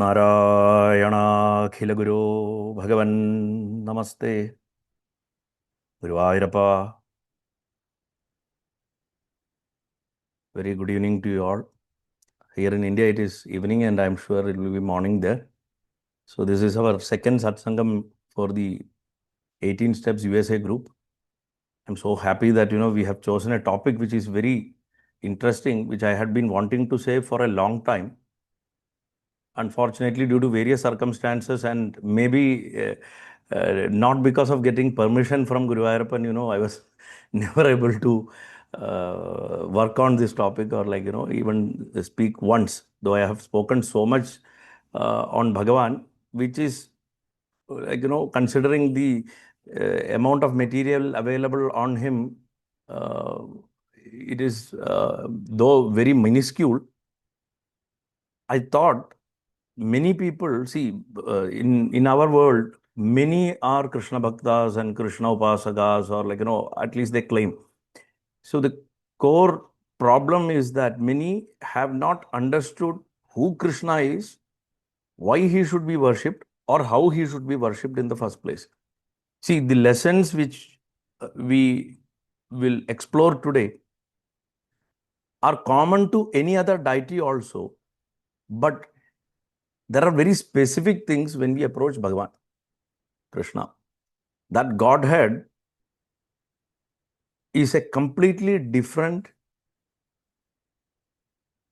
നാരായണാഖിലഗുരോ Bhagwan namaste. Guruvayurappa. Very good evening to you all. Here in India it is evening and I am sure it will be morning there. So this is our second satsangam for the 18 Steps USA group. I'm so happy that we have chosen a topic which is very interesting, which I had been wanting to say for a long time. Unfortunately, due to various circumstances and maybe not because of getting permission from Guru Ayappan, I was never able to work on this topic or even speak once, though I have spoken so much on Bhagavan, which is considering the amount of material available on him, it is though very minuscule. I thought many people, see, in our world, many are Krishna Bhaktas and Krishna Upasakas, or at least they claim. So the core problem is that many have not understood who Krishna is, why he should be worshipped, or how he should be worshipped in the first place. See, the lessons which we will explore today are common to any other deity also, but there are very specific things when we approach Bhagavan, Krishna. That Godhead is a completely different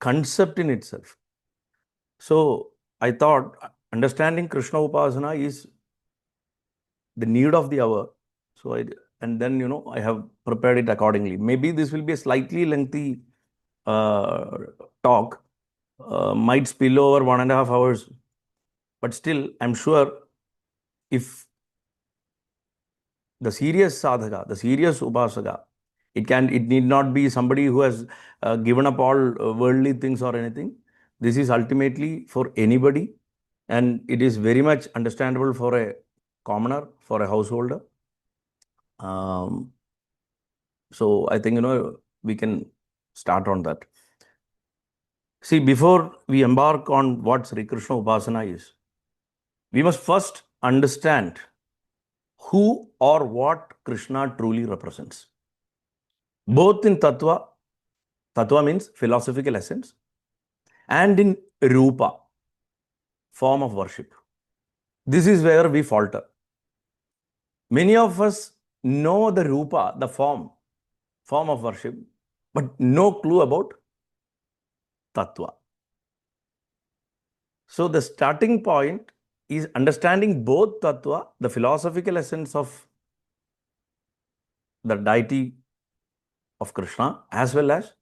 concept in itself. So I thought understanding Krishna Upasana is the need of the hour. So I have prepared it accordingly. Maybe this will be a slightly lengthy talk, might spill over 1.5 hours, but still I'm sure if the serious sadhaka, the serious upasaka, it need not be somebody who has given up all worldly things or anything. This is ultimately for anybody, and it is very much understandable for a commoner, for a householder. So I think we can start on that. See, before we embark on what Śrī Krishna Upāsanā is, we must first understand who or what Krishna truly represents. Both in tattva means philosophical essence, and in rupa, form of worship. This is where we falter. Many of us know the rupa, the form of worship, but no clue about tattva. So the starting point is understanding both tattva, the philosophical essence of the deity of Krishna, as well as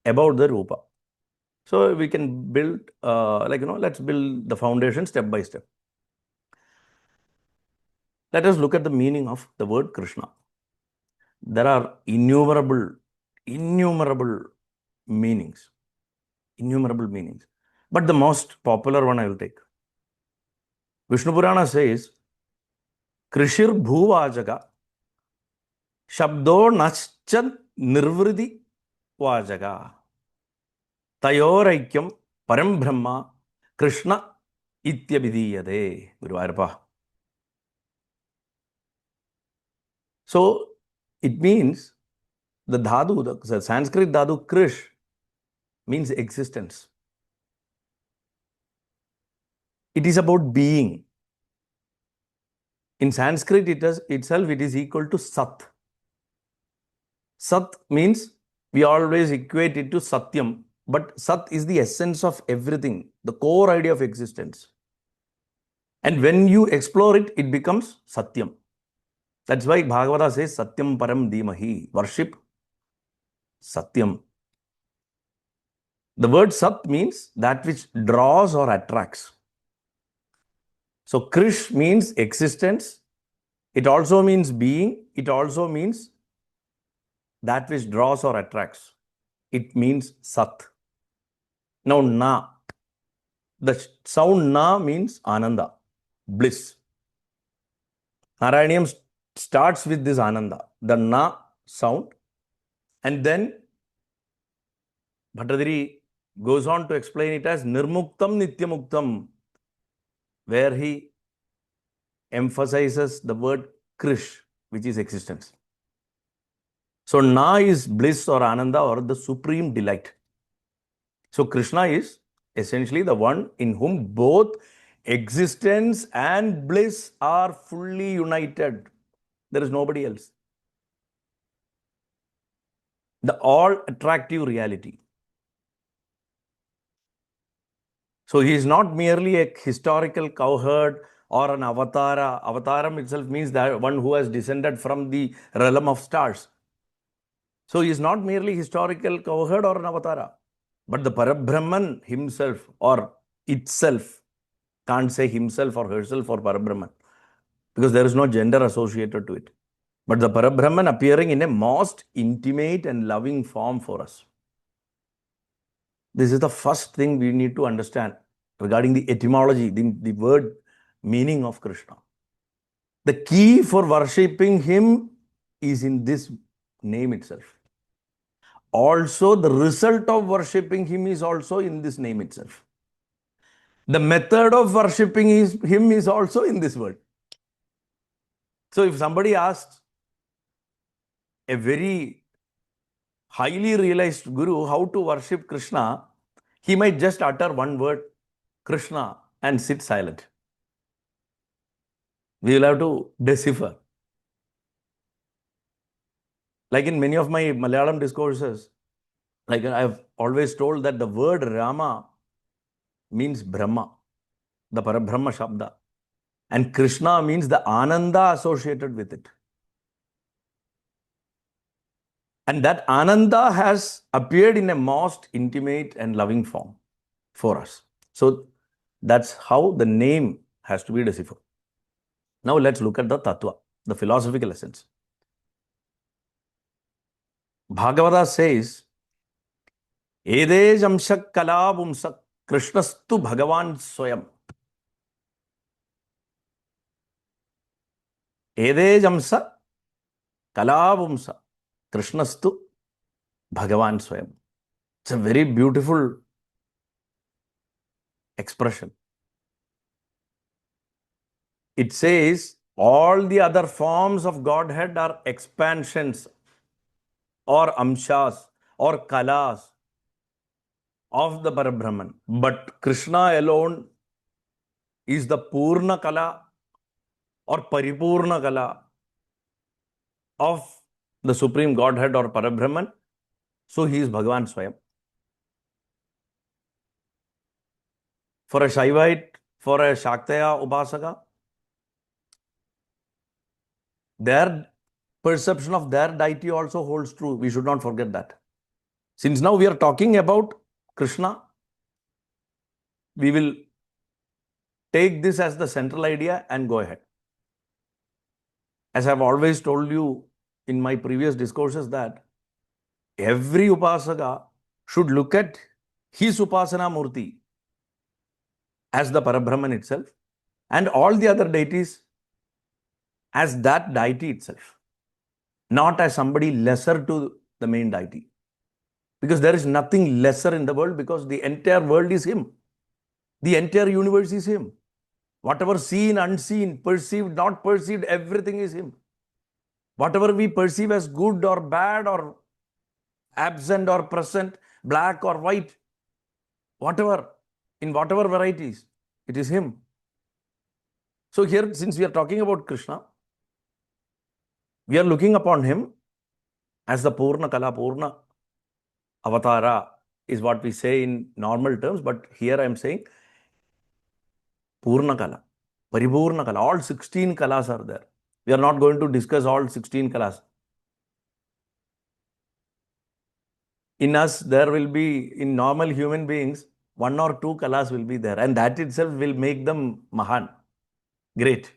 about the rupa. So we can build, let's build the foundation step by step. Let us look at the meaning of the word Krishna. There are innumerable meanings. But the most popular one I will take. Vishnu Purāṇa says, Krishir bhuvajaga shabdo naschad nirvridi vajaga tayoraikyam param brahma Krishna ityabhidiyade. Guruvayurappa. So it means the dhatu, the Sanskrit dhatu krish means existence. It is about being. In Sanskrit it is equal to sat. Sat means we always equate it to satyam, but sat is the essence of everything, the core idea of existence. And when you explore it, it becomes satyam. That's why Bhagavata says satyam param dhimahi, worship satyam. The word sat means that which draws or attracts. So Krish means existence. It also means being. It also means that which draws or attracts. It means sat. Now na. The sound na means ananda, bliss. Narayaniam starts with this ananda, the na sound, and then Bhattadiri goes on to explain it as Nirmuktam Nityamuktam, where he emphasizes the word Krish, which is existence. So Na is bliss or Ananda or the supreme delight. So Krishna is essentially the one in whom both existence and bliss are fully united. There is nobody else. The all-attractive reality. So he is not merely a historical cowherd or an avatara. Avataram itself means that one who has descended from the realm of stars. So he is not merely historical cowherd or an avatara. But the Parabrahman himself or itself, can't say himself or herself or Parabrahman, because there is no gender associated to it. But the Parabrahman appearing in a most intimate and loving form for us. This is the first thing we need to understand regarding the etymology, the word meaning of Krishna. The key for worshipping him is in this name itself. Also, the result of worshipping him is also in this name itself. The method of worshipping him is also in this word. So if somebody asks a very highly realized guru how to worship Krishna, he might just utter one word, Krishna, and sit silent. We will have to decipher. Like in many of my Malayalam discourses, like I've always told that the word Rama means Brahma, the Parabrahma Shabda. And Krishna means the Ananda associated with it. And that Ananda has appeared in a most intimate and loving form for us. So that's how the name has to be deciphered. Now let's look at the tattva, the philosophical essence. Bhagavata says, Edejamsak kalabumsak Krishnastu Bhagavan Swayam. Edejamsa kalabumsa Krishnastu Bhagavan Swayam. It's a very beautiful expression. It says all the other forms of Godhead are expansions or amshas or kalas of the Parabrahman. But Krishna alone is the Purna Kala or Paripurna Kala of the Supreme Godhead or Parabrahman. So he is Bhagavan Swayam. For a Shaivite, for a Shaktaya Upasaka, their perception of their deity also holds true. We should not forget that. Since now we are talking about Krishna, we will take this as the central idea and go ahead. As I've always told you in my previous discourses that every Upasaka should look at his Upasana Murti as the Parabrahman itself and all the other deities as that deity itself, not as somebody lesser to the main deity. Because there is nothing lesser in the world, because the entire world is him. The entire universe is him. Whatever seen, unseen, perceived, not perceived, everything is him. Whatever we perceive as good or bad or absent or present, black or white, whatever, in whatever varieties, it is him. So here, since we are talking about Krishna, we are looking upon him as the Purna Kala, Purna Avatara is what we say in normal terms, but here I am saying Purna Kala, Paripurna Kala, all 16 Kalas are there. We are not going to discuss all 16 Kalas. In us, there will be, in normal human beings, 1 or 2 Kalas will be there, and that itself will make them Mahan, great.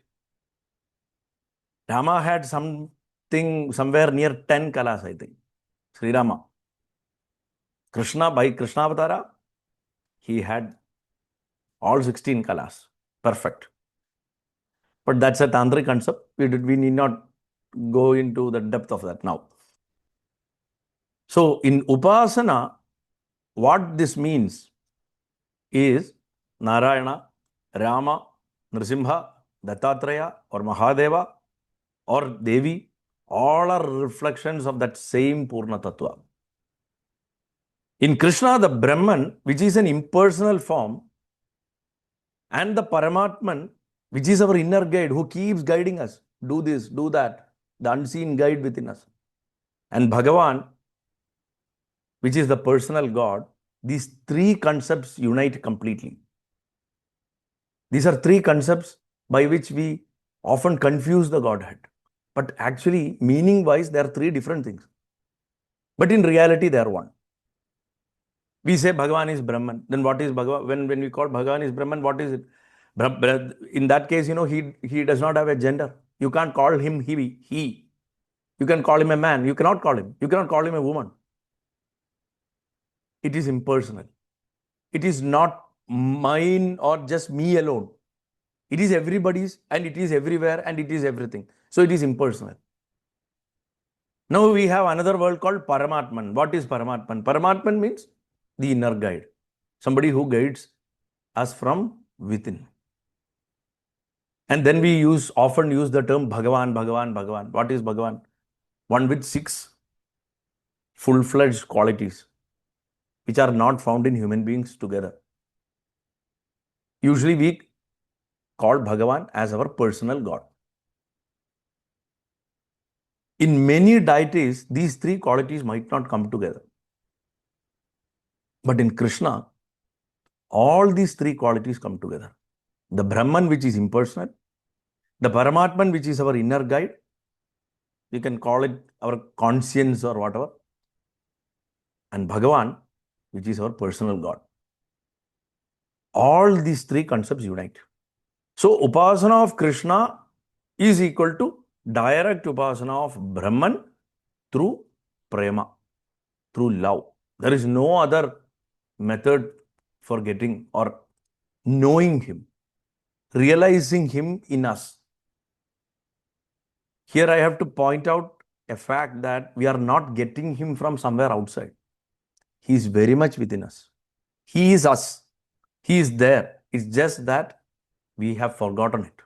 Rama had something somewhere near 10 Kalas, I think. Sri Rama. Krishna, by Krishna Avatara, he had all 16 Kalas. Perfect. But that's a tantric concept. We need not go into the depth of that now. So in Upasana, what this means is Narayana, Rama, Nrsimha, Dattatreya or Mahadeva or Devi, all are reflections of that same Purna Tattva. In Krishna, the Brahman, which is an impersonal form, and the Paramatman, which is our inner guide, who keeps guiding us, do this, do that, the unseen guide within us. And Bhagavan, which is the personal God, these three concepts unite completely. These are three concepts by which we often confuse the Godhead. But actually, meaning-wise, there are three different things. But in reality, they are one. We say Bhagavan is Brahman. Then what is Bhagavan? When we call Bhagavan is Brahman, what is it? In that case, he does not have a gender. You can't call him he. You can call him a man. You cannot call him. You cannot call him a woman. It is impersonal. It is not mine or just me alone. It is everybody's, and it is everywhere, and it is everything. So it is impersonal. Now we have another word called Paramatman. What is Paramatman? Paramatman means the inner guide. Somebody who guides us from within. And then we often use the term Bhagavan, Bhagavan, Bhagavan. What is Bhagavan? One with 6 full-fledged qualities, which are not found in human beings together. Usually we call Bhagavan as our personal God. In many deities, these 3 qualities might not come together. But in Krishna, all these 3 qualities come together. The Brahman, which is impersonal, the Paramatman, which is our inner guide, we can call it our conscience or whatever, and Bhagavan, which is our personal God. All these 3 concepts unite. So, Upasana of Krishna is equal to direct Upasana of Brahman through prema, through love. There is no other method for getting or knowing him, realizing him in us. Here I have to point out a fact that we are not getting him from somewhere outside. He is very much within us. He is us. He is there. It's just that we have forgotten it.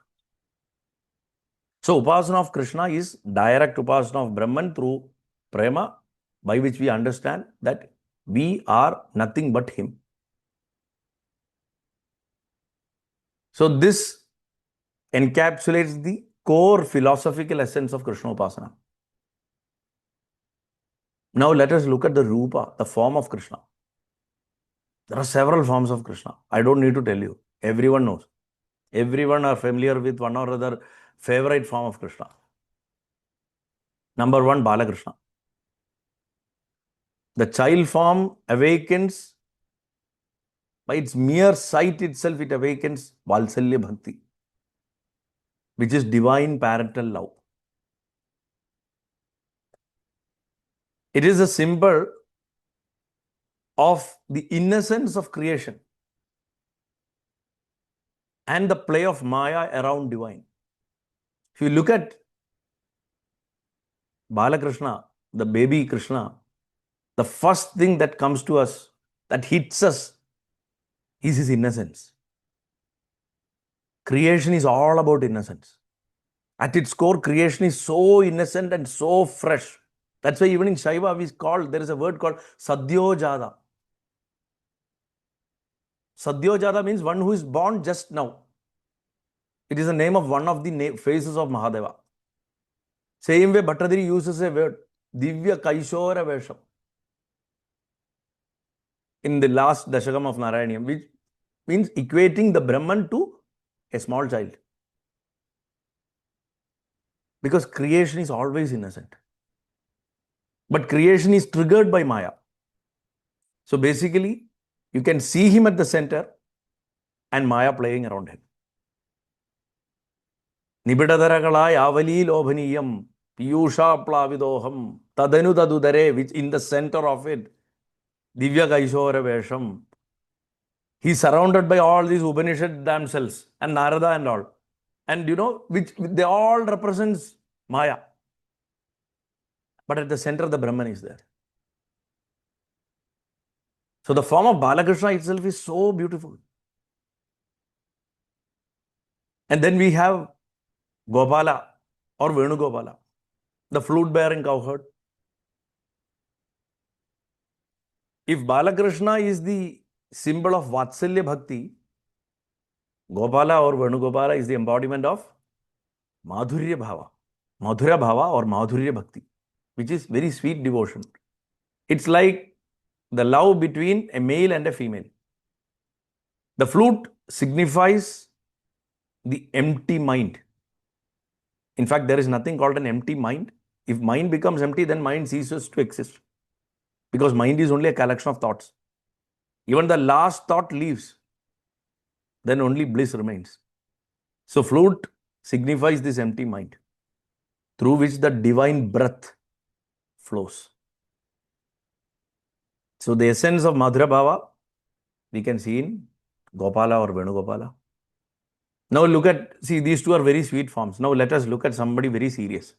So, Upasana of Krishna is direct Upasana of Brahman through prema, by which we understand that we are nothing but him. So, this encapsulates the core philosophical essence of Krishna Upasana. Now, let us look at the Rupa, the form of Krishna. There are several forms of Krishna. I don't need to tell you. Everyone knows. Everyone are familiar with one or other favorite form of Krishna. Number 1, Balakrishna. The child form awakens, by its mere sight itself, it awakens Valsalya Bhakti, which is divine parental love. It is a symbol of the innocence of creation and the play of Maya around divine. If you look at Balakrishna, the baby Krishna, the first thing that comes to us, that hits us, is his innocence. Creation is all about innocence. At its core, creation is so innocent and so fresh. That's why even in Shaiva, there is a word called Sadyojada. Sadyojada means one who is born just now. It is the name of one of the faces of Mahadeva. Same way, Bhattadiri uses a word, Divya Kaishora Vesham, in the last Dashakam of Narayaniam, which means equating the Brahman to a small child. Because creation is always innocent. But creation is triggered by Maya. So basically, you can see him at the center and Maya playing around him. Nibidadarakalai avali lobhaniyam piyusha plavidoham tadanu tadudare, which in the center of it, Divya Kaishora Vesham. He's surrounded by all these Upanishad damsels and Narada and all. And which they all represents Maya. But at the center, the Brahman is there. So the form of Balakrishna itself is so beautiful. And then we have Gopala or Venugopala, the flute-bearing cowherd. If Balakrishna is the symbol of Vatsalya Bhakti, Gopala or Venugopala is the embodiment of Madhurya Bhava. Madhurya Bhava or Madhurya Bhakti, which is very sweet devotion. It's like the love between a male and a female. The flute signifies the empty mind. In fact, there is nothing called an empty mind. If mind becomes empty, then mind ceases to exist. Because mind is only a collection of thoughts. Even the last thought leaves, then only bliss remains. So flute signifies this empty mind through which the divine breath flows. So the essence of Madhurya Bhava we can see in Gopala or Venugopala. Now look at, see, these two are very sweet forms. Now let us look at somebody very serious.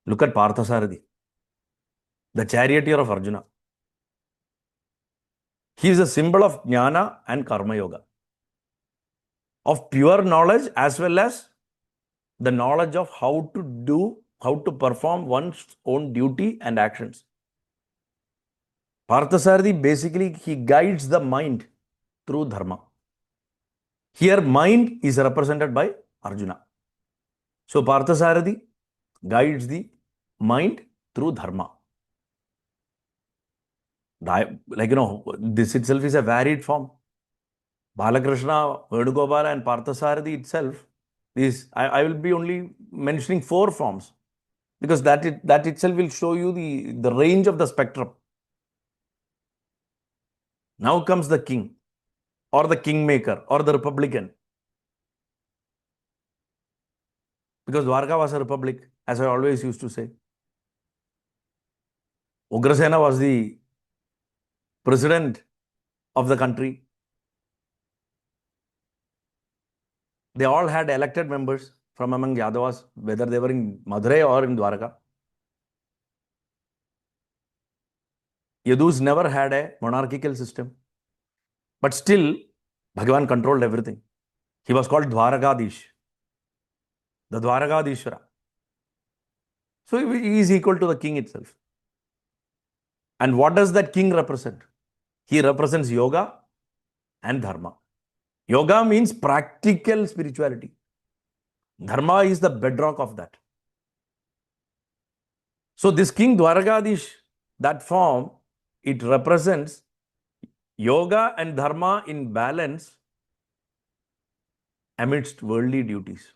Look at Parthasarathi, the charioteer of Arjuna. He is a symbol of Jnana and Karma Yoga, of pure knowledge as well as the knowledge of how to perform one's own duty and actions. Parthasarathi, basically, he guides the mind through Dharma. Here, mind is represented by Arjuna. So, Parthasarathi guides the mind through Dharma. Like, this itself is a varied form. Balakrishna, Venugopala and Parthasarathi itself is, I will be only mentioning 4 forms because that itself will show you the range of the spectrum. Now comes the king or the kingmaker or the republican. Because Dwarka was a republic, as I always used to say. Ugrasena was the president of the country. They all had elected members from among Yadavas, whether they were in Madurai or in Dwarka. Yadus never had a monarchical system. But still, Bhagavan controlled everything. He was called Dwarakadish, the Dwarakadishvara. So he is equal to the king itself. And what does that king represent? He represents yoga and dharma. Yoga means practical spirituality. Dharma is the bedrock of that. So this king Dwarakadish, that form, it represents yoga and dharma in balance amidst worldly duties.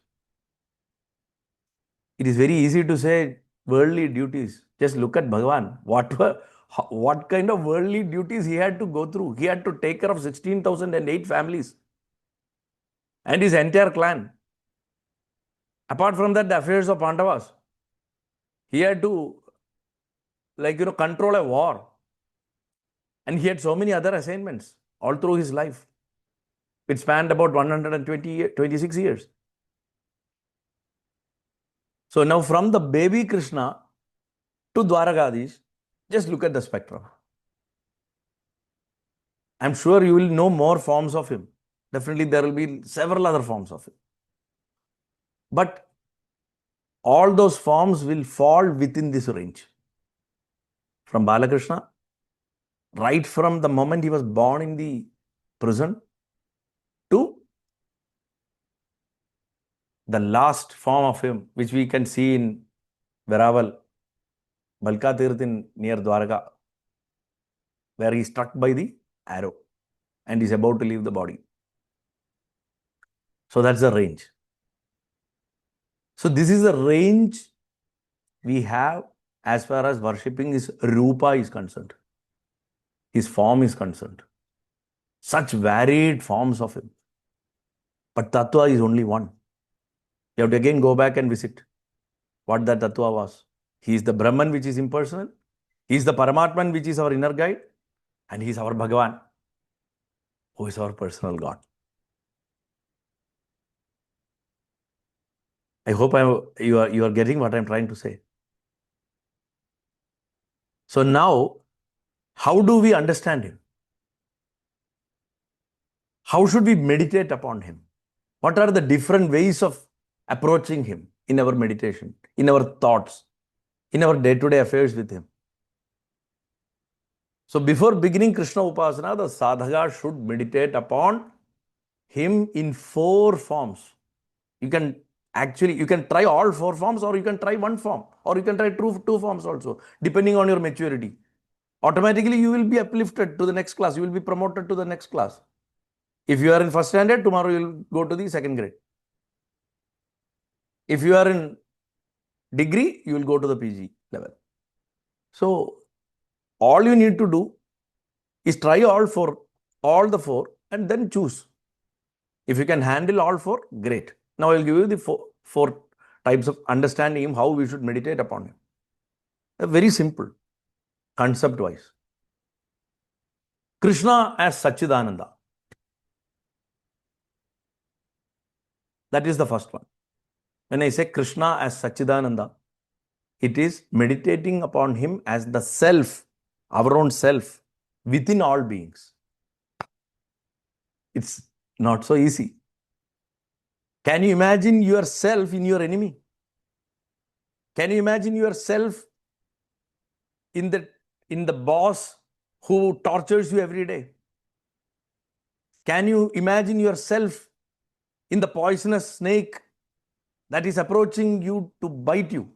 It is very easy to say worldly duties. Just look at Bhagavan. What kind of worldly duties he had to go through? He had to take care of 16,008 families and his entire clan. Apart from that, the affairs of Pandavas. He had to, control a war. And he had so many other assignments all through his life. It spanned about 26 years. So now from the baby Krishna to Dwarakadish, just look at the spectrum. I'm sure you will know more forms of him. Definitely there will be several other forms of him. But all those forms will fall within this range. From Balakrishna, right from the moment he was born in the prison to the last form of him, which we can see in Veraval, Balka Tirth near Dwaraka, where he is struck by the arrow and is about to leave the body. So that's the range. So this is the range we have as far as worshipping his Rupa is concerned. His form is concerned. Such varied forms of him. But tattva is only one. You have to again go back and visit what that tattva was. He is the Brahman, which is impersonal. He is the Paramatman, which is our inner guide. And he is our Bhagavan, who is our personal God. I hope you are getting what I'm trying to say. So now, how do we understand him? How should we meditate upon him? What are the different ways of approaching him in our meditation, in our thoughts, in our day-to-day affairs with him? So before beginning Krishna Upasana, the sadhaka should meditate upon him in 4 forms. You can try all 4 forms, or you can try 1 form, or you can try 2 forms also, depending on your maturity. Automatically, you will be uplifted to the next class. You will be promoted to the next class. If you are in first standard, tomorrow you will go to the 2nd grade. If you are in degree, you will go to the PG level. So all you need to do is try all the 4 and then choose. If you can handle all 4, great. Now I will give you the 4 types of understanding him, how we should meditate upon him. Very simple, concept-wise. Krishna as Satchidananda. That is the first one. When I say Krishna as Satchidananda, it is meditating upon him as the self, our own self, within all beings. It's not so easy. Can you imagine yourself in your enemy? Can you imagine yourself in the boss who tortures you every day? Can you imagine yourself in the poisonous snake that is approaching you to bite you?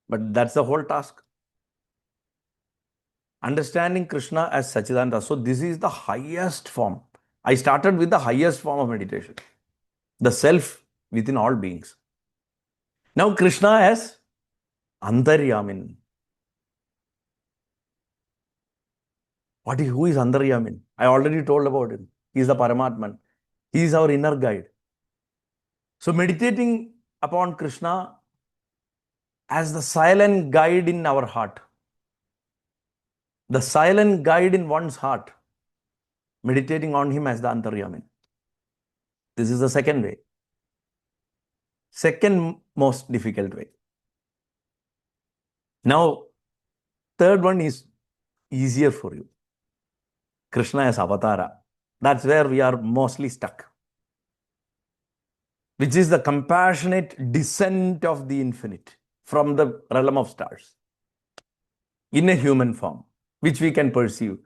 But that's the whole task. Understanding Krishna as Satchidananda. So this is the highest form. I started with the highest form of meditation. The self within all beings. Now Krishna as Antaryamin. Who is Antaryamin? I already told about him. He is the Paramatman. He is our inner guide. So meditating upon Krishna as the silent guide in our heart. The silent guide in one's heart. Meditating on him as the Antaryamin. This is the second way. Second most difficult way. Now, third one is easier for you. Krishna as Avatara. That's where we are mostly stuck. Which is the compassionate descent of the infinite from the realm of stars in a human form, which we can perceive,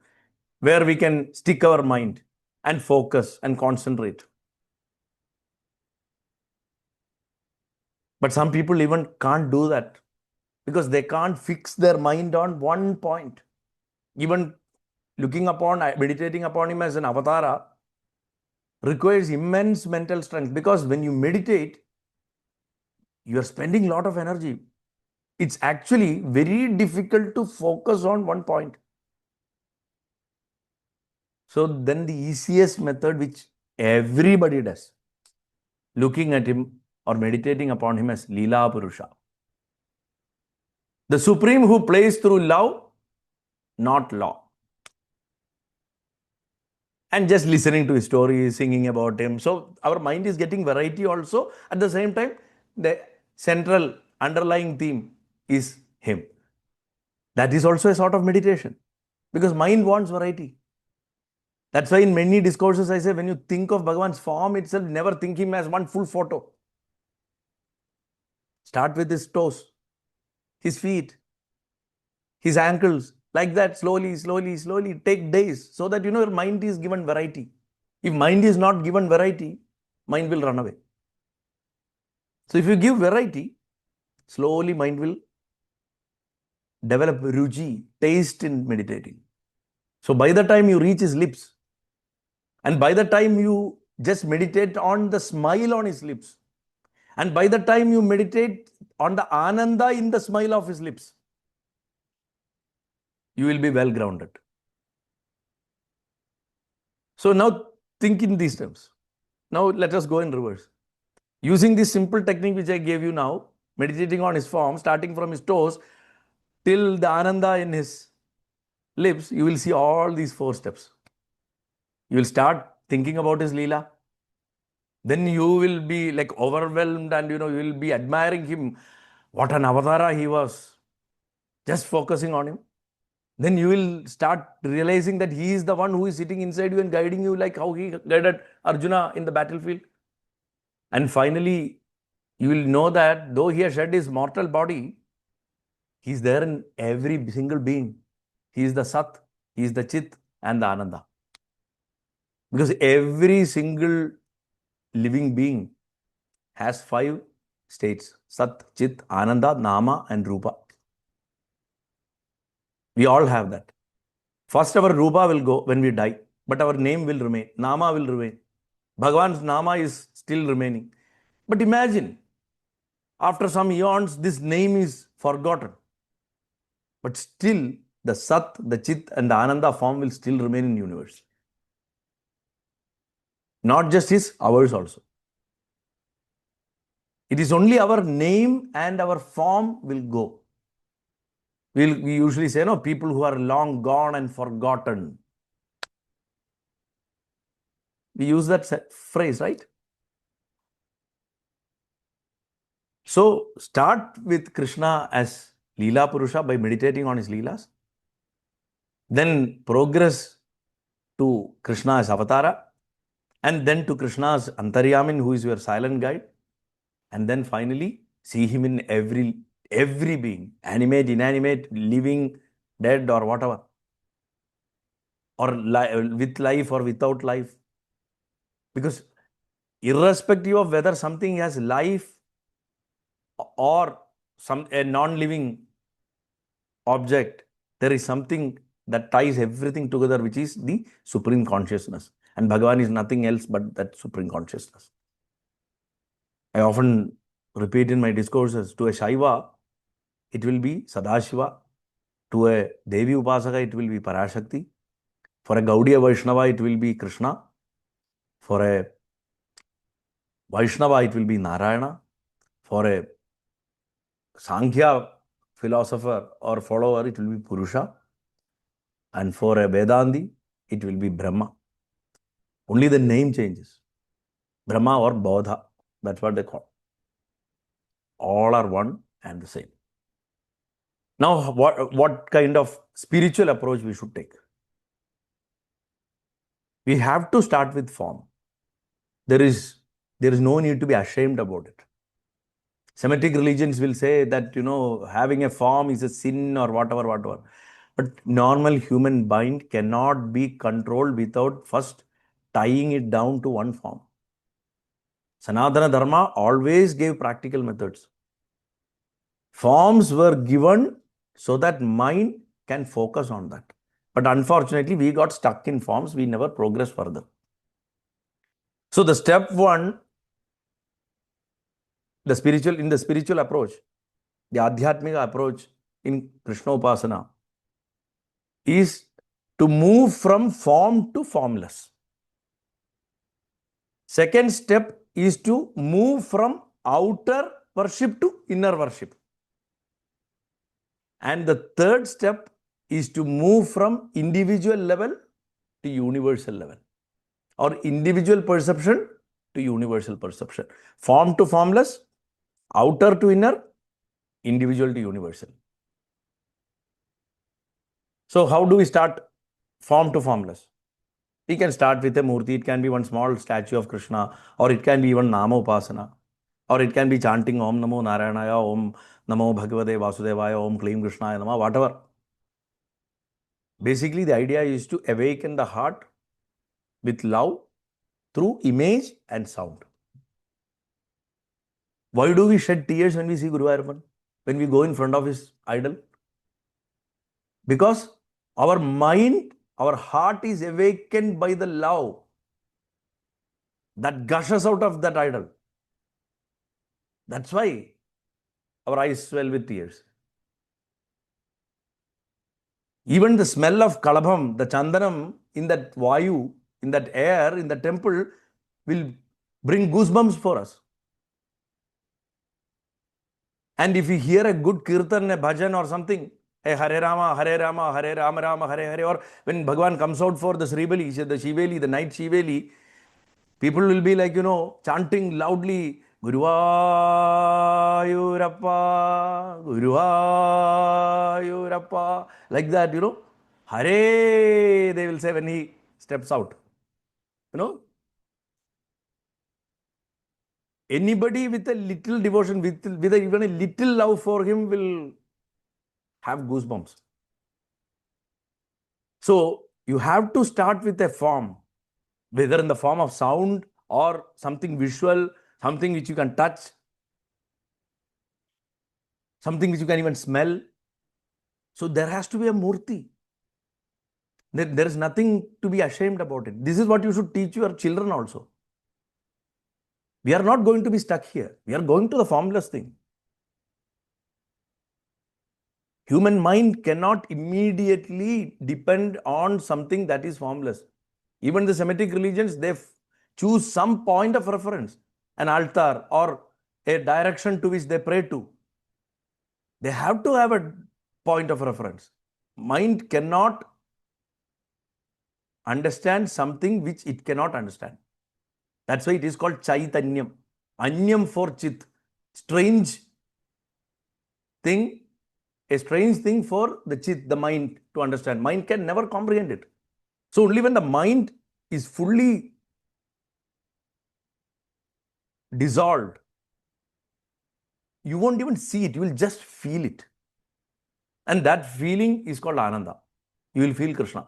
where we can stick our mind and focus and concentrate. But some people even can't do that because they can't fix their mind on one point. Even meditating upon him as an avatara requires immense mental strength, because when you meditate, you are spending a lot of energy. It's actually very difficult to focus on one point. So then the easiest method, which everybody does, looking at him or meditating upon him as Līlā Purusha. The Supreme who plays through love, not law. And just listening to his stories, singing about him. So our mind is getting variety also. At the same time, the central underlying theme is him. That is also a sort of meditation, because mind wants variety. That's why in many discourses I say, when you think of Bhagavan's form itself, never think him as one full photo. Start with his toes, his feet, his ankles, like that, slowly, slowly, slowly. Take days so that your mind is given variety. If mind is not given variety, mind will run away. So if you give variety, slowly mind will develop ruchi, taste in meditating. So by the time you reach his lips, and by the time you just meditate on the smile on his lips, and by the time you meditate on the ananda in the smile of his lips, you will be well grounded. So now think in these terms. Now let us go in reverse. Using this simple technique which I gave you now, meditating on his form, starting from his toes till the ananda in his lips, you will see all these 4 steps. You will start thinking about his Līlā. Then you will be like overwhelmed, and you will be admiring him. What an avatara he was. Just focusing on him. then you will start realizing that he is the one who is sitting inside you and guiding you, like how he guided Arjuna in the battlefield. And finally, you will know that though he has shed his mortal body, he is there in every single being. He is the Sat, he is the Chit and the Ananda. Because every single living being has 5 states: Sat, Chit, Ananda, Nāma and Rupa. We all have that. First, our Rupa will go when we die, but our name will remain. Nāma will remain. Bhagavan's Nāma is still remaining. But imagine, after some eons, this name is forgotten. But still, the Sat, the Chit and the Ananda form will still remain in the universe. Not just his, ours also. It is only our name and our form will go. We usually say, no, people who are long gone and forgotten. We use that phrase, right? So, start with Krishna as Līlā Purusha by meditating on his Līlās. Then progress to Krishna as Avatara. And then to Krishna as Antaryamin, who is your silent guide. And then finally, see him in every being, animate, inanimate, living, dead or whatever. Or with life or without life. Because irrespective of whether something has life or a non-living object, there is something that ties everything together, which is the Supreme Consciousness. And Bhagavan is nothing else but that Supreme Consciousness. I often repeat in my discourses, to a Shaiva, it will be Sadashiva. To a Devi Upasaka, it will be Parashakti. For a Gaudiya Vaishnava, it will be Krishna. For a Vaishnava, it will be Narayana. For a Sankhya philosopher or follower, it will be Purusha. And for a Vedanti, it will be Brahma. Only the name changes. Brahma or Bodha. That's what they call. All are one and the same. Now, what kind of spiritual approach we should take? We have to start with form. There is no need to be ashamed about it. Semitic religions will say that, having a form is a sin or whatever. But normal human mind cannot be controlled without first tying it down to one form. Sanatana Dharma always gave practical methods. Forms were given so that mind can focus on that. But unfortunately, we got stuck in forms. We never progressed further. So the step 1, in the spiritual approach, the Adhyatmika approach in Krishna Upasana is to move from form to formless. Second step is to move from outer worship to inner worship. And the third step is to move from individual level to universal level, or individual perception to universal perception. Form to formless, outer to inner, individual to universal. So how do we start form to formless? We can start with a murti. It can be one small statue of Krishna, or it can be even Nāma Upasana, or it can be chanting Om Namo Narayanaya, Om Namo Bhagavate Vasudevaya, Om Klim Krishnaya Nama, whatever. Basically, the idea is to awaken the heart with love through image and sound. Why do we shed tears when we see Guru Ayappan, when we go in front of his idol? Because our mind, our heart is awakened by the love that gushes out of that idol. That's why our eyes swell with tears. Even the smell of kalabham, the chandanam in that vayu, in that air, in the temple, will bring goosebumps for us. And if we hear a good kirtan, a bhajan or something, a Hare Rama, Hare Rama, Hare Rama, Rama, Hare Hare, or when Bhagavan comes out for the Sribali, the Shiveli, the night Shiveli, people will be like, chanting loudly, Guruvayurappa, Guruvayurappa. Like that, Hare, they will say when he steps out. Anybody with a little devotion, with even a little love for him will have goosebumps. So you have to start with a form, whether in the form of sound or something visual, something which you can touch, something which you can even smell. So there has to be a murti. There is nothing to be ashamed about it. This is what you should teach your children also. We are not going to be stuck here. We are going to the formless thing. Human mind cannot immediately depend on something that is formless. Even the Semitic religions, they choose some point of reference, an altar or a direction to which they pray to. They have to have a point of reference. Mind cannot understand something which it cannot understand. That's why it is called Chaitanyam. Anyam for Chit. Strange thing, a strange thing for the Chit, the mind, to understand. Mind can never comprehend it. So only when the mind is fully dissolved, you won't even see it, you will just feel it. And that feeling is called Ananda. You will feel Krishna.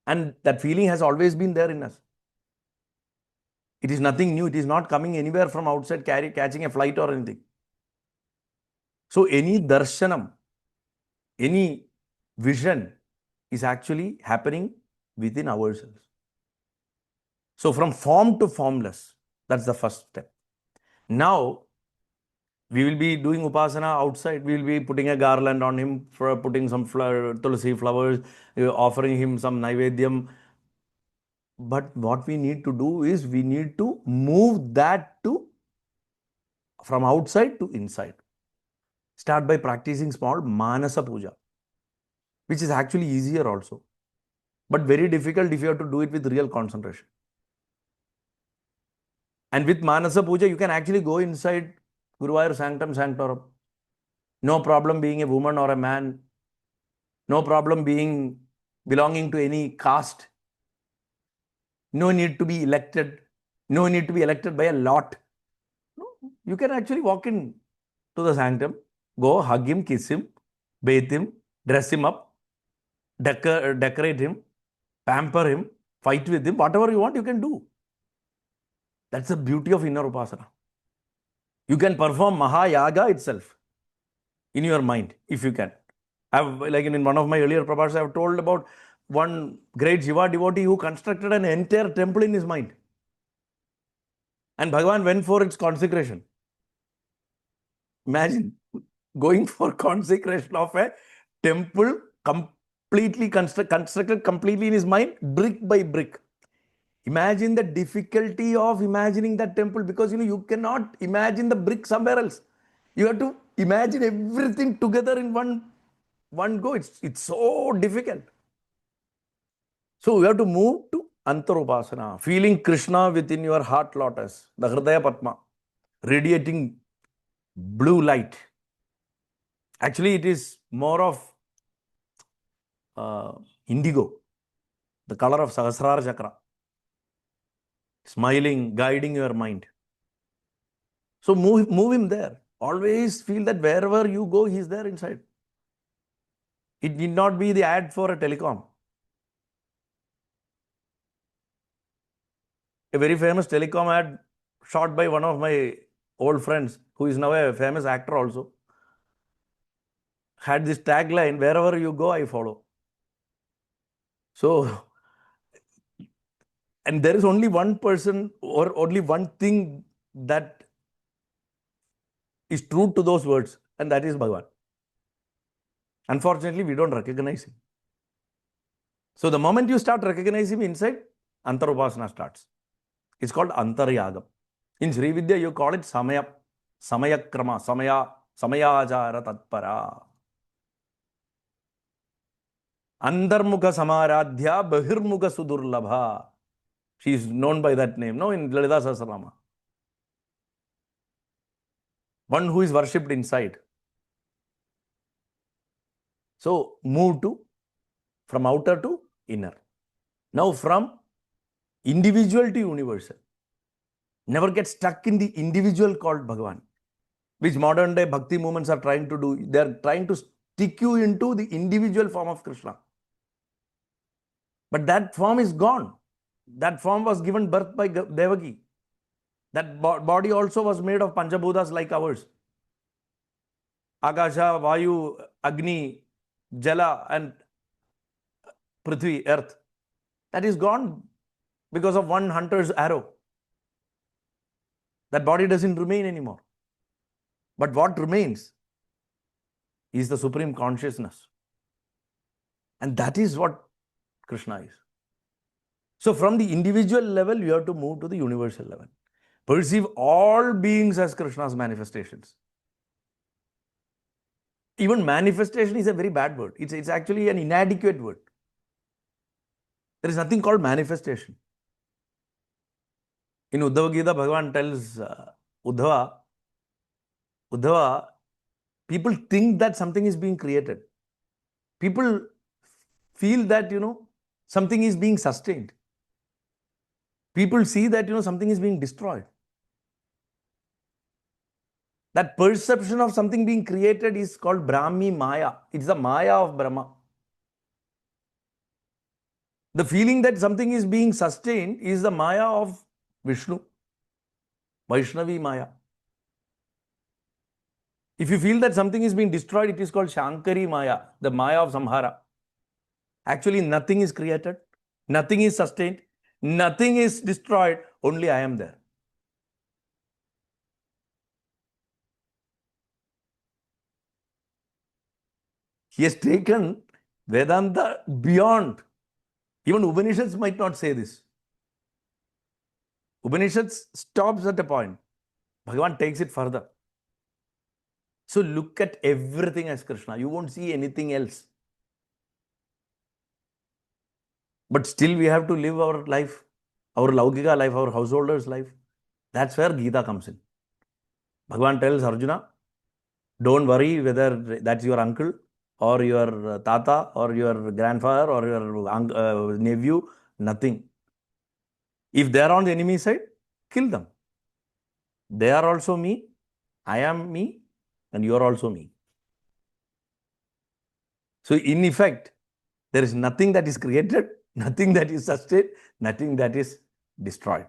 And that feeling has always been there in us. It is nothing new. It is not coming anywhere from outside, catching a flight or anything. So any darshanam, any vision is actually happening within ourselves. So from form to formless, that's the first step. Now, we will be doing Upasana outside. We will be putting a garland on him, for putting some tulsi flowers, offering him some naivedyam. But what we need to do is we need to move that from outside to inside. Start by practicing small Manasa Puja, which is actually easier also, but very difficult if you have to do it with real concentration. And with Manasa Puja, you can actually go inside Guruvayur Sanctum Sanctorum. No problem being a woman or a man. No problem belonging to any caste. No need to be elected. No need to be elected by a lot. No, you can actually walk in to the sanctum, go hug him, kiss him, bathe him, dress him up, decorate him, pamper him, fight with him, whatever you want, you can do. That's the beauty of inner Upasana. You can perform Mahayaga itself in your mind, if you can. Like in one of my earlier prabhas, I have told about one great Shiva devotee who constructed an entire temple in his mind. And Bhagavan went for its consecration. Imagine going for consecration of a temple completely constructed completely in his mind, brick by brick. Imagine the difficulty of imagining that temple, because you cannot imagine the brick somewhere else. You have to imagine everything together in one go. It's so difficult. So you have to move to Antarupasana, feeling Krishna within your heart lotus, the Hridaya Padma, radiating blue light. Actually, it is more of indigo, the color of Sahasrara Chakra, smiling, guiding your mind. So move him there. Always feel that wherever you go, he's there inside. It need not be the ad for a telecom. A very famous telecom ad shot by one of my old friends, who is now a famous actor also, had this tagline, wherever you go, I follow. So, and there is only one person or only one thing that is true to those words, and that is Bhagavan. Unfortunately, we don't recognize him. So the moment you start recognizing him inside, Antarupasana starts. It's called Antaryagam. In Sri Vidya, you call it Samaya Krama, Samayajara Tatpara. Andarmukha Samaradhya Bahirmukha Sudurlabha. She is known by that name, no, in Lalita Sahasranama. one who is worshipped inside. So move from outer to inner. Now from individual to universal. Never get stuck in the individual called Bhagavan, which modern day bhakti movements are trying to do. They are trying to stick you into the individual form of Krishna. But that form is gone. That form was given birth by Devaki. That body also was made of Panchabhutas like ours. Akasha, Vayu, Agni, Jala and Prithvi, earth. That is gone because of one hunter's arrow. That body doesn't remain anymore. But what remains is the supreme consciousness. And that is what Krishna is. So from the individual level, you have to move to the universal level. Perceive all beings as Krishna's manifestations. Even manifestation is a very bad word. It's actually an inadequate word. There is nothing called manifestation. In Uddhava Gita, Bhagavan tells Uddhava, people think that something is being created. People feel that, something is being sustained. People see that, something is being destroyed. That perception of something being created is called Brahmi Maya. It's the Maya of Brahma. The feeling that something is being sustained is the Maya of Vishnu, Vaishnavi Maya. If you feel that something is being destroyed, it is called Shankari Maya, the Maya of Samhara. Actually, nothing is created, nothing is sustained, nothing is destroyed, only I am there. He has taken Vedanta beyond. Even Upanishads might not say this. Upanishads stops at a point. Bhagavan takes it further. So look at everything as Krishna. You won't see anything else. But still we have to live our life, our Laukika life, our householder's life. That's where Gita comes in. Bhagavan tells Arjuna, don't worry whether that's your uncle or your tata or your grandfather or your nephew, nothing. If they are on the enemy side, kill them. They are also me, I am me, and you are also me. So in effect, there is nothing that is created, nothing that is sustained, nothing that is destroyed.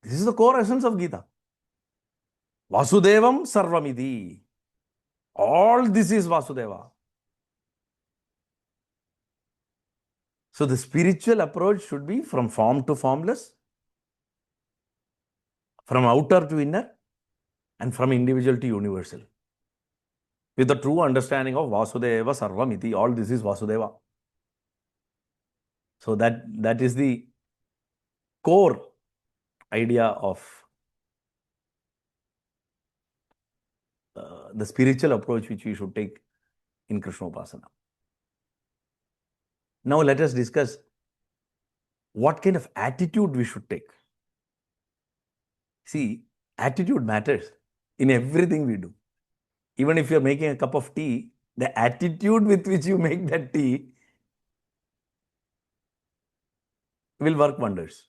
This is the core essence of Gita. Vasudevam sarvamidhi. All this is Vasudeva. So the spiritual approach should be from form to formless, from outer to inner, and from individual to universal. With the true understanding of Vasudeva Sarvamiti, all this is Vasudeva. So that is the core idea of the spiritual approach which we should take in Krishna Upasana. Now let us discuss what kind of attitude we should take. See, attitude matters in everything we do. Even if you're making a cup of tea, the attitude with which you make that tea will work wonders.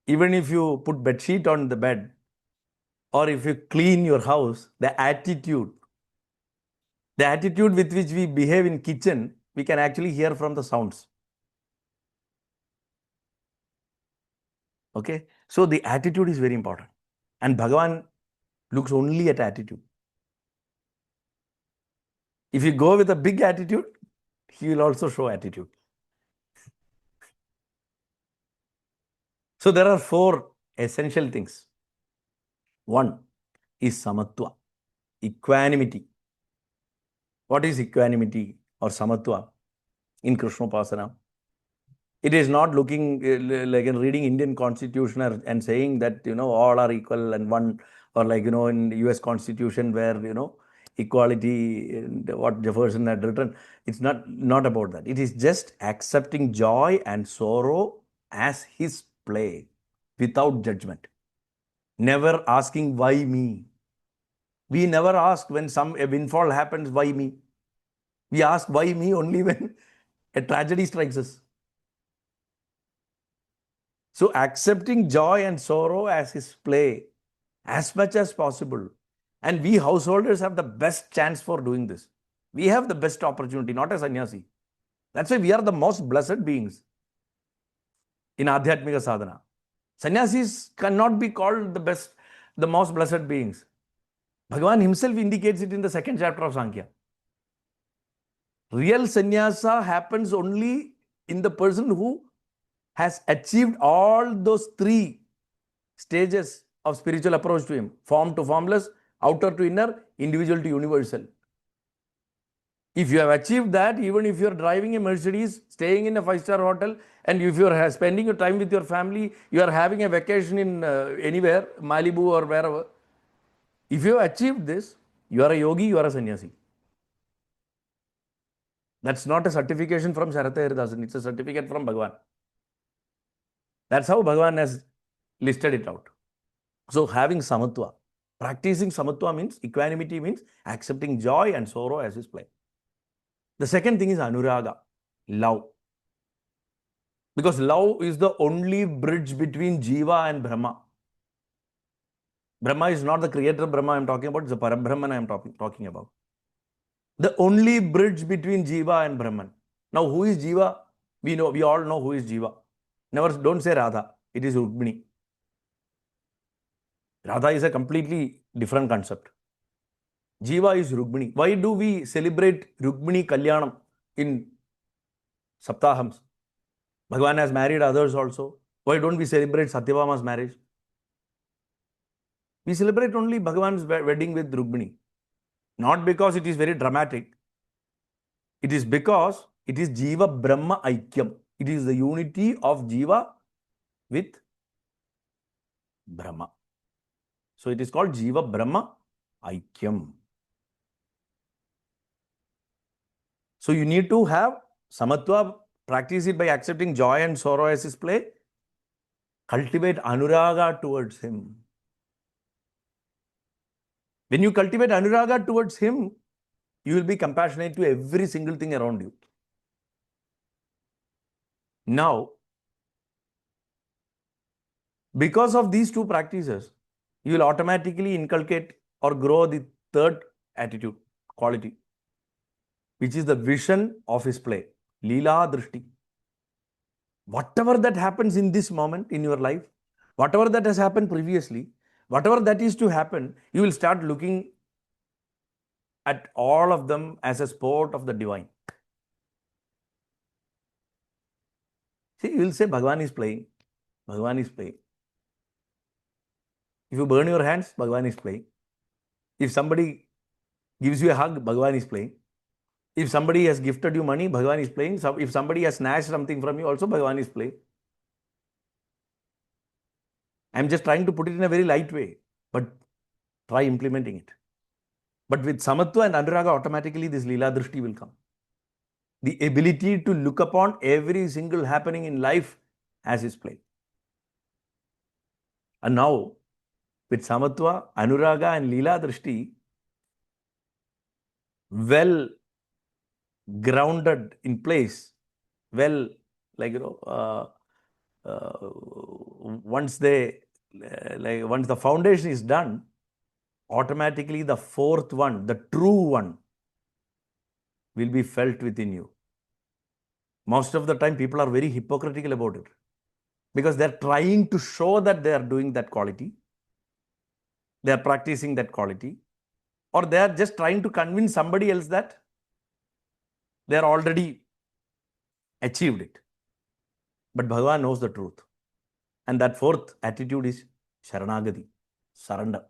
Even if you put bedsheet on the bed, or if you clean your house, the attitude with which we behave in kitchen, we can actually hear from the sounds. Okay? So the attitude is very important. And Bhagavan looks only at attitude. If you go with a big attitude, he will also show attitude. So there are 4 essential things. One is samatva, equanimity. What is equanimity or samatva in Krishna Upasana? It is not looking like in reading Indian Constitution and saying that, all are equal and one, or like, in US Constitution where, equality, what Jefferson had written. It's not about that. It is just accepting joy and sorrow as his play without judgment. Never asking why me. We never ask when a windfall happens, why me? We ask why me only when a tragedy strikes us. So accepting joy and sorrow as his play as much as possible. And we householders have the best chance for doing this. We have the best opportunity, not a sannyasi. That's why we are the most blessed beings in Adhyatmika sadhana. Sannyasis cannot be called the most blessed beings. Bhagavan himself indicates it in the second chapter of Sankhya. Real sannyasa happens only in the person who has achieved all those three stages of spiritual approach to him: form to formless, outer to inner, individual to universal. If you have achieved that, even if you are driving a Mercedes, staying in a 5-star hotel, and if you are spending your time with your family, you are having a vacation in anywhere, Malibu or wherever, if you have achieved this, you are a yogi, you are a sannyasi. That's not a certification from Sharath Haridasan, it's a certificate from Bhagavan. That's how Bhagavan has listed it out. So having samatva, practicing samatva means, equanimity means accepting joy and sorrow as his play. The second thing is anuraga, love. Because love is the only bridge between Jiva and Brahma. Brahma is not the creator Brahma I am talking about, it's the Parabrahman I am talking about. The only bridge between Jiva and Brahman. Now, who is Jiva? We all know who is Jiva. Don't say Radha, it is Rukmini. Radha is a completely different concept. Jiva is Rukmini. Why do we celebrate Rukmini Kalyanam in Saptahams? Bhagavan has married others also. Why don't we celebrate Satyabhama's marriage? We celebrate only Bhagavan's wedding with Rukmini. Not because it is very dramatic. It is because it is Jiva Brahma Aikyam. It is the unity of Jiva with Brahma. So it is called Jiva Brahma Aikyam. So you need to have samatva, practice it by accepting joy and sorrow as his play. Cultivate anuraga towards him. When you cultivate anuraga towards him, you will be compassionate to every single thing around you. Now, because of these two practices, you will automatically inculcate or grow the third attitude, quality, which is the vision of his play. Līlā drishti. Whatever that happens in this moment in your life, whatever that has happened previously, whatever that is to happen, you will start looking at all of them as a sport of the divine. See, you will say Bhagavan is playing. Bhagavan is playing. If you burn your hands, Bhagavan is playing. If somebody gives you a hug, Bhagavan is playing. If somebody has gifted you money, Bhagavan is playing. If somebody has snatched something from you, also Bhagavan is playing. I'm just trying to put it in a very light way, but try implementing it. But with samatva and anuraga, automatically this Līlā drishti will come. The ability to look upon every single happening in life as his play. And now, with samatva, anuraga and Līlā drishti, well grounded in place, well, once the foundation is done, automatically the fourth one, the true one, will be felt within you. Most of the time, people are very hypocritical about it because they're trying to show that they are doing that quality, they are practicing that quality, or they are just trying to convince somebody else that they are already achieved it. But Bhagavan knows the truth. And that fourth attitude is Sharanagati, surrender.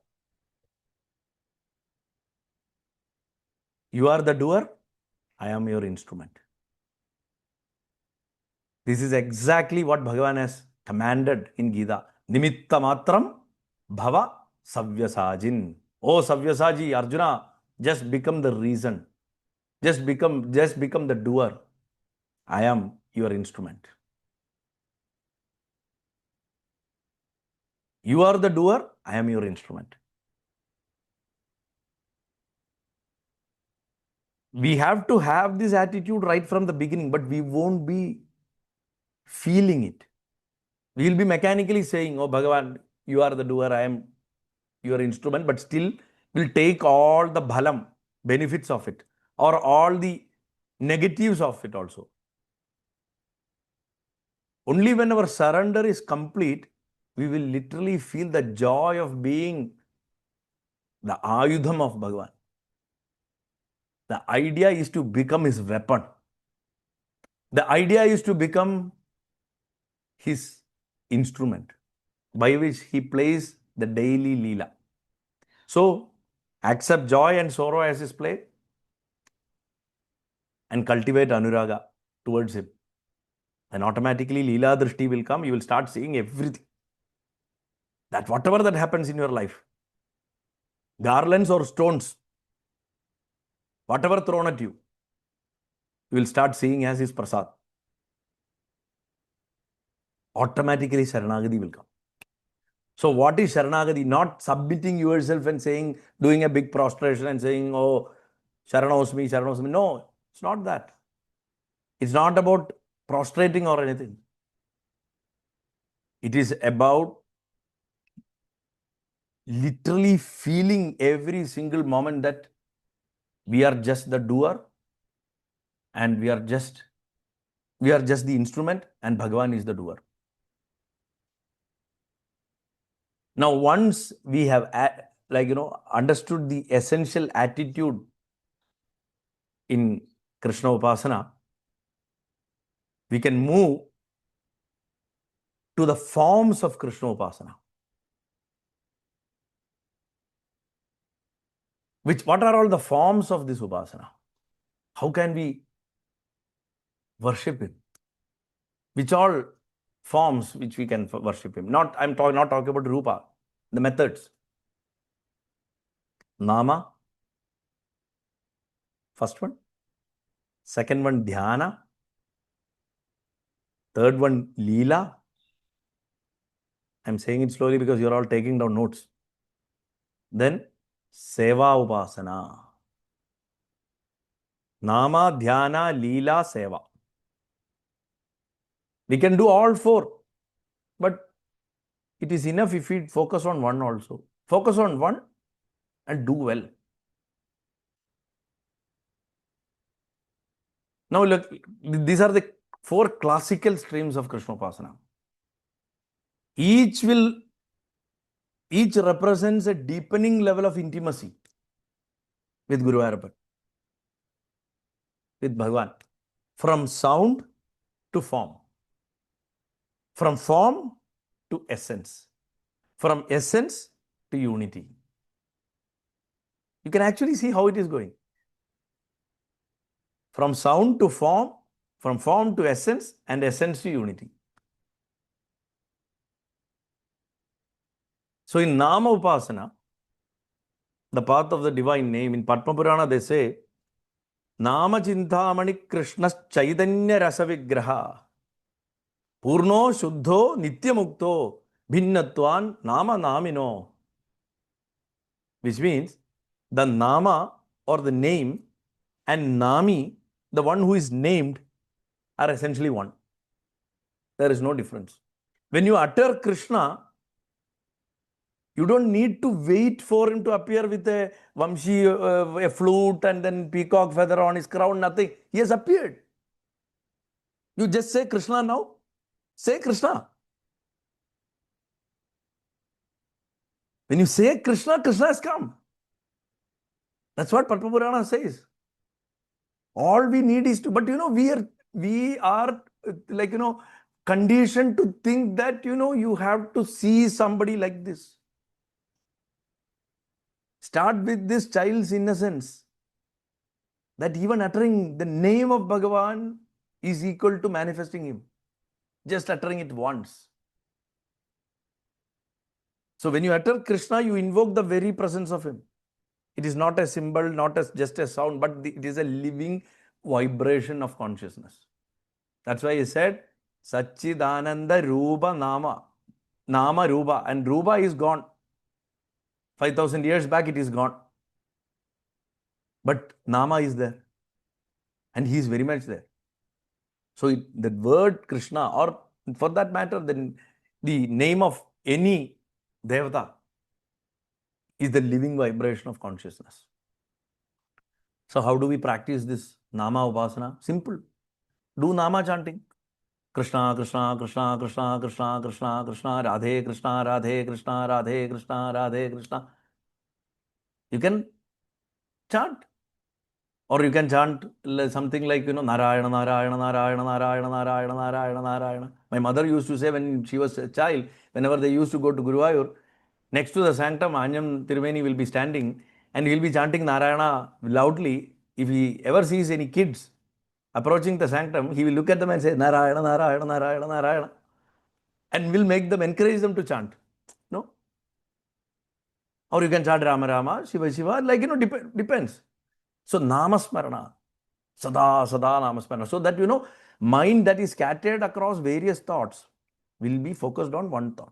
You are the doer, I am your instrument. This is exactly what Bhagavan has commanded in Gita. Nimitta matram bhava savyasajin. Oh Savyasaji, Arjuna, just become the reason. Just become the doer. I am your instrument. You are the doer, I am your instrument. We have to have this attitude right from the beginning, but we won't be feeling it. We will be mechanically saying, oh Bhagavan, you are the doer, I am your instrument, but still will take all the bhalam, benefits of it, or all the negatives of it also. Only when our surrender is complete, we will literally feel the joy of being the ayudham of Bhagavan. The idea is to become his weapon. The idea is to become his instrument by which he plays the daily Līlā. So, accept joy and sorrow as his play and cultivate anuraga towards him. And automatically Līlā drishti will come. You will start seeing everything. That whatever that happens in your life, garlands or stones, whatever thrown at you, you will start seeing as his prasad. Automatically Sharanagati will come. So what is Sharanagati? Not submitting yourself and saying, doing a big prostration and saying, oh, Sharanosmi, Sharanosmi. No, it's not that. It's not about prostrating or anything. It is about literally feeling every single moment that we are just the doer and we are just the instrument and Bhagavan is the doer. Now, once we have understood the essential attitude in Krishna Upasana, we can move to the forms of Krishna Upasana. What are all the forms of this Upasana? How can we worship him? Which all forms which we can worship him? I'm not talking about Rupa, the methods. Nāma, first one. Second one, Dhyāna. Third one, Līlā. I'm saying it slowly because you're all taking down notes. Then, Sevā Upasana. Nāma, Dhyāna, Līlā, Sevā. We can do all four, but it is enough if we focus on one also. Focus on one and do well. Now look, these are the four classical streams of Krishna Upasana. Each represents a deepening level of intimacy with Guru Arapa, with Bhagavan, from sound to form, from form to essence, from essence to unity. You can actually see how it is going. From sound to form, from form to essence, and essence to unity. So in Nāma Upasana, the path of the divine name, in Padma Purāṇa they say, Nāma Chintamani Krishna Chaitanya Rasa Vigraha Purno Shuddho Nityamukto Bhinnatvan Nāma Nāmino. Which means the Nāma or the name and Nāmi, the one who is named, are essentially one. There is no difference. When you utter Krishna, you don't need to wait for him to appear with a Vamshi, a flute and then peacock feather on his crown, nothing. He has appeared. You just say Krishna now. Say Krishna. When you say Krishna, Krishna has come. That's what Padma Purāṇa says. All we need is to, but we are conditioned to think that, you have to see somebody like this. Start with this child's innocence, that even uttering the name of Bhagavan is equal to manifesting him. Just uttering it once. So when you utter Krishna, you invoke the very presence of him. It is not a symbol, not as just a sound, but it is a living vibration of consciousness. That's why he said, Satchidananda Rupa Nāma. Nāma Rupa. And Rupa is gone. 5,000 years back, it is gone. But Nāma is there. And he is very much there. So the word Krishna, or for that matter, the name of any devata, is the living vibration of consciousness. So how do we practice this Nāma Upasana? Simple. Do Nāma chanting. Krishna, Krishna, Krishna, Krishna, Krishna, Krishna, Krishna, Radhe Krishna, Radhe Krishna, Radhe Krishna, Radhe Krishna. You can chant. Or you can chant something like, Narayana, Narayana, Narayana, Narayana, Narayana, Narayana, Narayana. My mother used to say when she was a child, whenever they used to go to Guruvayur, next to the sanctum, Anyam Tirumeni will be standing and he will be chanting Narayana loudly. If he ever sees any kids approaching the sanctum, he will look at them and say, Narayana, Narayana, Narayana, Narayana. And will make them, encourage them to chant. No? Or you can chant Rama, Rama, Shiva, Shiva, like, depends. So, Namasmarana, Sada, Sada Namasmarana. So that, mind that is scattered across various thoughts will be focused on one thought.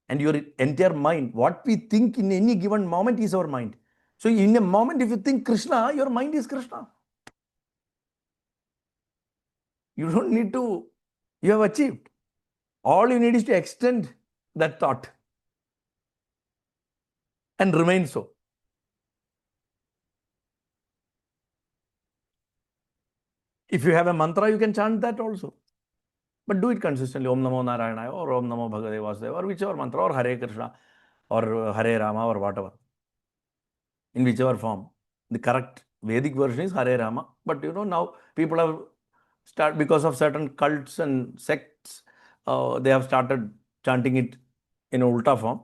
And your entire mind, what we think in any given moment is our mind. So, in a moment, if you think Krishna, your mind is Krishna. You don't need to, you have achieved. All you need is to extend that thought and remain so. If you have a mantra, you can chant that also. But do it consistently. Om Namo Narayana or Om Namo Bhagavate Vasudevaya or whichever mantra, or Hare Krishna or Hare Rama or whatever. In whichever form. The correct Vedic version is Hare Rama. But now people have started, because of certain cults and sects, they have started chanting it in a ulta form,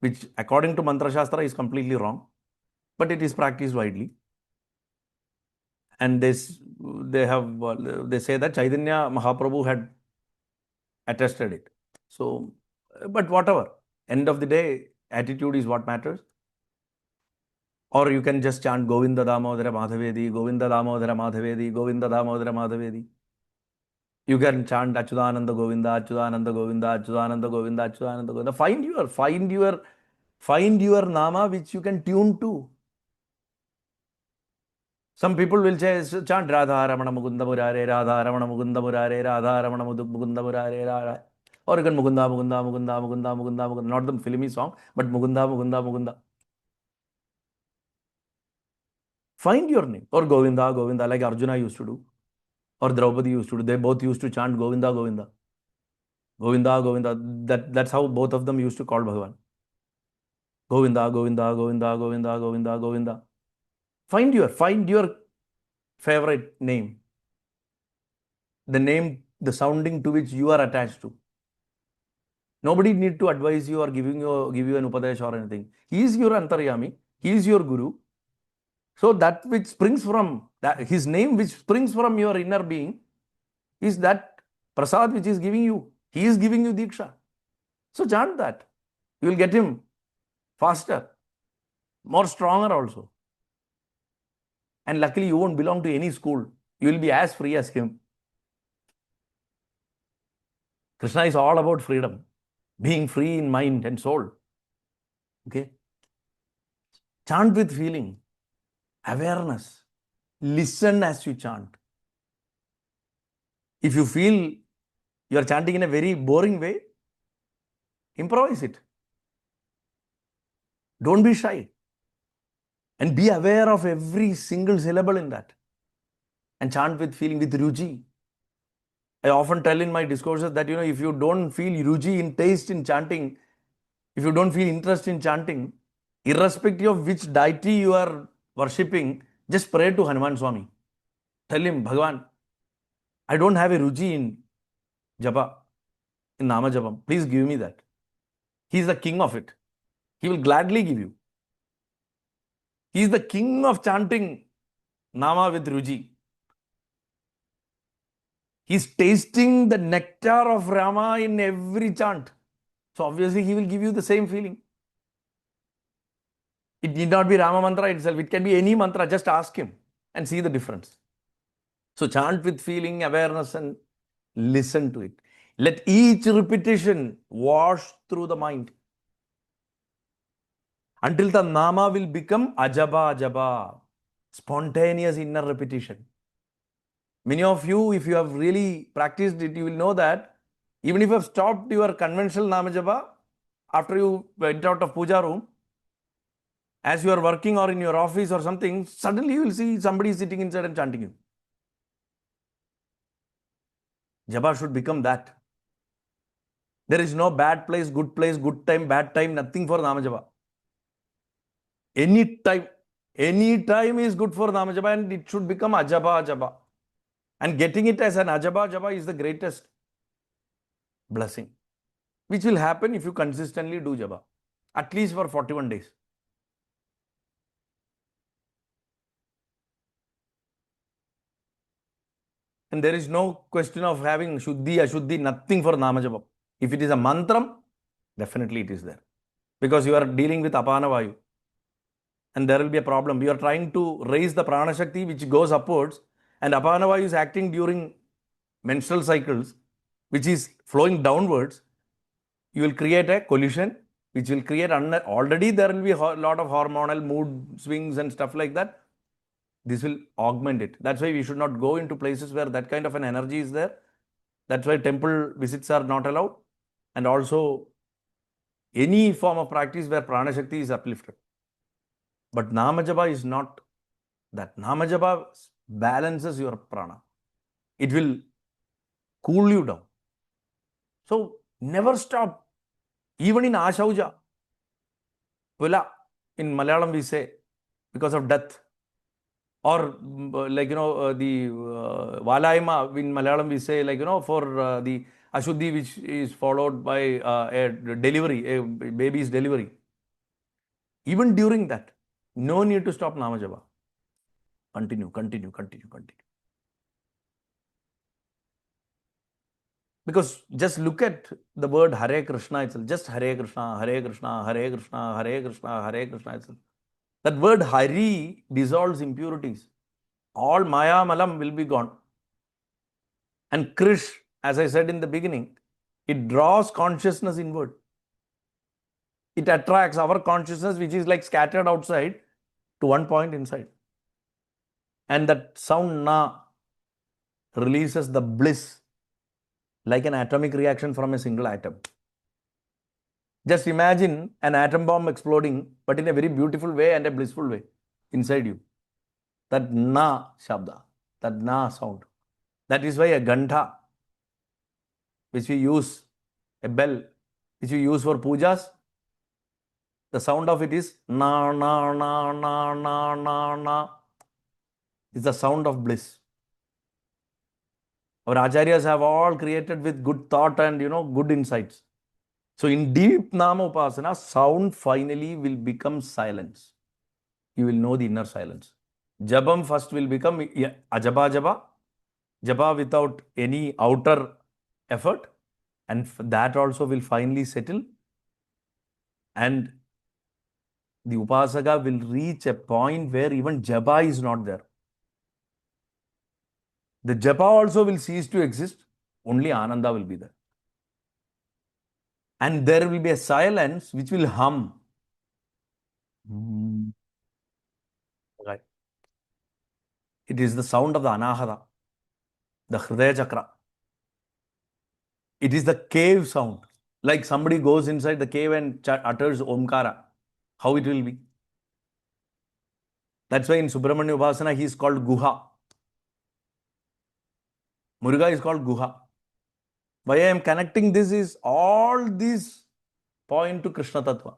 which according to Mantra Shastra is completely wrong. But it is practiced widely. And they say that Chaitanya Mahaprabhu had attested it. So, but whatever, end of the day, attitude is what matters. Or you can just chant Govinda Damodara Madhavedi, Govinda Damodara Madhavedi, Govinda Damodara Madhavedi. You can chant Achyutananda Govinda, Achyutananda Govinda, Achyutananda Govinda, Achyutananda Govinda. Find your Nāma which you can tune to. Some people will say, chant Radha Ramana Mukunda Murare, Radha Ramana Mukunda Murare, Radha Ramana Mukunda Murare, Radha. Or you can Mukunda, Mukunda, Mukunda, Mukunda, Mukunda, Mukunda. Not the filmy song, but Mukunda, Mukunda, Mukunda. Find your name. Or Govinda, Govinda, like Arjuna used to do. Or Draupadi used to do. They both used to chant Govinda, Govinda. Govinda, Govinda. That's how both of them used to call Bhagavan. Govinda, Govinda, Govinda, Govinda, Govinda, Govinda. Find your favorite name. The name, the sounding to which you are attached to. Nobody need to advise you or give you an upadesh or anything. He is your antaryami. He is your guru. So that which springs from that, his name which springs from your inner being, is that prasad which is giving you. He is giving you diksha. So chant that. You will get him faster, more stronger also. And luckily you won't belong to any school. You will be as free as him. Krishna is all about freedom. Being free in mind and soul. Okay? Chant with feeling. Awareness. Listen as you chant. If you feel you are chanting in a very boring way, improvise it. Don't be shy. And be aware of every single syllable in that. And chant with feeling, with ruji. I often tell in my discourses that, if you don't feel ruji in taste in chanting, if you don't feel interest in chanting, irrespective of which deity you are worshipping, just pray to Hanuman Swami. Tell him, Bhagavan, I don't have a ruji in japa, in Nāma japam. Please give me that. He is the king of it. He will gladly give you. He is the king of chanting Nāma with ruji. He is tasting the nectar of Rama in every chant. So obviously he will give you the same feeling. It need not be Rama mantra itself. It can be any mantra. Just ask him and see the difference. So chant with feeling, awareness, and listen to it. Let each repetition wash through the mind until the Nāma will become ajaba ajaba. Spontaneous inner repetition. Many of you, if you have really practiced it, you will know that even if you have stopped your conventional Nama Japa, after you went out of puja room, as you are working or in your office or something, suddenly you will see somebody sitting inside and chanting you. Japa should become that. There is no bad place, good time, bad time, nothing for Nama Japa. Any time is good for Nama Japa, and it should become Ajapa Japa. And getting it as an Ajapa Japa is the greatest blessing, which will happen if you consistently do Japa, at least for 41 days. And there is no question of having Shuddhi, Ashuddhi, nothing for Nama Japa. If it is a mantram, definitely it is there. Because you are dealing with Apana Vayu. And there will be a problem. You are trying to raise the Prana Shakti which goes upwards, and Apana Vayu is acting during menstrual cycles, which is flowing downwards. You will create a collision, which will create, already there will be a lot of hormonal mood swings and stuff like that. This will augment it. That's why we should not go into places where that kind of an energy is there. That's why temple visits are not allowed. And also any form of practice where Prana Shakti is uplifted. But Nama Japa is not that. Nama Japa balances your prana. It will cool you down. So never stop. Even in Ashauja, Vila, in Malayalam we say, because of death. Or like, the Valaima, in Malayalam we say, like, for the Ashuddhi which is followed by a delivery, a baby's delivery. Even during that, no need to stop Nama Japa. Continue. Because just look at the word Hare Krishna itself. Just Hare Krishna, Hare Krishna, Hare Krishna, Hare Krishna, Hare Krishna itself. That word Hari dissolves impurities. All Maya Malam will be gone. And Krish, as I said in the beginning, it draws consciousness inward. It attracts our consciousness, which is like scattered outside, to one point inside. And that sound Na releases the bliss like an atomic reaction from a single atom. Just imagine an atom bomb exploding, but in a very beautiful way and a blissful way inside you. That Na Shabda, that Na sound. That is why a Gandha, which we use, a bell, which we use for pujas, the sound of it is Na, Na, Na, Na, Na, Na, Na. It's the sound of bliss. Our acharyas have all created with good thought and, good insights. So in deep Nama Upasana, sound finally will become silence. You will know the inner silence. Jabam first will become Ajapa Japa, Japa without any outer effort, and that also will finally settle. And the Upasaka will reach a point where even Japa is not there. The Japa also will cease to exist, only Ananda will be there. And there will be a silence which will hum. Right. It is the sound of the Anahata, the Hridaya Chakra. It is the cave sound. Like somebody goes inside the cave and utters Omkara. How it will be? That's why in Subramanya Upasana he is called Guha. Muruga is called Guha. Why I am connecting this is all these point to Krishna Tattva.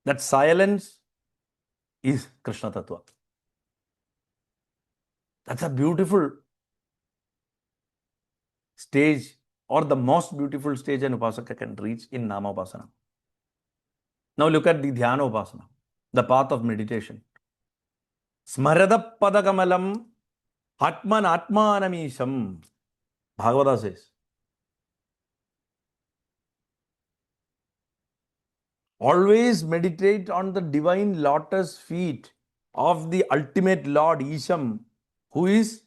That silence is Krishna Tattva. That's a beautiful stage, or the most beautiful stage an Upasaka can reach in Nāma Upasana. Now look at the Dhyāna Upasana, the path of meditation. Smarada padakamalam atman atmanamisham. Bhagavata says. Always meditate on the divine lotus feet of the ultimate Lord Isham, who is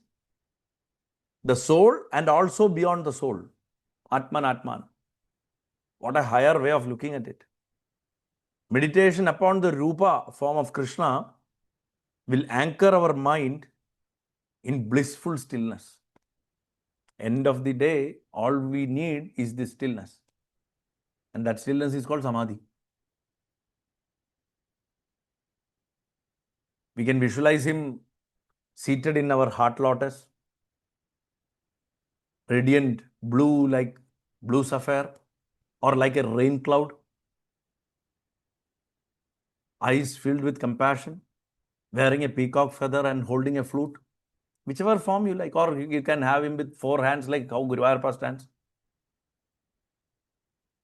the soul and also beyond the soul. Atman Atman. What a higher way of looking at it. Meditation upon the Rupa form of Krishna will anchor our mind in blissful stillness. End of the day, all we need is this stillness. And that stillness is called samadhi. We can visualize him seated in our heart lotus, radiant blue like blue sapphire, or like a rain cloud, eyes filled with compassion, wearing a peacock feather and holding a flute, whichever form you like, or you can have him with 4 hands like how Guruvayurappa stands.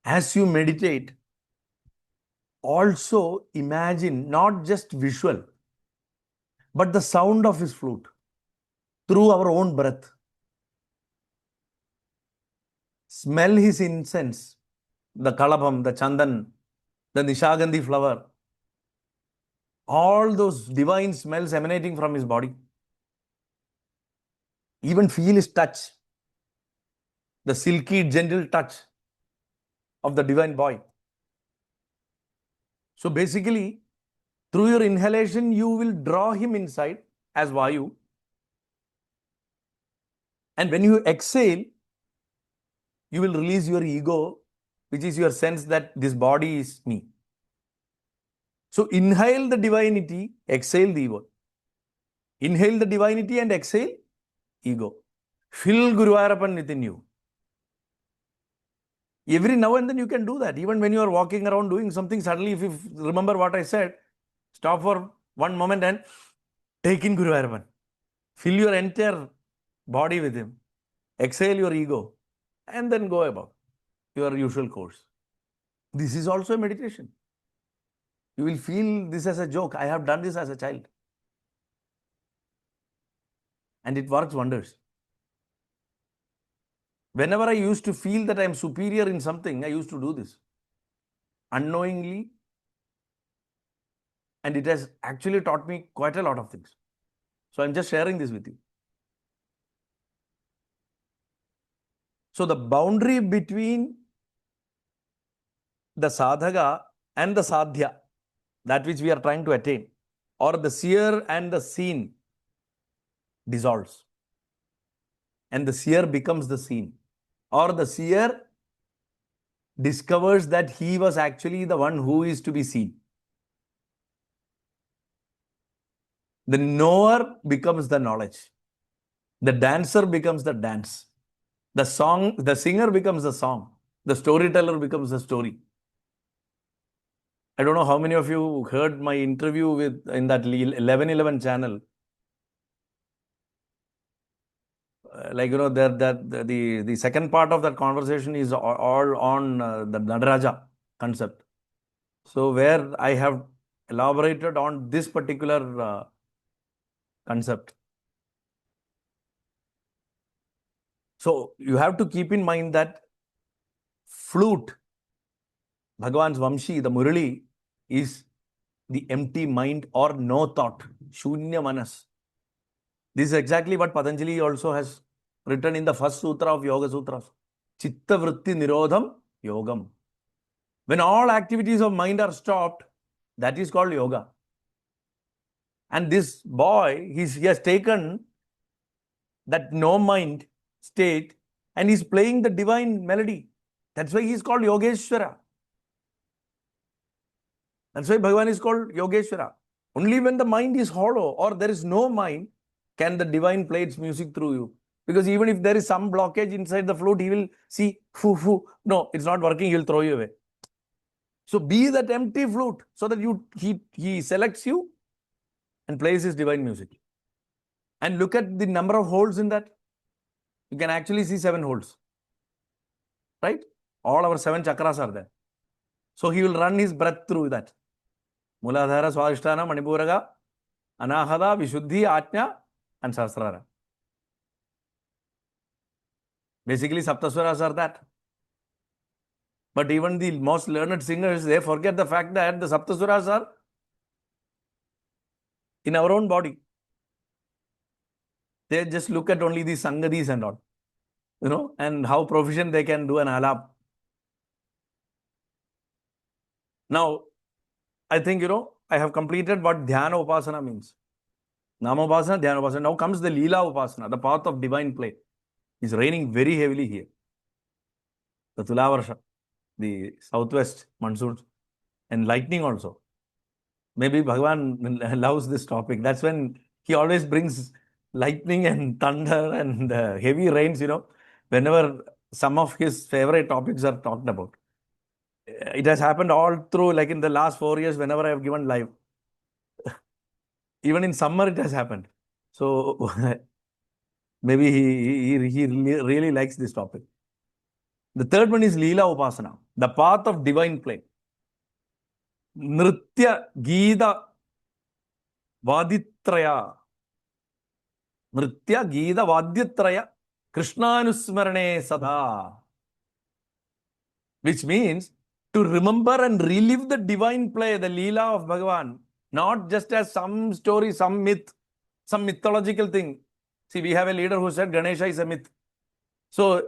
As you meditate, also imagine not just visual, but the sound of his flute through our own breath. Smell his incense, the kalabam, the chandan, the nishagandhi flower, all those divine smells emanating from his body. Even feel his touch, the silky, gentle touch of the divine boy. So basically, through your inhalation, you will draw him inside as Vayu. And when you exhale, you will release your ego, which is your sense that this body is me. So inhale the divinity, exhale the ego. Inhale the divinity and exhale ego. Fill Guruvayurappan within you. Every now and then you can do that. Even when you are walking around doing something, suddenly if you remember what I said, stop for one moment and take in Guruvayurappan. Fill your entire body with him. Exhale your ego and then go about your usual course. This is also a meditation. You will feel this as a joke. I have done this as a child. And it works wonders. Whenever I used to feel that I am superior in something, I used to do this unknowingly. And it has actually taught me quite a lot of things. So I'm just sharing this with you. So the boundary between the sadhaka and the sadhya, that which we are trying to attain, or the seer and the seen, dissolves. And the seer becomes the seen. Or the seer discovers that he was actually the one who is to be seen. The knower becomes the knowledge. The dancer becomes the dance. The singer becomes the song. The storyteller becomes the story. I don't know how many of you heard my interview in that 1111 channel. The second part of that conversation is all on the Nadaraja concept. So where I have elaborated on this particular concept. So you have to keep in mind that flute, Bhagavan's Vamshi, the Murali, is the empty mind or no thought, Shunya Manas. This is exactly what Patanjali also has written in the first sutra of Yoga Sutras. Chitta Vritti Nirodham Yogam. When all activities of mind are stopped, that is called yoga. And this boy, he has taken that no mind state and he's playing the divine melody. That's why he is called Yogeshwara. That's why Bhagavan is called Yogeshwara. Only when the mind is hollow or there is no mind can the divine play its music through you. Because even if there is some blockage inside the flute, he will see, no, it's not working, he will throw you away. So be that empty flute so that he selects you and plays his divine music. And look at the number of holes in that. You can actually see 7 holes. Right? All our 7 chakras are there. So he will run his breath through that. Muladhara, Swadhisthana, Manipuraga, Anahada, Vishuddhi, Ajna, and Sahasrara. Basically, Saptaswaras are that. But even the most learned singers, they forget the fact that the Saptaswaras are in our own body. They just look at only the Sangadis and all, and how proficient they can do an alap. Now, I think, I have completed what Dhyāna Upasana means. Nāma Upasana, Dhyāna Upasana. Now comes the Līlā Upasana, the path of divine play. It's raining very heavily here. The Tulavarsha, the southwest monsoons, and lightning also. Maybe Bhagavan loves this topic. That's when he always brings lightning and thunder and heavy rains, whenever some of his favorite topics are talked about. It has happened all through, like in the last 4 years, whenever I have given live. Even in summer, it has happened. So maybe he really likes this topic. The third one is Līlā Upasana, the path of divine play. Nritya Gita Vaditraya. Nritya Gita Vaditraya Krishnanusmarane Sada. Which means to remember and relive the divine play, the Līlā of Bhagavan, not just as some story, some myth, some mythological thing. See, we have a leader who said Ganesha is a myth. So,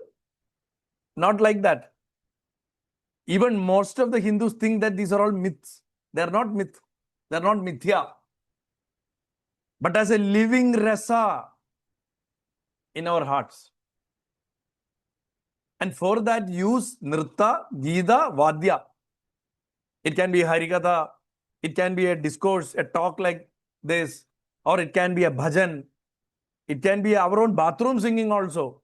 not like that. Even most of the Hindus think that these are all myths. They are not myth. They are not mithya. But as a living rasa in our hearts. And for that, use nritta, gita, vadya. It can be harikatha, it can be a discourse, a talk like this, or it can be a bhajan. It can be our own bathroom singing also.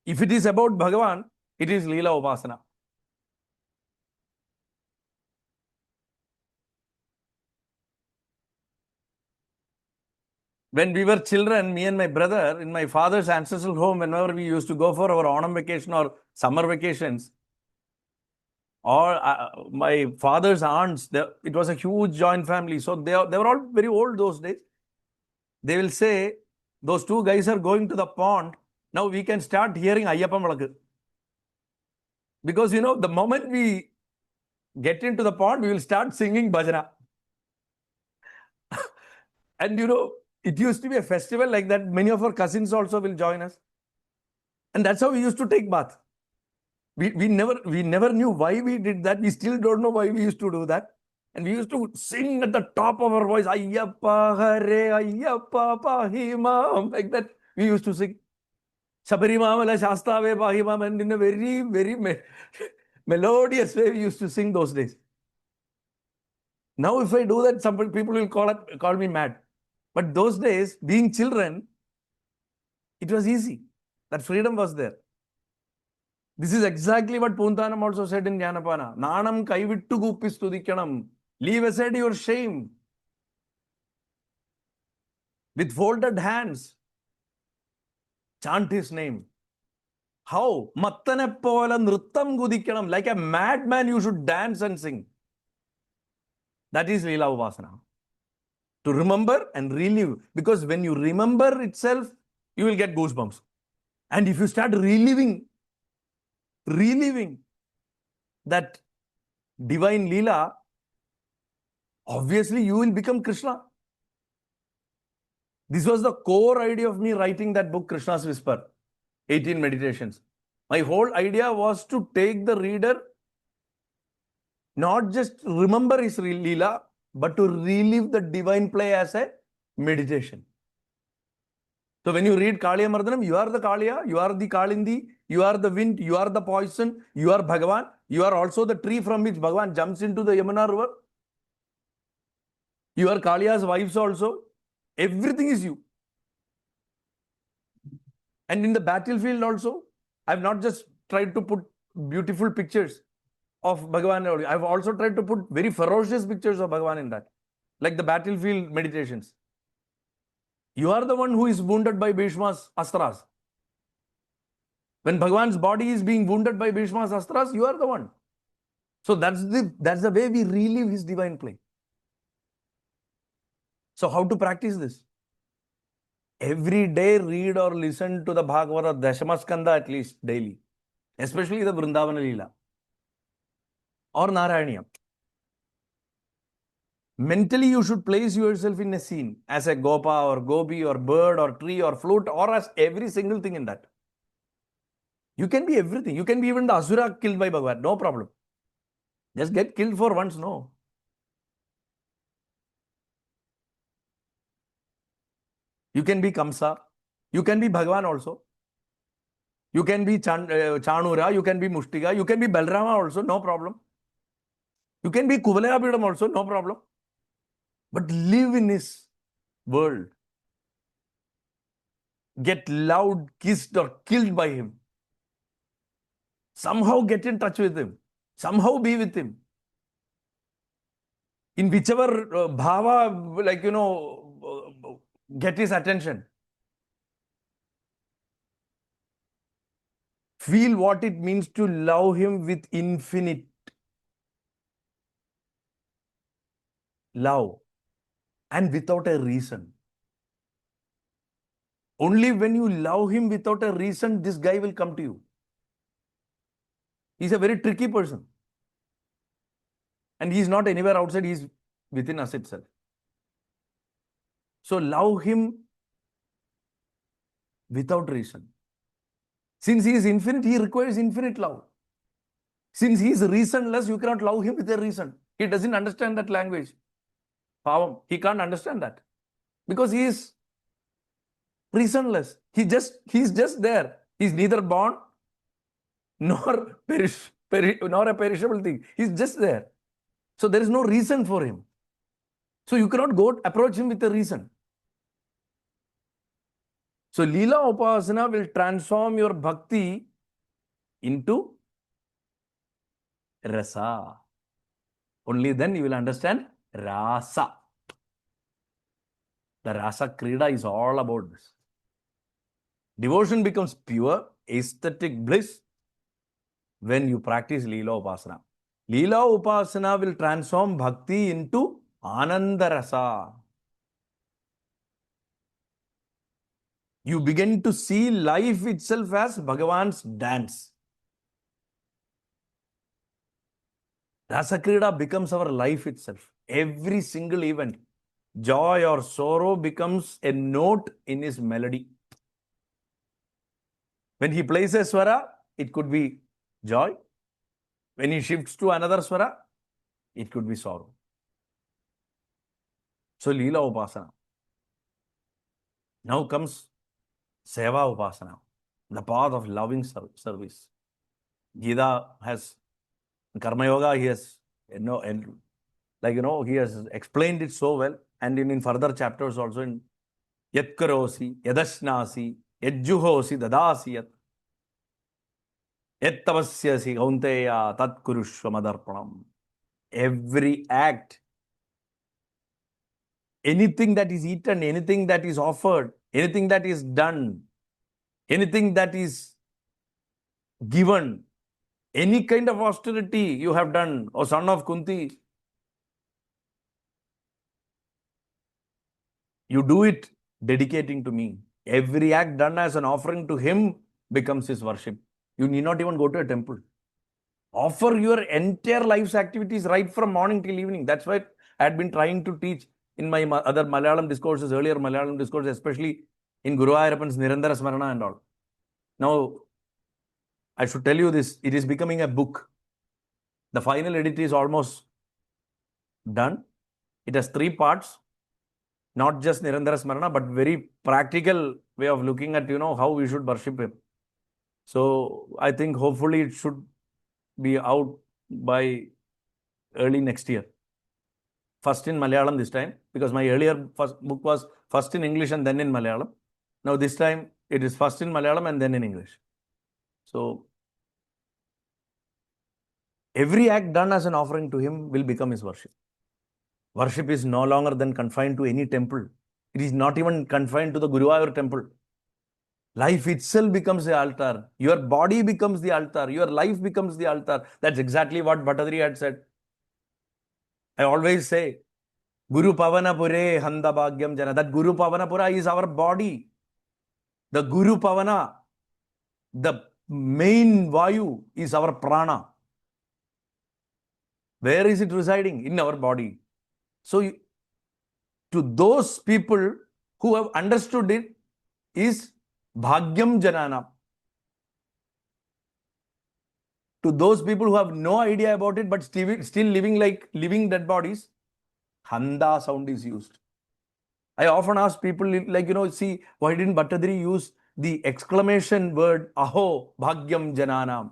If it is about Bhagavan, it is Līlā Upasana. When we were children, me and my brother, in my father's ancestral home, whenever we used to go for our Onam vacation or summer vacations, or my father's aunts, it was a huge joint family. So they were all very old those days. They will say, those two guys are going to the pond. Now we can start hearing Ayyappa Malakku. Because, the moment we get into the pond, we will start singing bhajana. And, it used to be a festival like that. Many of our cousins also will join us. And that's how we used to take bath. We never knew why we did that. We still don't know why we used to do that. And we used to sing at the top of our voice, Ayyappa Hare, Ayyappa Pahimam, like that. We used to sing. Sabarimamala Shastave Pahimam, and in a very, very melodious way we used to sing those days. Now if I do that, some people will call me mad. But those days, being children, it was easy. That freedom was there. This is exactly what Puntanam also said in Jnanapana. Nanam kaivittu guppistu dikkanam. Leave aside your shame. With folded hands, chant his name. How? Mattaneppola nrittam gudikkanam. Like a madman, you should dance and sing. That is Līlā Upasana. To remember and relive. Because when you remember itself, you will get goosebumps. And if you start reliving that divine Līlā, obviously you will become Krishna. This was the core idea of me writing that book, Krishna's Whisper, 18 Meditations. My whole idea was to take the reader, not just remember his Līlā, but to relive the divine play as a meditation. So when you read Kaliya Mardhanam, you are the Kaliya, you are the Kalindi, you are the wind, you are the poison, you are Bhagavan, you are also the tree from which Bhagavan jumps into the Yamuna river. You are Kaliya's wives also. Everything is you. And in the battlefield also, I have not just tried to put beautiful pictures of Bhagavan. I have also tried to put very ferocious pictures of Bhagavan in that. Like the battlefield meditations. You are the one who is wounded by Bhishma's astras. When Bhagavan's body is being wounded by Bhishma's astras, you are the one. So that's the way we relive his divine play. So how to practice this? Every day read or listen to the Bhagavata Dashamaskanda at least daily. Especially the Vrindavana Līlā. Or Narayaniyam. Mentally, you should place yourself in a scene as a gopa or gopi or bird or tree or flute or as every single thing in that. You can be everything. You can be even the asura killed by Bhagavan. No problem. Just get killed for once, no. You can be Kamsa. You can be Bhagavan also. You can be Chanura. You can be Mushtiga. You can be Balrama also. No problem. You can be Kuvalayapidam also. No problem. But live in his world. Get loved, kissed, or killed by him. Somehow get in touch with him. Somehow be with him. In whichever bhava, get his attention. Feel what it means to love him with infinite love and without a reason. Only when you love him without a reason, this guy will come to you. He's a very tricky person. And he's not anywhere outside, he's within us itself. So love him without reason. Since he is infinite, he requires infinite love. Since he is reasonless, you cannot love him with a reason. He doesn't understand that language. Pavam, he can't understand that. Because he is reasonless. He's just there. He's neither born nor nor a perishable thing. He's just there. So there is no reason for him. So you cannot go approach him with a reason. So Līlā Upasana will transform your bhakti into rasa. Only then you will understand rasa. The rasa krida is all about this. Devotion becomes pure, aesthetic bliss when you practice Līlā Upasana. Līlā Upasana will transform bhakti into ananda rasa. You begin to see life itself as Bhagavan's dance. Rasa krida becomes our life itself. Every single event, joy or sorrow becomes a note in his melody. When he plays a swara, it could be joy. When he shifts to another swara, it could be sorrow. So Līlā Upasana. Now comes Sevā Upasana, the path of loving service. Gita has, Karma Yoga, he has, he has explained it so well. And in further chapters also, in Yat Karosi, Yadashnasi, Yajjuhosi, Dadasi, Yat Tavasyasi, Kaunteya, Tat Kurushva Madarpanam. Every act, anything that is eaten, anything that is offered, anything that is done, anything that is given, any kind of austerity you have done, O son of Kunti, you do it dedicating to me. Every act done as an offering to him becomes his worship. You need not even go to a temple. Offer your entire life's activities right from morning till evening. That's what I had been trying to teach in my other Malayalam discourses, earlier Malayalam discourses, especially in Guru Ayappan's Nirantara Smarana and all. Now, I should tell you this, it is becoming a book. The final edit is almost done. It has 3 parts, not just Nirantara Smarana, but very practical way of looking at, how we should worship him. So, I think hopefully it should be out by early next year. First in Malayalam this time, because my earlier first book was first in English and then in Malayalam. Now this time it is first in Malayalam and then in English. So every act done as an offering to him will become his worship. Worship is no longer then confined to any temple. It is not even confined to the Guruvayur temple. Life itself becomes the altar. Your body becomes the altar. Your life becomes the altar. That's exactly what Bhattadri had said. I always say, Guru Pavanapure Handa Bhagyam Jana. That Guru Pavanapura is our body. The Guru Pavana, the main Vayu is our prana. Where is it residing? In our body. So, to those people who have understood it, is Bhagyam Janana. To those people who have no idea about it, but still living like living dead bodies, Handa sound is used. I often ask people, like, see, why didn't Bhattadri use the exclamation word, Aho Bhagyam Jananam?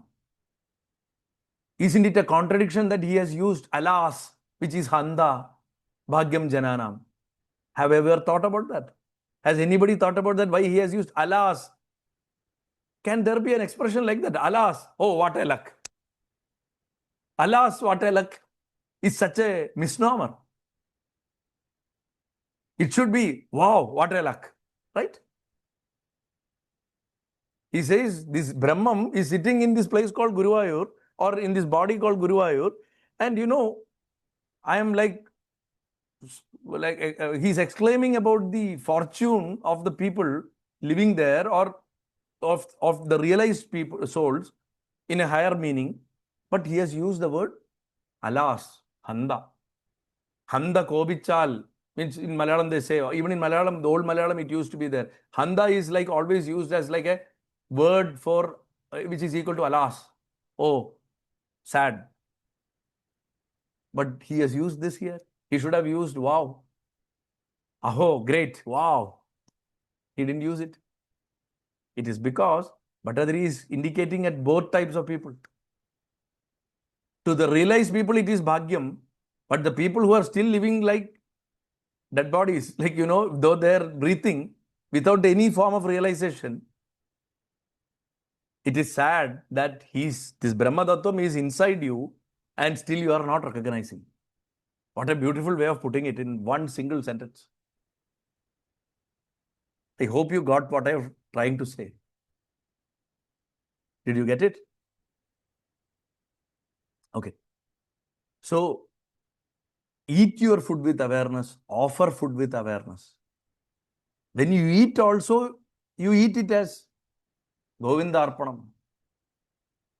Isn't it a contradiction that he has used alas, which is Handa Bhagyam Jananam? Have you ever thought about that? Has anybody thought about that? Why he has used alas? Can there be an expression like that? Alas, oh, what a luck. Alas, what a luck is such a misnomer. It should be, wow, what a luck, right? He says this Brahman is sitting in this place called Guruvayur, or in this body called Guruvayur, and I am like he's exclaiming about the fortune of the people living there, or of the realized people, souls, in a higher meaning, but he has used the word alas, Handa. Handa Kobichal means in Malayalam they say, even in Malayalam, the old Malayalam, it used to be there. Handa is like always used as like a word for, which is equal to alas. Oh, sad. But he has used this here. He should have used wow. Aho, great, wow. He didn't use it. It is because Bhattadri is indicating at both types of people. To the realized people, it is Bhagyam, but the people who are still living like dead bodies, like, though they're breathing without any form of realization, it is sad that this Brahma Tattvam is inside you and still you are not recognizing. What a beautiful way of putting it in one single sentence. I hope you got what I am trying to say. Did you get it? Okay. So, eat your food with awareness, offer food with awareness. When you eat also, you eat it as Govinda Arpanam,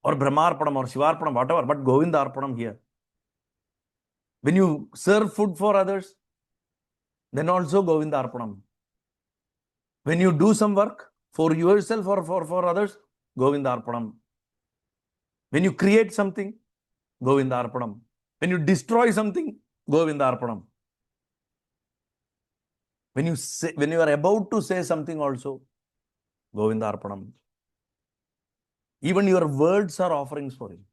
or Brahmarpanam, or Shivarpanam, whatever, but Govinda Arpanam here. When you serve food for others, then also Govinda Arpanam. When you do some work for yourself or for others, Govinda Arpanam. When you create something, Govinda Arpanam. When you destroy something, Govinda Arpanam. When you are about to say something also, Govinda Arpanam. Even your words are offerings for him.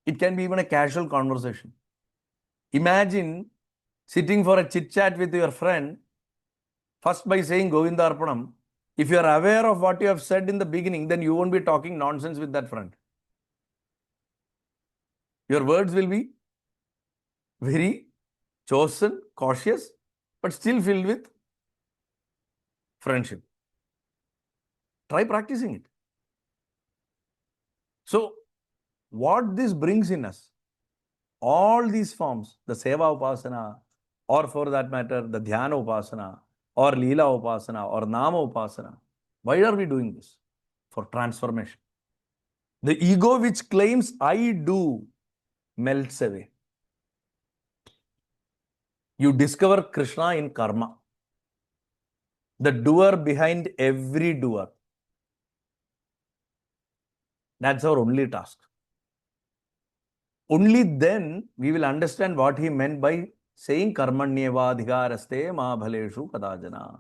It can be even a casual conversation. Imagine sitting for a chit chat with your friend, first by saying Govinda Arpanam. If you are aware of what you have said in the beginning, then you won't be talking nonsense with that friend. Your words will be very chosen, cautious, but still filled with friendship. Try practicing it. So, what this brings in us, all these forms, the Sevā Upasana, or for that matter, the Dhyāna Upasana, or Līlā Upasana, or Nāma Upasana, why are we doing this? For transformation. The ego which claims I do melts away. You discover Krishna in karma, the doer behind every doer. That's our only task. Only then we will understand what he meant by saying karmanyeva adhikaraste ma bhaleshu kadajana.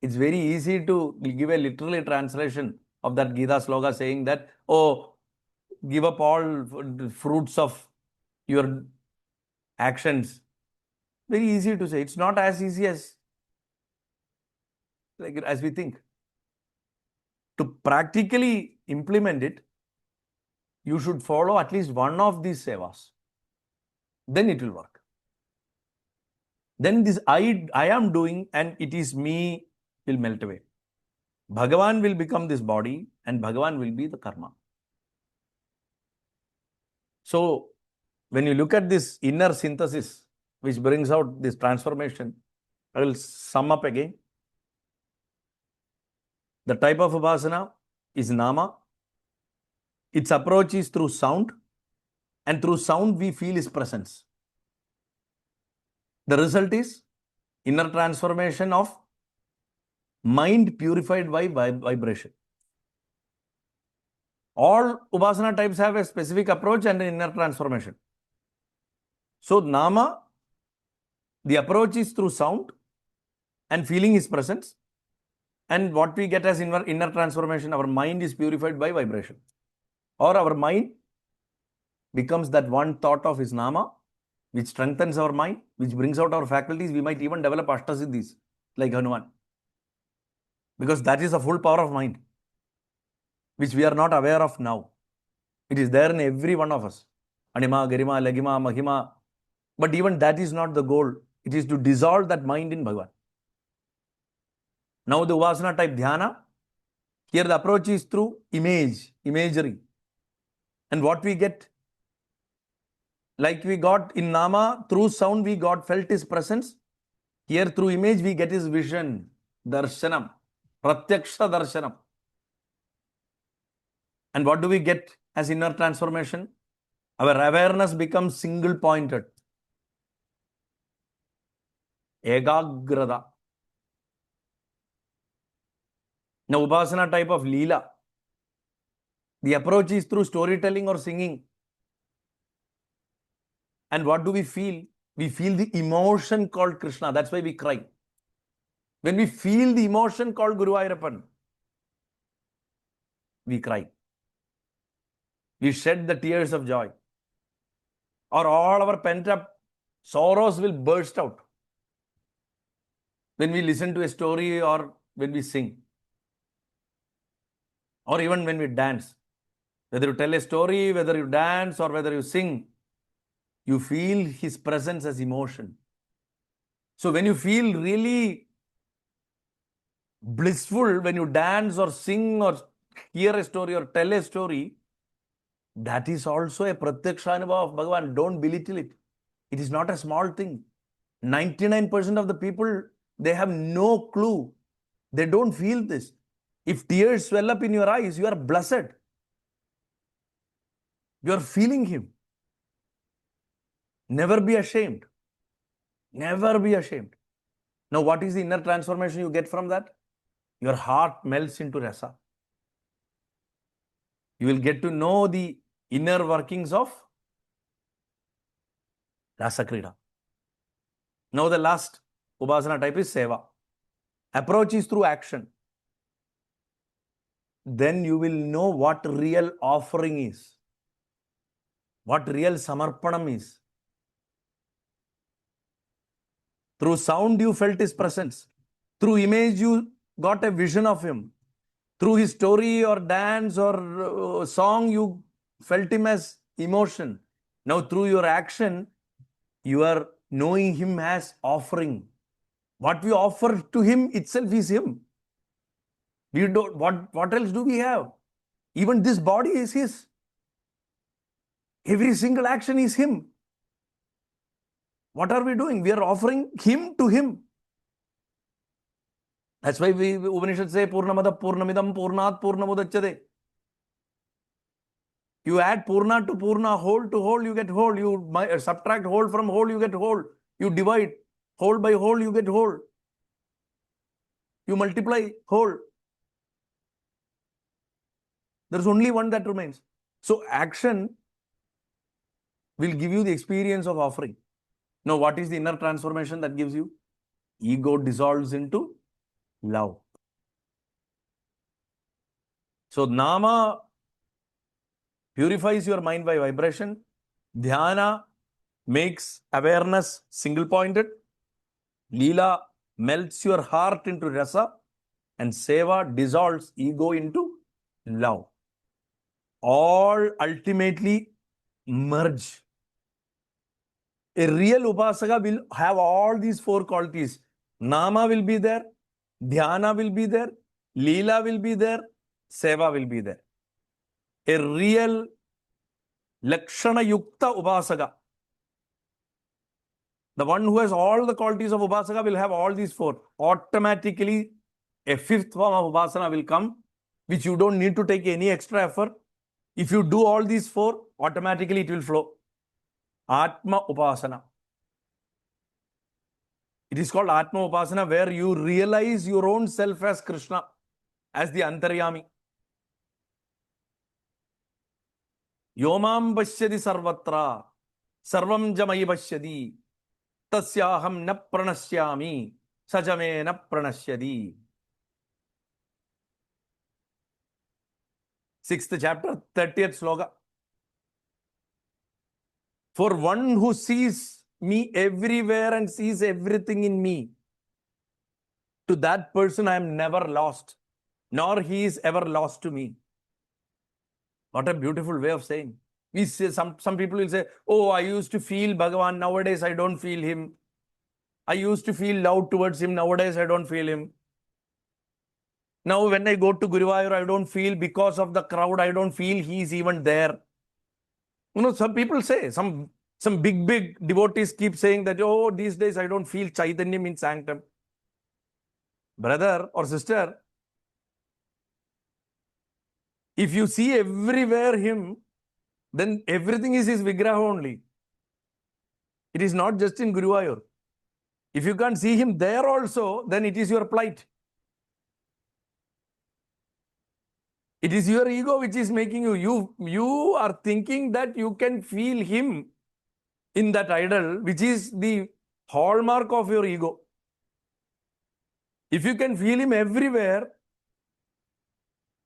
It's very easy to give a literal translation of that Gita sloka saying that, oh, give up all fruits of your actions. Very easy to say. It's not as easy as we think. To practically implement it, you should follow at least one of these sevas. Then it will work. Then this I am doing and it is me will melt away. Bhagavan will become this body and Bhagavan will be the karma. So, when you look at this inner synthesis, which brings out this transformation, I will sum up again. The type of Upasana is Nāma. Its approach is through sound, and through sound we feel his presence. The result is inner transformation of mind purified by vibration. All Upasana types have a specific approach and an inner transformation. So, Nāma, the approach is through sound, and feeling his presence. And what we get as inner transformation, our mind is purified by vibration. Or our mind becomes that one thought of his Nāma, which strengthens our mind, which brings out our faculties. We might even develop Ashtasiddhis like Hanuman. Because that is the full power of mind, which we are not aware of now. It is there in every one of us. Anima, Garima, Lagima, Mahima. But even that is not the goal. It is to dissolve that mind in Bhagavan. Now the Upasana type Dhyāna, here the approach is through imagery. And what we get, like we got in Nāma, through sound we felt his presence. Here through image we get his vision, darshanam, pratyaksha darshanam. And what do we get as inner transformation? Our awareness becomes single pointed. Ekagrata. Now, Upasana type of Līlā. The approach is through storytelling or singing. And what do we feel? We feel the emotion called Krishna. That's why we cry. When we feel the emotion called Guru Ayappan, we cry. We shed the tears of joy. Or all our pent-up sorrows will burst out when we listen to a story or when we sing. Or even when we dance. Whether you tell a story, whether you dance or whether you sing, you feel his presence as emotion. So when you feel really blissful, when you dance or sing or hear a story or tell a story, that is also a pratyaksha anubhava of Bhagavan. Don't belittle it. It is not a small thing. 99% of the people, they have no clue. They don't feel this. If tears swell up in your eyes, you are blessed. You are feeling him. Never be ashamed. Never be ashamed. Now, what is the inner transformation you get from that? Your heart melts into rasa. You will get to know the inner workings of rasa krida. Now, the last Upasana type is Sevā. Approach is through action. Then you will know what real offering is. What real samarpanam is. Through sound you felt his presence. Through image you got a vision of him. Through his story or dance or song you felt him as emotion. Now through your action you are knowing him as offering. What we offer to him itself is him. We don't, what else do we have? Even this body is his. Every single action is him. What are we doing? We are offering him to him. That's why we Upanishad say Purnamada Purnamidam Purnat Purnamudachyate. You add Purna to Purna, whole to whole, you get whole. You subtract whole from whole, you get whole. You divide whole by whole, you get whole. You multiply whole. There's only one that remains. So action will give you the experience of offering. Now, what is the inner transformation that gives you? Ego dissolves into love. So, Nāma purifies your mind by vibration. Dhyāna makes awareness single-pointed. Līlā melts your heart into rasa. And Sevā dissolves ego into love. All ultimately merge. A real Upasaka will have all these four qualities. Nāma will be there, Dhyāna will be there, Līlā will be there, Sevā will be there. A real Lakshana Yukta Upasaka, the one who has all the qualities of Upasaka will have all these four. Automatically, a fifth form of Upasana will come, which you don't need to take any extra effort. If you do all these four, automatically it will flow. Atma Upasana. It is called Atma Upasana, where you realize your own self as Krishna, as the Antaryami. Yomam Pashyadi Sarvatra, Sarvam Jamai Pashyadi, Tasyaham na Pranasyami, sajamena pranashyadi. 6th chapter, 30th sloka. For one who sees me everywhere and sees everything in me, to that person I am never lost, nor he is ever lost to me. What a beautiful way of saying. We say, some people will say, oh, I used to feel Bhagavan, nowadays I don't feel him. I used to feel love towards him, nowadays I don't feel him. Now when I go to Guruvayur, I don't feel, because of the crowd, I don't feel he's even there. You know, some people say, some big devotees keep saying that, oh, these days I don't feel Chaitanyam in sanctum. Brother or sister, if you see everywhere him, then everything is his Vigraha only. It is not just in Guruvayur. If you can't see him there also, then it is your plight. It is your ego which is making you are thinking that you can feel him in that idol, which is the hallmark of your ego. If you can feel him everywhere,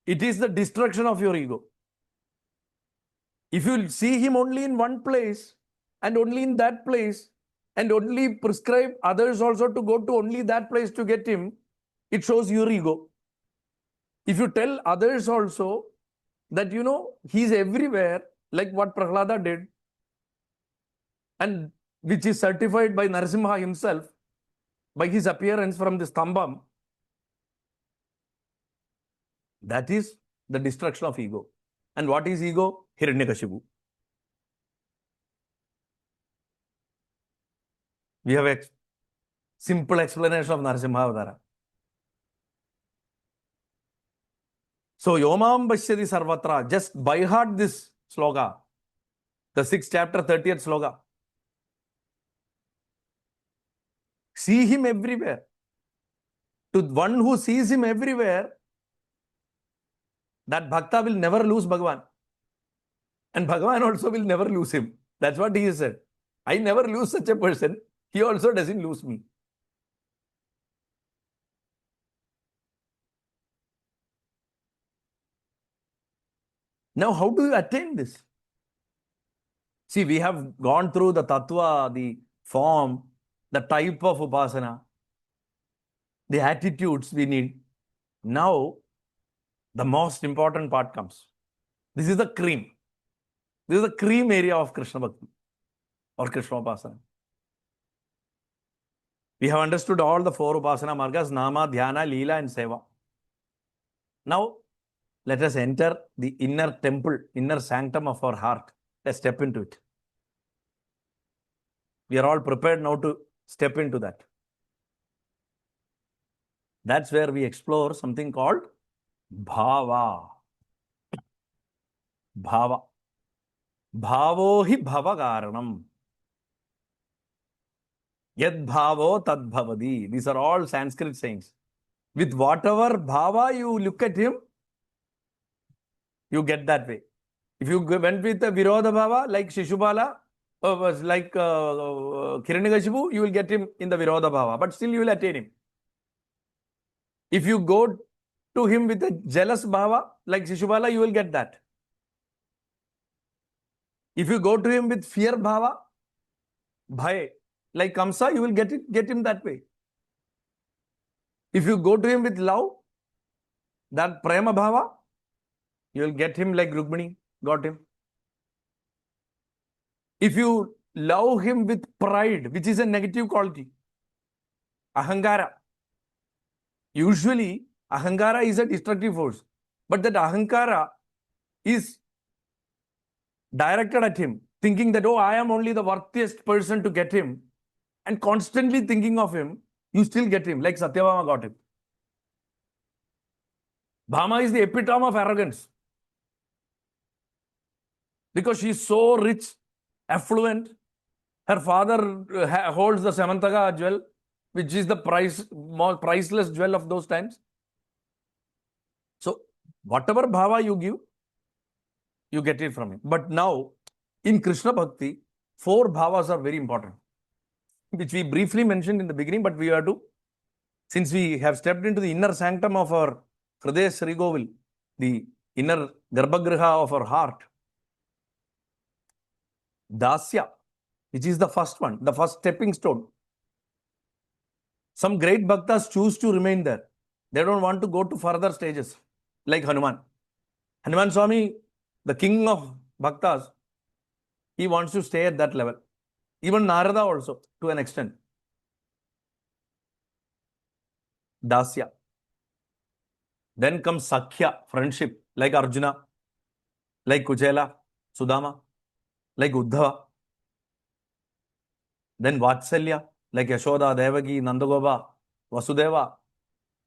it is the destruction of your ego. If you see him only in one place and only in that place and only prescribe others also to go to only that place to get him, it shows your ego. If you tell others also that, you know, he's everywhere, like what Prahlada did, and which is certified by Narasimha himself, by his appearance from the stambam, that is the destruction of ego. And what is ego? Hiranyakashipu. We have a simple explanation of Narasimha Avtara. So, Yomam Pashyati Sarvatra, just by heart this sloka, the 6th chapter, 30th sloka. See him everywhere. To one who sees him everywhere, that bhakta will never lose Bhagavan. And Bhagavan also will never lose him. That's what he said. I never lose such a person. He also doesn't lose me. Now, how do you attain this? See, we have gone through the tattva, the form, the type of upasana, the attitudes we need. Now, the most important part comes. This is the cream. This is the cream area of Krishna Bhakti or Krishna Upasana. We have understood all the 4 Upasana margas, Nāma, Dhyāna, Līlā and Sevā. Now, let us enter the inner temple, inner sanctum of our heart. Let's step into it. We are all prepared now to step into that. That's where we explore something called Bhava. Bhava. Bhavo hi bhavakaranam. Yad bhavo tad bhavadi. These are all Sanskrit sayings. With whatever bhava you look at him, you get that way. If you went with a Virodha bhava, like Shishupala, like Hiranyakashipu, you will get him in the Virodha bhava, but still you will attain him. If you go to him with a jealous bhava, like Shishupala, you will get that. If you go to him with fear bhava, bhai, like Kamsa, you will get him that way. If you go to him with love, that prema bhava, you will get him like Rukmini got him. If you love him with pride, which is a negative quality, ahankara. Usually, ahankara is a destructive force. But that ahankara is directed at him, thinking that, oh, I am only the worthiest person to get him. And constantly thinking of him, you still get him, like Satyabhama got him. Bhama is the epitome of arrogance. Because she is so rich, affluent. Her father holds the Samantaka jewel, which is the more priceless jewel of those times. So, whatever bhava you give, you get it from him. But now, in Krishna Bhakti, 4 bhavas are very important, which we briefly mentioned in the beginning, but we have to Since we have stepped into the inner sanctum of our Hridaya Sri Govil, the inner Garbhagriha of our heart, Dasya, which is the first one, the first stepping stone. Some great bhaktas choose to remain there. They don't want to go to further stages, like Hanuman. Hanuman Swami, the king of bhaktas, he wants to stay at that level. Even Narada also, to an extent. Dasya. Then comes Sakhya, friendship, like Arjuna, like Kuchela, Sudama, like Uddhava. Then Vatsalya, like Yashoda, Devaki, Nandagopa, Vasudeva,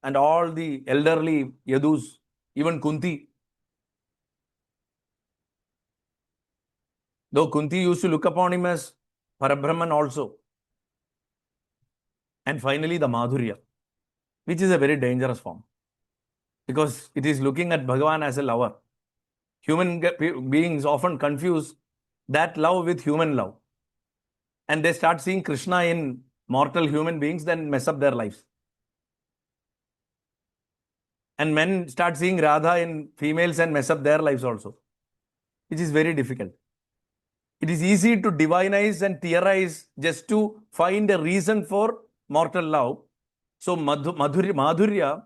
and all the elderly Yadus, even Kunti. Though Kunti used to look upon him as Parabrahman also. And finally, the Madhurya, which is a very dangerous form, because it is looking at Bhagavan as a lover. Human beings often confuse that love with human love. And they start seeing Krishna in mortal human beings, then mess up their lives. And men start seeing Radha in females and mess up their lives also, which is very difficult. It is easy to divinize and theorize just to find a reason for mortal love. So Madhurya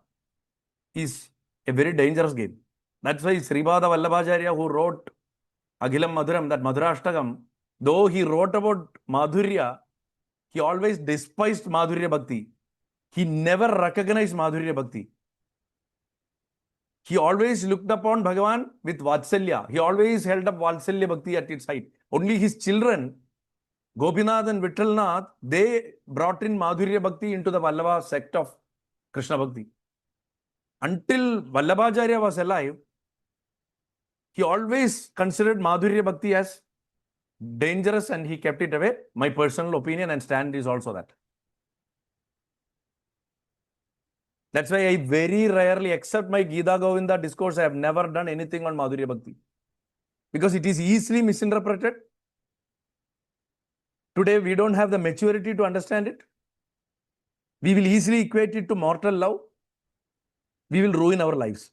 is a very dangerous game. That's why Sripad Vallabhacharya, who wrote Aghilam Madhuram, that Madhurashtakam, though he wrote about Madhurya, he always despised Madhurya Bhakti. He never recognized Madhurya Bhakti. He always looked upon Bhagavan with Vatsalya. He always held up Vatsalya Bhakti at its height. Only his children, Gopinath and Vittalnath, they brought in Madhurya Bhakti into the Vallabha sect of Krishna Bhakti. Until Vallabhacharya was alive, he always considered Madhurya Bhakti as dangerous and he kept it away. My personal opinion and stand is also that. That's why I very rarely, except my Gita Govinda discourse, I have never done anything on Madhurya Bhakti. Because it is easily misinterpreted. Today, we don't have the maturity to understand it. We will easily equate it to mortal love. We will ruin our lives.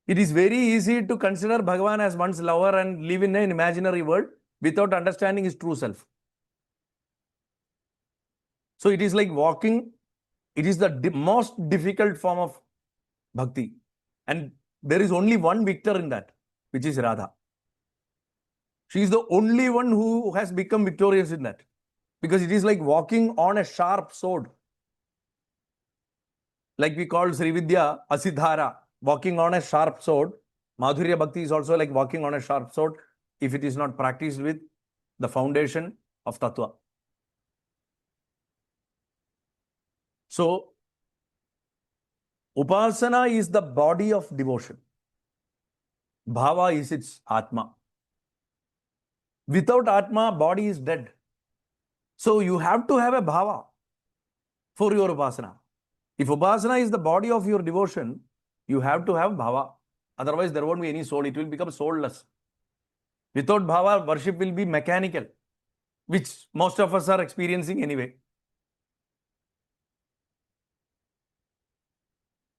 It is very easy to consider Bhagavan as one's lover and live in an imaginary world without understanding his true self. So it is like walking. It is the most difficult form of bhakti. And there is only one victor in that, which is Radha. She is the only one who has become victorious in that. Because it is like walking on a sharp sword. Like we call Srividya Asidhara, walking on a sharp sword. Madhurya Bhakti is also like walking on a sharp sword if it is not practiced with the foundation of tattva. So, Upasana is the body of devotion. Bhava is its Atma. Without Atma, body is dead. So, you have to have a Bhava for your Upasana. If Upasana is the body of your devotion, you have to have Bhava. Otherwise, there won't be any soul. It will become soulless. Without Bhava, worship will be mechanical, which most of us are experiencing anyway.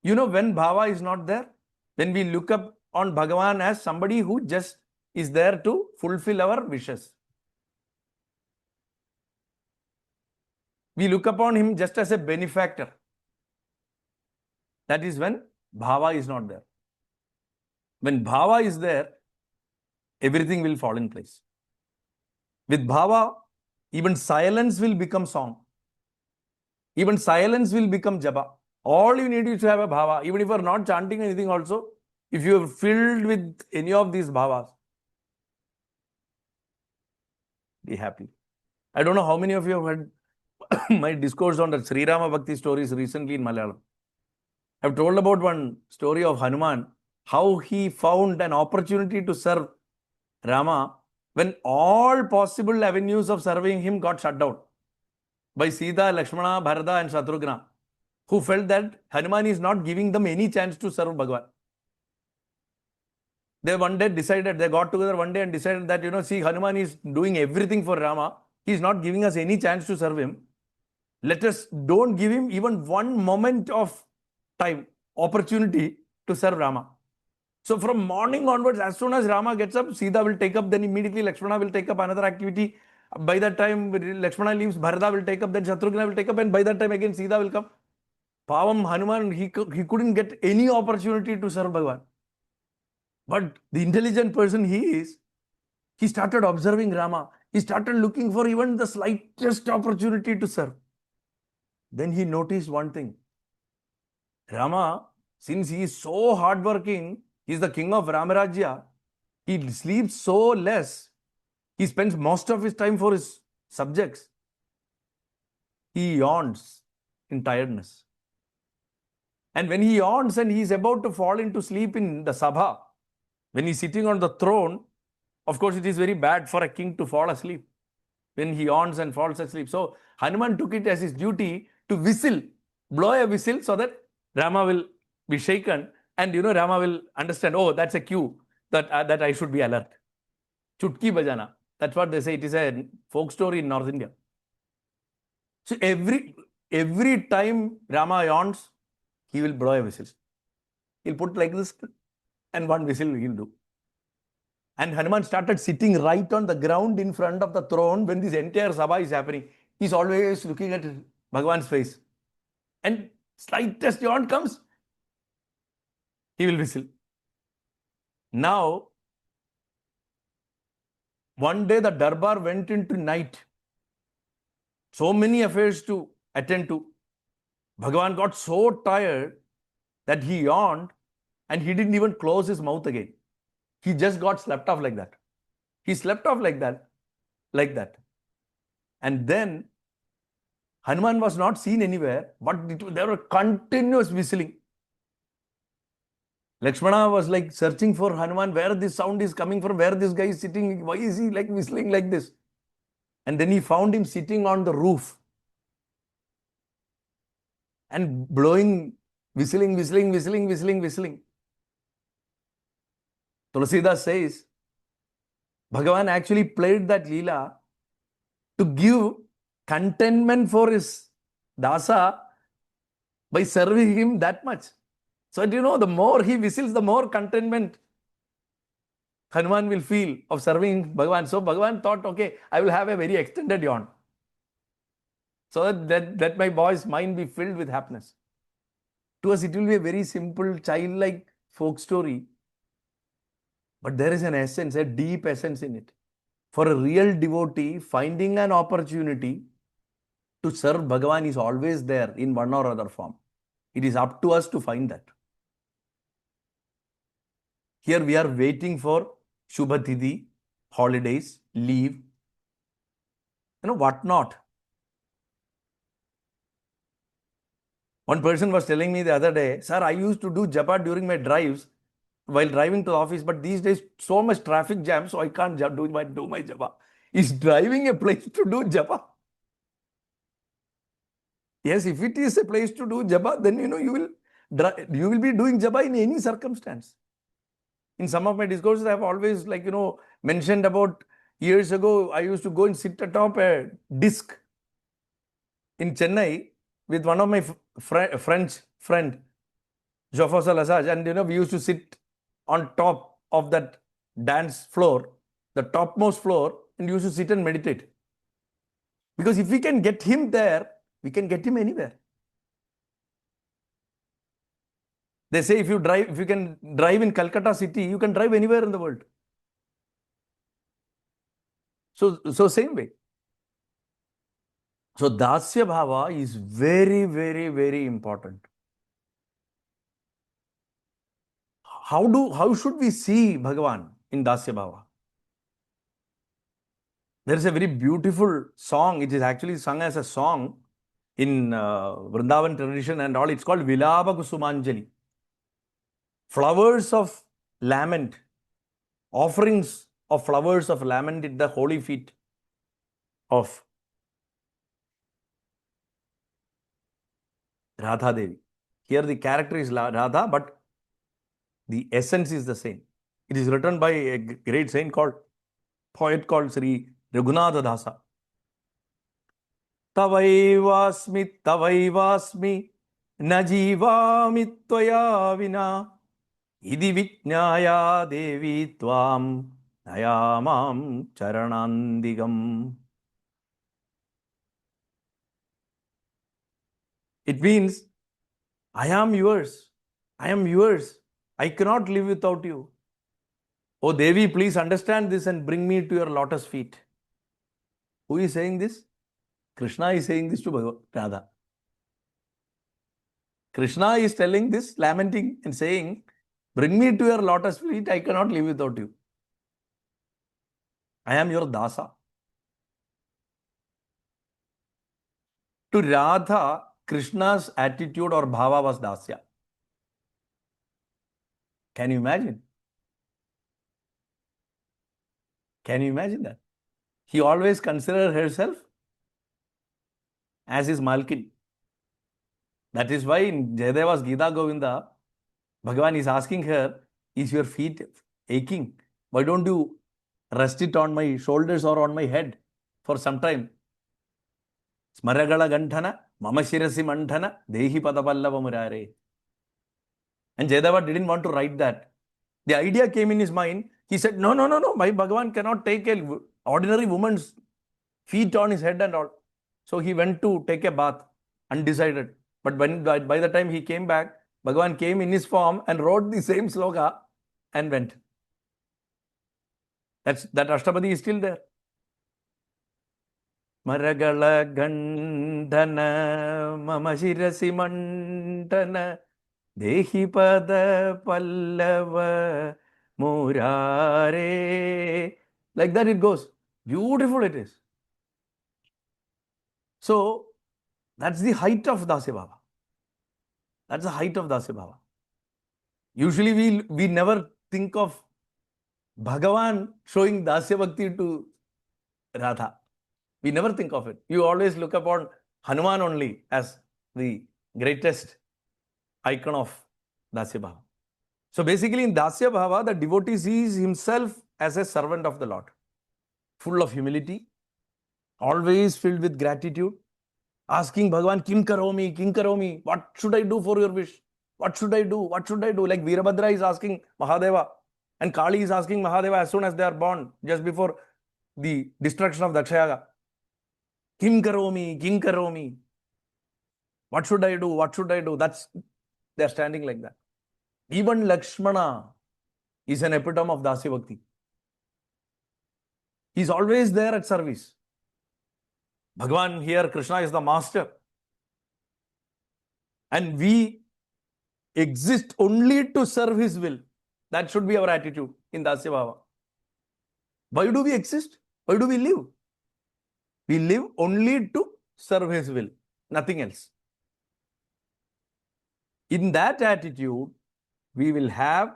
You know, when Bhava is not there, when we look up on Bhagavan as somebody who just is there to fulfill our wishes. We look upon him just as a benefactor. That is when Bhava is not there. When Bhava is there, everything will fall in place. With Bhava, even silence will become song. Even silence will become japa. All you need is to have a Bhava. Even if you are not chanting anything also, if you are filled with any of these Bhavas, be happy. I don't know how many of you have heard my discourse on the Sri Rama Bhakti stories recently in Malayalam. I have told about one story of Hanuman, how he found an opportunity to serve Rama when all possible avenues of serving him got shut down by Sita, Lakshmana, Bharata and Shatrugna, who felt that Hanuman is not giving them any chance to serve Bhagavan. They one day decided, they got together one day and decided that, see, Hanuman is doing everything for Rama. He is not giving us any chance to serve him. Let us don't give him even one moment of time, opportunity to serve Rama. So from morning onwards, as soon as Rama gets up, Sita will take up, then immediately Lakshmana will take up another activity. By that time, Lakshmana leaves, Bharata will take up, then Shatrugna will take up, and by that time again Sita will come. Pavam Hanuman, he couldn't get any opportunity to serve Bhagavan. But the intelligent person he is, he started observing Rama. He started looking for even the slightest opportunity to serve. Then he noticed one thing. Rama, since he is so hardworking, he is the king of Ramarajya, he sleeps so less, he spends most of his time for his subjects. He yawns in tiredness. And when he yawns and he is about to fall into sleep in the Sabha, when he is sitting on the throne, of course, it is very bad for a king to fall asleep when he yawns and falls asleep. So Hanuman took it as his duty to whistle, blow a whistle so that Rama will be shaken and Rama will understand, oh, that's a cue that I should be alert. Chutki bajana. That's what they say. It is a folk story in North India. So every time Rama yawns, he will blow a whistle. He'll put like this and one whistle he'll do. And Hanuman started sitting right on the ground in front of the throne when this entire Sabha is happening. He's always looking at Bhagavan's face. And slightest yawn comes, he will whistle. Now, one day the Darbar went into night. So many affairs to attend to. Bhagavan got so tired that he yawned and he didn't even close his mouth again. He just got slept off like that. He slept off like that. And then Hanuman was not seen anywhere, but there were continuous whistling. Lakshmana was like searching for Hanuman, where this sound is coming from, where this guy is sitting, why is he like whistling like this? And then he found him sitting on the roof and blowing, whistling. Tulsidas says, Bhagavan actually played that Līlā to give contentment for his dasa by serving him that much. So, the more he whistles, the more contentment Hanuman will feel of serving Bhagavan. So, Bhagavan thought, okay, I will have a very extended yawn, so that my boy's mind be filled with happiness. To us, it will be a very simple, childlike folk story. But there is an essence, a deep essence in it. For a real devotee, finding an opportunity to serve Bhagavan is always there in one or other form. It is up to us to find that. Here we are waiting for Shubha Tithi, holidays, leave, what not. One person was telling me the other day, sir, I used to do japa during my drives while driving to the office, but these days so much traffic jam, so I can't do my japa. Is driving a place to do japa? Yes, if it is a place to do japa, then you will be doing japa in any circumstance. In some of my discourses, I have always mentioned about years ago, I used to go and sit atop a disc in Chennai with one of my French friend, Joffa Lasage, and we used to sit on top of that dance floor, the topmost floor, and used to sit and meditate. Because if we can get him there, we can get him anywhere. They say if you can drive in Calcutta city, you can drive anywhere in the world. So same way. So Dasya Bhava is very, very, very important. How should we see Bhagavan in Dasya Bhava? There is a very beautiful song. It is actually sung as a song in Vrindavan tradition and all. It's called Vilāpa Kusumanjali. Flowers of lament, offerings of flowers of lament at the holy feet of Radha Devi. Here the character is Radha, but the essence is the same. It is written by a great poet called Śrī Raghunatha Dasa. Tavaivasmi tavaivasmi na jivami tvaya vina idi vijnaya devi tvam nayamam charanandigam. It means, I am yours. I am yours. I cannot live without you. Oh Devi, please understand this and bring me to your lotus feet. Who is saying this? Krishna is saying this to Radha. Krishna is telling this, lamenting and saying, bring me to your lotus feet. I cannot live without you. I am your dasa. To Radha, Krishna's attitude or bhava was dasya. Can you imagine? Can you imagine that? He always considered herself as his malkin. That is why in Jayadeva's Gita Govinda, Bhagavan is asking her, is your feet aching? Why don't you rest it on my shoulders or on my head for some time? Smaragala Gantana, Mama Shirasi Mantana, Dehi Padapallava Murare. And Jayadeva didn't want to write that. The idea came in his mind. He said, no, my Bhagavan cannot take an ordinary woman's feet on his head and all. So he went to take a bath, undecided. But by the time he came back, Bhagavan came in his form and wrote the same sloka and went. That Ashtabadi is still there. Maragala Gandhana Mama Shirasi Mantana Dehi Pada Pallava Murare. Like that it goes. Beautiful it is. So, that's the height of Dasya Bhava. That's the height of Dasya Bhava. Usually we never think of Bhagavan showing Dasya Bhakti to Radha. We never think of it. You always look upon Hanuman only as the greatest icon of Dasya Bhava. So basically in Dasya Bhava, the devotee sees himself as a servant of the Lord, full of humility, always filled with gratitude, asking Bhagavan, Kim Karomi, what should I do for your wish? What should I do? What should I do? Like Veerabhadra is asking Mahadeva and Kali is asking Mahadeva as soon as they are born, just before the destruction of Dakshayaga. Kim Karomi. What should I do? What should I do? They are standing like that. Even Lakshmana is an epitome of Dasya Bhakti. He is always there at service. Bhagavan here, Krishna is the master. And we exist only to serve his will. That should be our attitude in Dasya Bhava. Why do we exist? Why do we live? We live only to serve his will, nothing else. In that attitude, we will have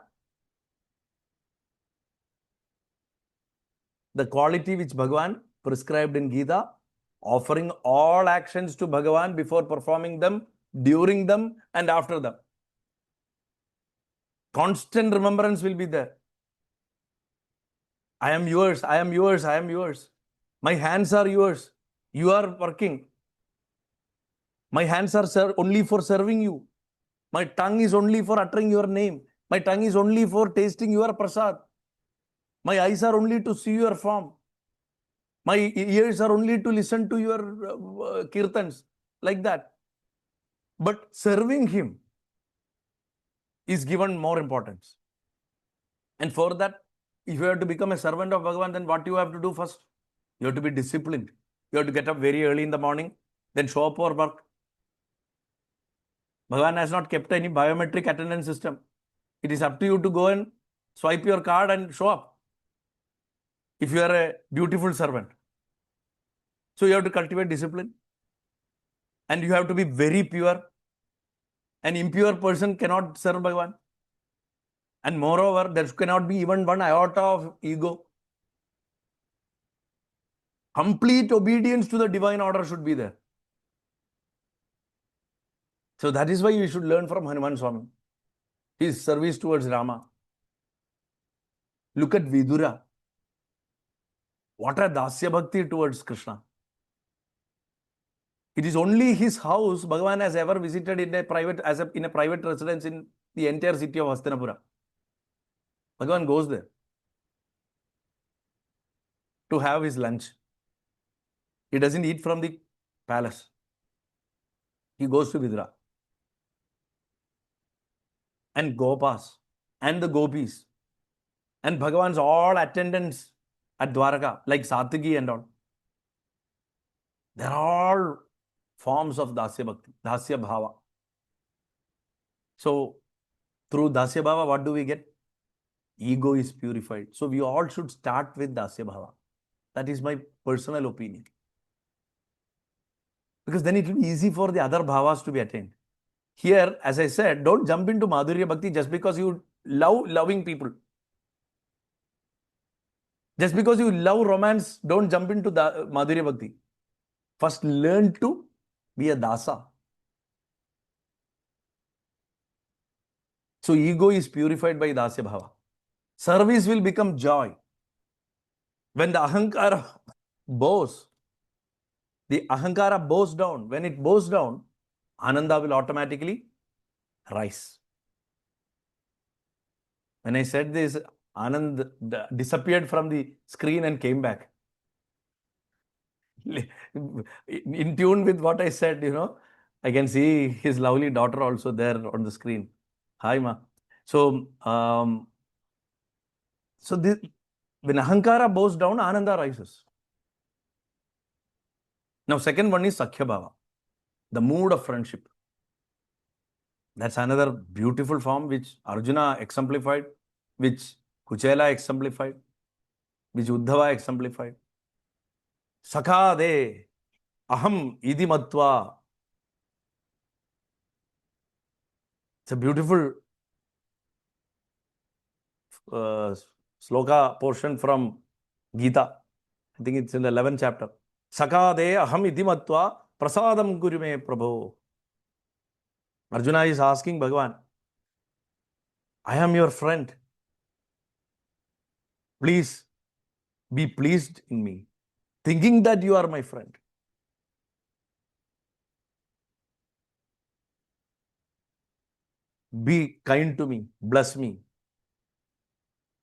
the quality which Bhagavan prescribed in Gita, offering all actions to Bhagavan before performing them, during them, and after them. Constant remembrance will be there. I am yours, I am yours, I am yours. My hands are yours. You are working. My hands are only for serving you. My tongue is only for uttering your name. My tongue is only for tasting your prasad. My eyes are only to see your form. My ears are only to listen to your kirtans. Like that. But serving him is given more importance. And for that, if you have to become a servant of Bhagavan, then what you have to do first? You have to be disciplined. You have to get up very early in the morning, then show up for work. Bhagavan has not kept any biometric attendance system. It is up to you to go and swipe your card and show up. If you are a dutiful servant. So you have to cultivate discipline. And you have to be very pure. An impure person cannot serve Bhagavan. And moreover, there cannot be even one iota of ego. Complete obedience to the divine order should be there. So that is why we should learn from Hanuman Swami. His service towards Rama. Look at Vidura. What a Dasya Bhakti towards Krishna. It is only his house Bhagavan has ever visited in a private, in a private residence in the entire city of Hastinapura. Bhagavan goes there to have his lunch. He doesn't eat from the palace. He goes to Vidra. And Gopas and the gopis and Bhagavan's all attendants at Dwaraka, like Satigi and all. They're all forms of Dasya Bhakti, Dasya Bhava. So, through Dasya Bhava, what do we get? Ego is purified. So, we all should start with Dasya Bhava. That is my personal opinion. Because then it will be easy for the other bhavas to be attained. Here, as I said, don't jump into Madhurya Bhakti just because you love loving people. Just because you love romance, don't jump into the Madhurya Bhakti. First, learn to be a dasa. So, ego is purified by Dasya Bhava. Service will become joy. When the ahankara bows, the ahankara bows down. When it bows down, Ananda will automatically rise. When I said this, Anand disappeared from the screen and came back. In tune with what I said, I can see his lovely daughter also there on the screen. Hi, Ma. So, when ahankara bows down, Ananda rises. Now, second one is Sakhya Bhava, the mood of friendship. That's another beautiful form which Arjuna exemplified, which Kuchela exemplified, which Uddhava exemplified. Sakha de aham idi matva. It's a beautiful sloka portion from Gita. I think it's in the 11th chapter. Sakha de aham idi matva prasadam kurume prabho. Arjuna is asking Bhagavan, I am your friend. Please be pleased in me, thinking that you are my friend. Be kind to me, bless me.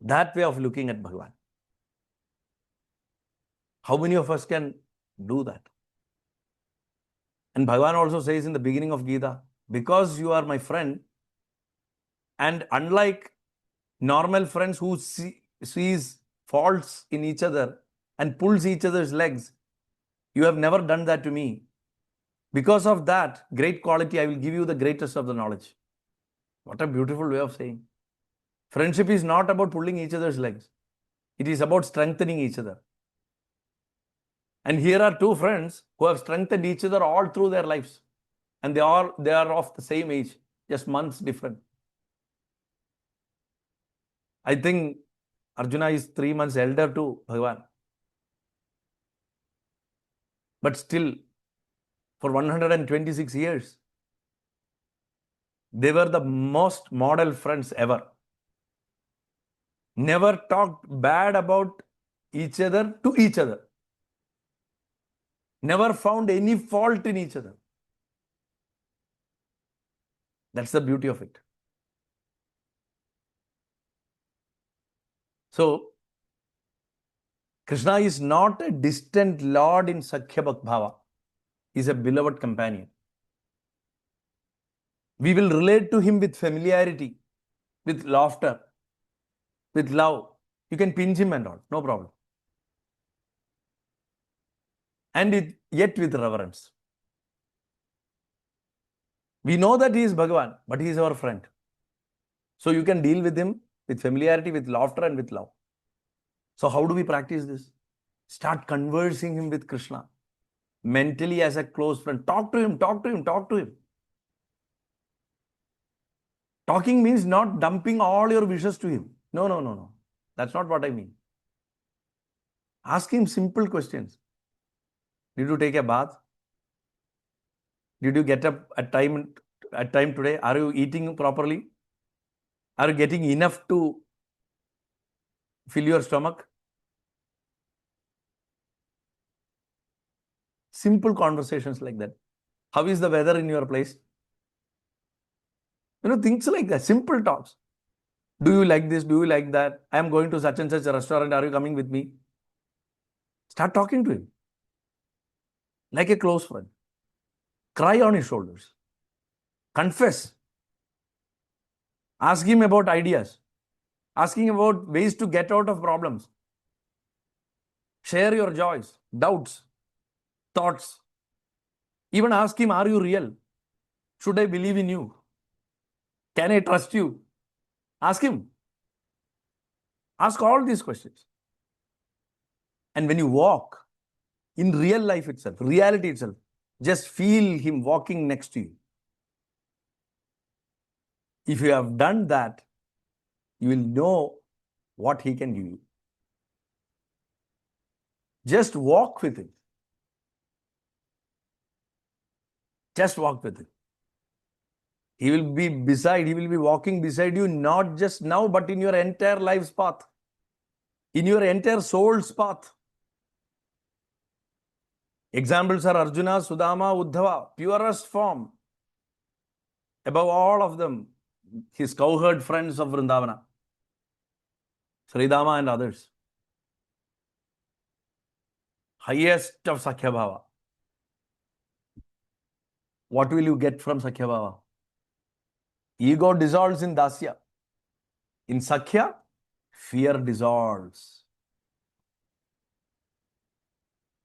That way of looking at Bhagavan. How many of us can do that? And Bhagavan also says in the beginning of Gita, because you are my friend, and unlike normal friends who sees faults in each other and pulls each other's legs, you have never done that to me. Because of that great quality, I will give you the greatest of the knowledge. What a beautiful way of saying. Friendship is not about pulling each other's legs. It is about strengthening each other. And here are two friends who have strengthened each other all through their lives. And they are of the same age, just months different. I think Arjuna is 3 months elder to Bhagavan. But still, for 126 years, they were the most model friends ever. Never talked bad about each other to each other. Never found any fault in each other. That's the beauty of it. So, Krishna is not a distant Lord in Sakhya Bhava. He is a beloved companion. We will relate to him with familiarity, with laughter, with love. You can pinch him and all, no problem. And yet with reverence. We know that he is Bhagavan, but he is our friend. So you can deal with him with familiarity, with laughter, and with love. So how do we practice this? Start conversing him with Krishna. Mentally as a close friend. Talk to him, talk to him, talk to him. Talking means not dumping all your wishes to him. No. That's not what I mean. Ask him simple questions. Did you take a bath? Did you get up at time today? Are you eating properly? Are you getting enough to fill your stomach? Simple conversations like that. How is the weather in your place? Things like that. Simple talks. Do you like this? Do you like that? I am going to such and such a restaurant. Are you coming with me? Start talking to him like a close friend. Cry on his shoulders. Confess. Ask him about ideas. Ask him about ways to get out of problems. Share your joys, doubts, thoughts. Even ask him, are you real? Should I believe in you? Can I trust you? Ask him. Ask all these questions. And when you walk in real life itself, reality itself, just feel him walking next to you. If you have done that, you will know what he can give you. Just walk with him. Just walk with him. He will be walking beside you, not just now, but in your entire life's path, in your entire soul's path. Examples are Arjuna, Sudama, Uddhava, purest form. Above all of them, his cowherd friends of Vrindavana, Sridama and others. Highest of Sakhya Bhava. What will you get from Sakhya Bhava? Ego dissolves in Dasya. In Sakhya, fear dissolves.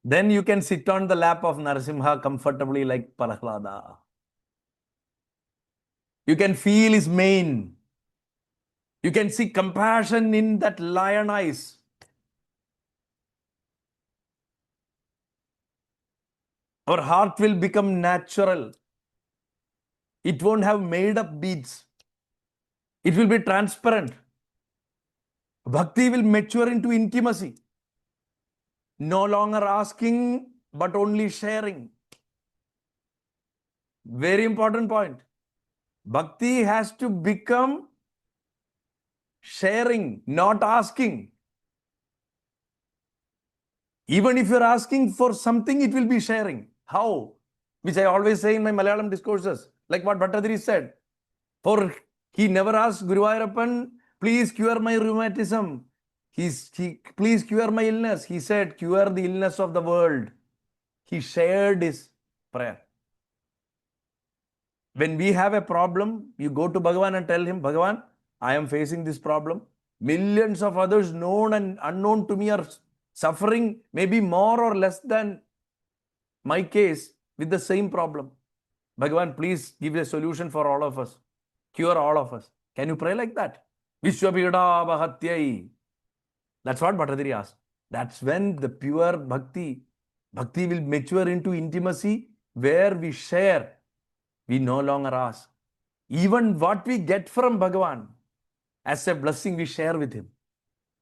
Then you can sit on the lap of Narasimha comfortably like Prahlada. You can feel his mane. You can see compassion in that lion eyes. Our heart will become natural. It won't have made up beads. It will be transparent. Bhakti will mature into intimacy. No longer asking, but only sharing. Very important point. Bhakti has to become sharing, not asking. Even if you're asking for something, it will be sharing. How? Which I always say in my Malayalam discourses, like what Bhattadri said. For he never asked Guruvayurappan, please cure my rheumatism. Please cure my illness. He said, cure the illness of the world. He shared his prayer. When we have a problem, you go to Bhagavan and tell him, Bhagavan, I am facing this problem. Millions of others known and unknown to me are suffering maybe more or less than my case with the same problem. Bhagavan, please give a solution for all of us. Cure all of us. Can you pray like that? Vishwapida Bhahatyai. That's what Bhattadri asked. That's when the pure Bhakti will mature into intimacy where we share. We no longer ask. Even what we get from Bhagavan as a blessing, we share with him.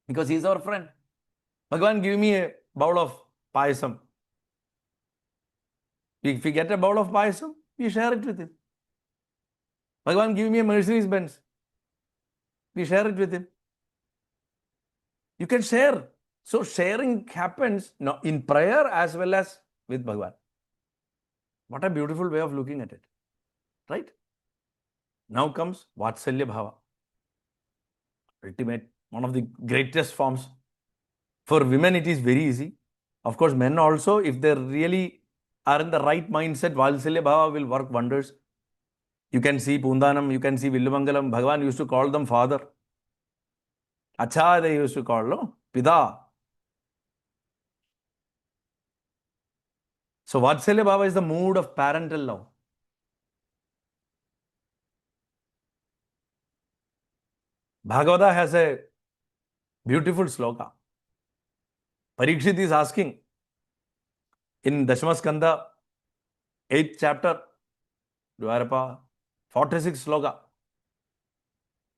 Because he is our friend. Bhagavan, give me a bowl of payasam. If we get a bowl of payasam, we share it with him. Bhagavan, give me a Mercedes Benz. We share it with him. You can share. So sharing happens in prayer as well as with Bhagavan. What a beautiful way of looking at it. Right? Now comes Vatsalya Bhava. Ultimate, one of the greatest forms. For women, it is very easy. Of course, men also, if they really are in the right mindset, Vatsalya Bhava will work wonders. You can see Pundanam, you can see Villumangalam. Bhagavan used to call them father. Acha, they used to call, no? Pida. So Vatsalya Bhava is the mood of parental love. Bhagavata has a beautiful sloka. Parikshit is asking in Dashamaskanda, 8th chapter, Dwarapa, 46th sloka.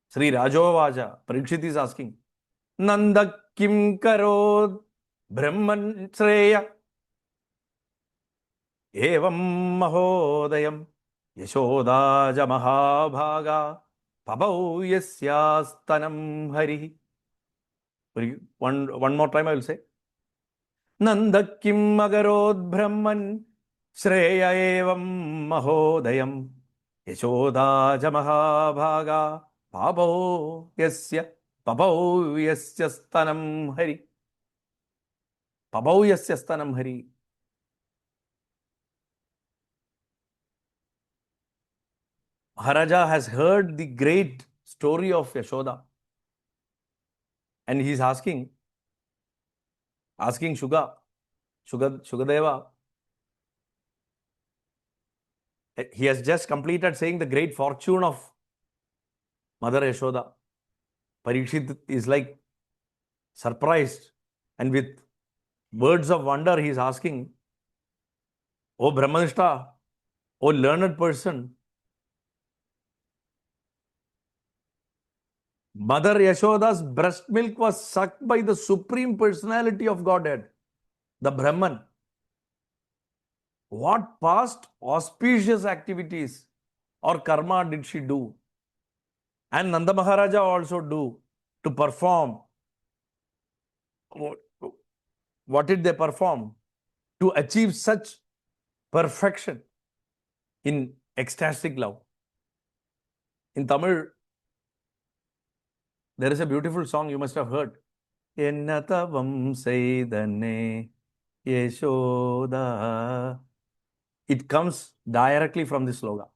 Sri Rajovaja, Parikshit is asking, Nanda kim karod Brahman Shreya Evam Mahodayam Yashodaja Mahabhaga Pabau Yasyastanam Hari. One more time I will say. Nandakim agarod brahman Shreya evam mahodayam Yashoda jamaha bhava Pabau yasya stanam hari. Pabau yasya stanam hari. Maharaja has heard the great story of Yashoda. And he is asking Shugadeva. He has just completed saying the great fortune of Mother Yashoda. Parikshit is like surprised, and with words of wonder he is asking, O Brahmanishta, O learned person, Mother Yashoda's breast milk was sucked by the Supreme Personality of Godhead, the Brahman. What past auspicious activities or karma did she do? And Nanda Maharaja also do to perform. What did they perform? To achieve such perfection in ecstatic love. In Tamil, there is a beautiful song you must have heard. Ennatavam seidane Yeshoda. It comes directly from this sloga.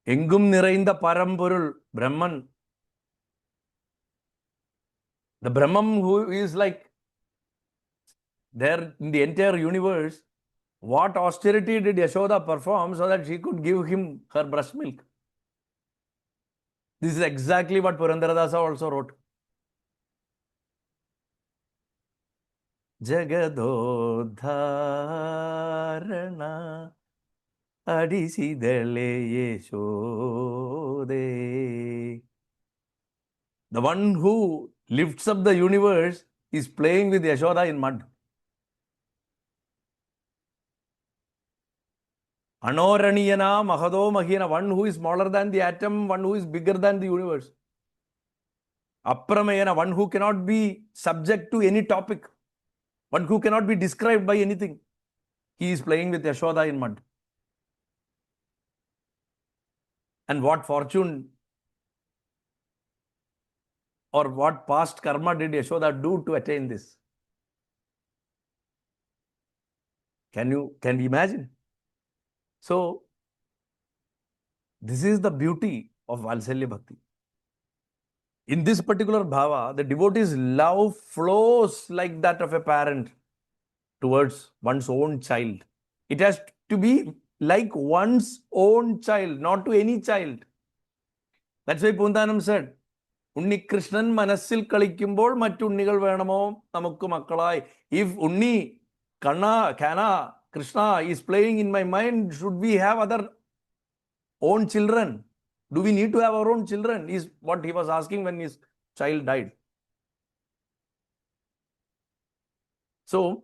Engum nirainda parampurul Brahman. The Brahman who is like there in the entire universe, what austerity did Yashoda perform so that she could give him her breast milk? This is exactly what Purandaradasa also wrote. Jagadodharana Adisidale Yeshode. The one who lifts up the universe is playing with Yashoda in mud. Anoraniyana Mahado Mahina, one who is smaller than the atom, one who is bigger than the universe. Apramayana, one who cannot be subject to any topic, one who cannot be described by anything. He is playing with Yashoda in mud. And what fortune or what past karma did Yashoda do to attain this? Can you imagine? So, this is the beauty of Valsalya Bhakti. In this particular bhava, the devotee's love flows like that of a parent towards one's own child. It has to be like one's own child, not to any child. That's why Pundanam said, Unni Krishnan manassil kalikkumbol mattunnigal venamo namukku makkalai. If Unni, Kana, Krishna is playing in my mind, should we have other own children? Do we need to have our own children? Is what he was asking when his child died. So,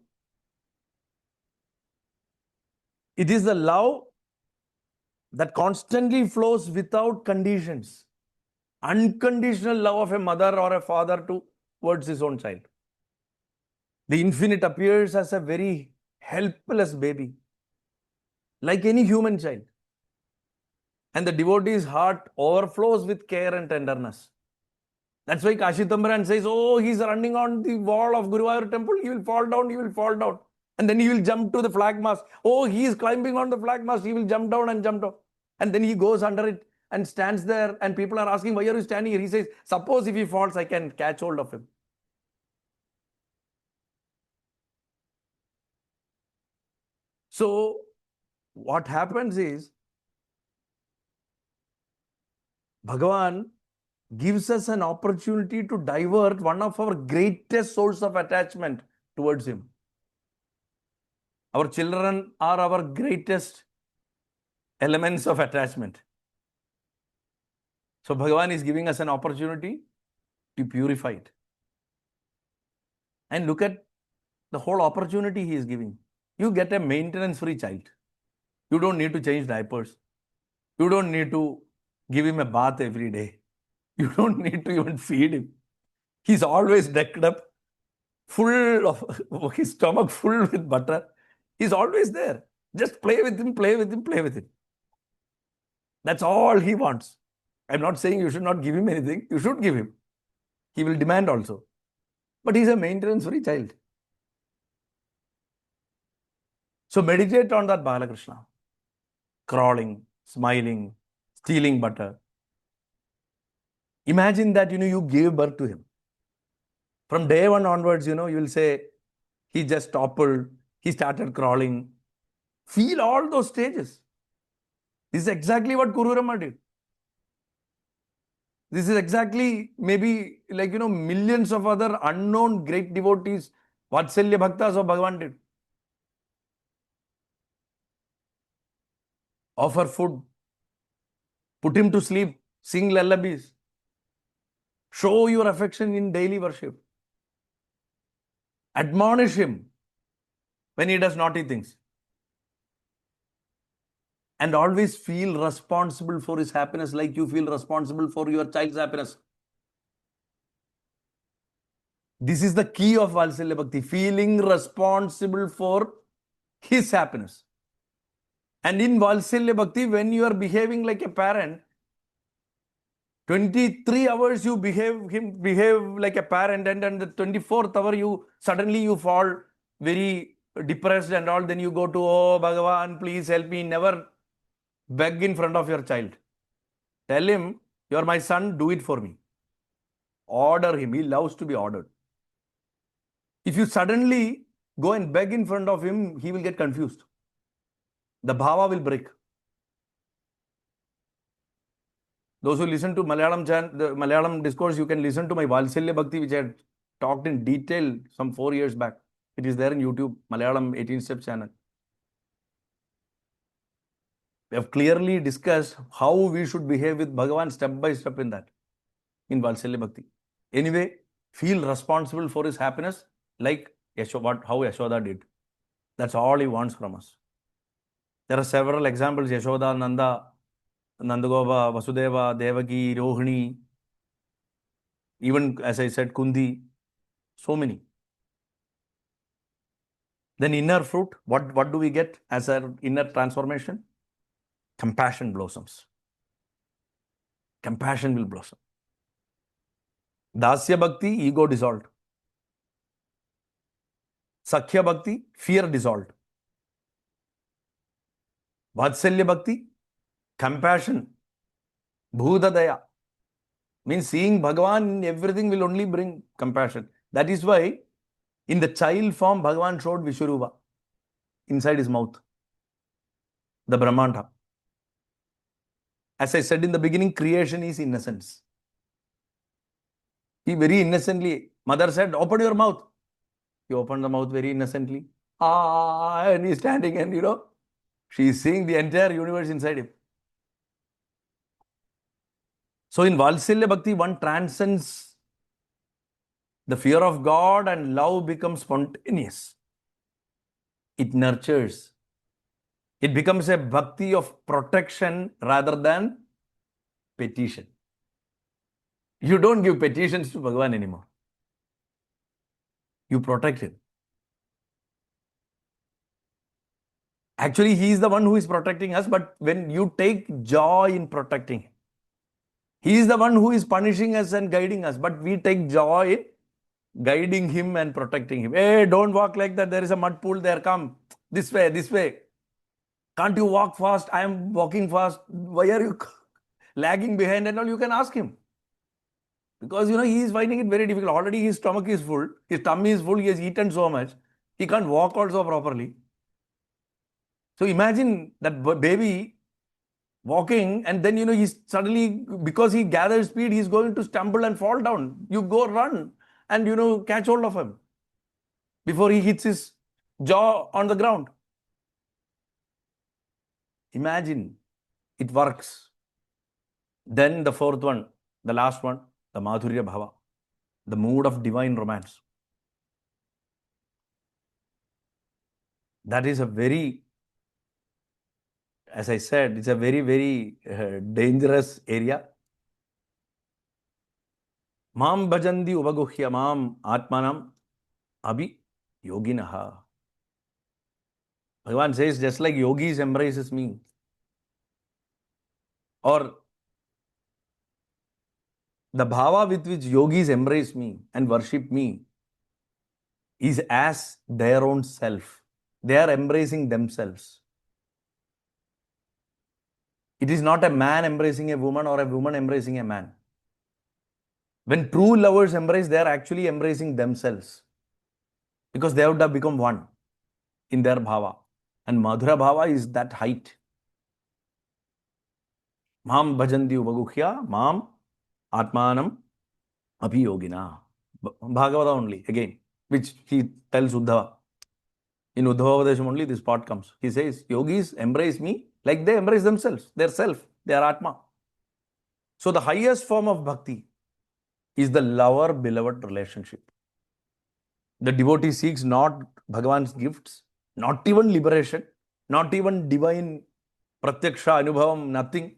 it is the love that constantly flows without conditions. Unconditional love of a mother or a father towards his own child. The infinite appears as a very helpless baby, like any human child. And the devotee's heart overflows with care and tenderness. That's why Kashi Tambaran says, oh, he's running on the wall of Guruvayur temple, he will fall down, he will fall down. And then he will jump to the flag mast. Oh, he is climbing on the flag mast, he will jump down and jump down. And then he goes under it and stands there, and people are asking, why are you standing here? He says, suppose if he falls, I can catch hold of him. So, what happens is, Bhagavan gives us an opportunity to divert one of our greatest source of attachment towards him. Our children are our greatest elements of attachment. So Bhagavan is giving us an opportunity to purify it. And look at the whole opportunity he is giving. You get a maintenance-free child. You don't need to change diapers. You don't need to give him a bath every day. You don't need to even feed him. He's always decked up full of his stomach full with butter. He's always there. Just play with him, play with him, play with him. That's all he wants. I'm not saying you should not give him anything. You should give him. He will demand also. But he's a maintenance-free child. So meditate on that Balakrishna. Crawling, smiling, stealing butter. Imagine that, you gave birth to him. From day one onwards, you will say, he just toppled, he started crawling. Feel all those stages. This is exactly what Kururama did. This is exactly maybe like, millions of other unknown great devotees, Vatsalya Bhaktas of Bhagavan did. Offer food, put him to sleep, sing lullabies. Show your affection in daily worship. Admonish him when he does naughty things. And always feel responsible for his happiness like you feel responsible for your child's happiness. This is the key of Valsalya Bhakti, feeling responsible for his happiness. And in Valsalya Bhakti, when you are behaving like a parent, 23 hours you behave like a parent, and on the 24th hour you suddenly fall very depressed and all, then you go to, oh Bhagavan, please help me. Never beg in front of your child. Tell him, you are my son, do it for me. Order him. He loves to be ordered. If you suddenly go and beg in front of him, he will get confused. The bhava will break. Those who listen to the Malayalam discourse, you can listen to my Valsalya Bhakti, which I had talked in detail some 4 years back. It is there in YouTube, Malayalam 18 Steps channel. We have clearly discussed how we should behave with Bhagavan step by step in that, in Valsalya Bhakti. Anyway, feel responsible for his happiness like how Yashoda did. That's all he wants from us. There are several examples, Yashoda, Nanda, Nandagova, Vasudeva, Devaki, Rohini, even as I said, Kundi, so many. Then inner fruit, what do we get as our inner transformation? Compassion blossoms. Compassion will blossom. Dasya Bhakti, ego dissolved. Sakhya Bhakti, fear dissolved. Vatsalya Bhakti, compassion. Bhudadaya means seeing Bhagavan in everything will only bring compassion. That is why in the child form, Bhagavan showed Vishwarupa inside his mouth, the Brahmanda. As I said in the beginning, creation is innocence. He very innocently, mother said, open your mouth. He opened the mouth very innocently. And he's standing and she is seeing the entire universe inside him. So in Valsalya Bhakti, one transcends the fear of God and love becomes spontaneous. It nurtures. It becomes a bhakti of protection rather than petition. You don't give petitions to Bhagavan anymore. You protect him. Actually, he is the one who is protecting us, but when you take joy in protecting him, he is the one who is punishing us and guiding us, but we take joy in guiding him and protecting him. Hey, don't walk like that. There is a mud pool there. Come this way, this way. Can't you walk fast? I am walking fast. Why are you lagging behind and all? You can ask him. Because, he is finding it very difficult. Already his stomach is full. His tummy is full. He has eaten so much. He can't walk also properly. So imagine that baby walking and then, he's suddenly, because he gathers speed, he's going to stumble and fall down. You go run and, catch hold of him before he hits his jaw on the ground. Imagine it works. Then the fourth one, the last one, the Madhurya Bhava, the mood of divine romance. That is a very, as I said, it's a very, very dangerous area. Mam bhajandi upaguhya mam atmanam abhi yoginaha. Bhagavan says, just like yogis embraces me, or the bhava with which yogis embrace me and worship me is as their own self. They are embracing themselves. It is not a man embracing a woman or a woman embracing a man. When true lovers embrace, they are actually embracing themselves, because they would have become one in their bhava. And Madhura bhava is that height. Mam bhajanti upagukhya, mam atmanam abhiyogina. Bhagavata only, again, which he tells Uddhava. In Uddhavadesham only this part comes. He says, yogis embrace me like they embrace themselves, their self, their Atma. So the highest form of bhakti is the lover-beloved relationship. The devotee seeks not Bhagavan's gifts, not even liberation, not even divine pratyaksha, anubhavam, nothing,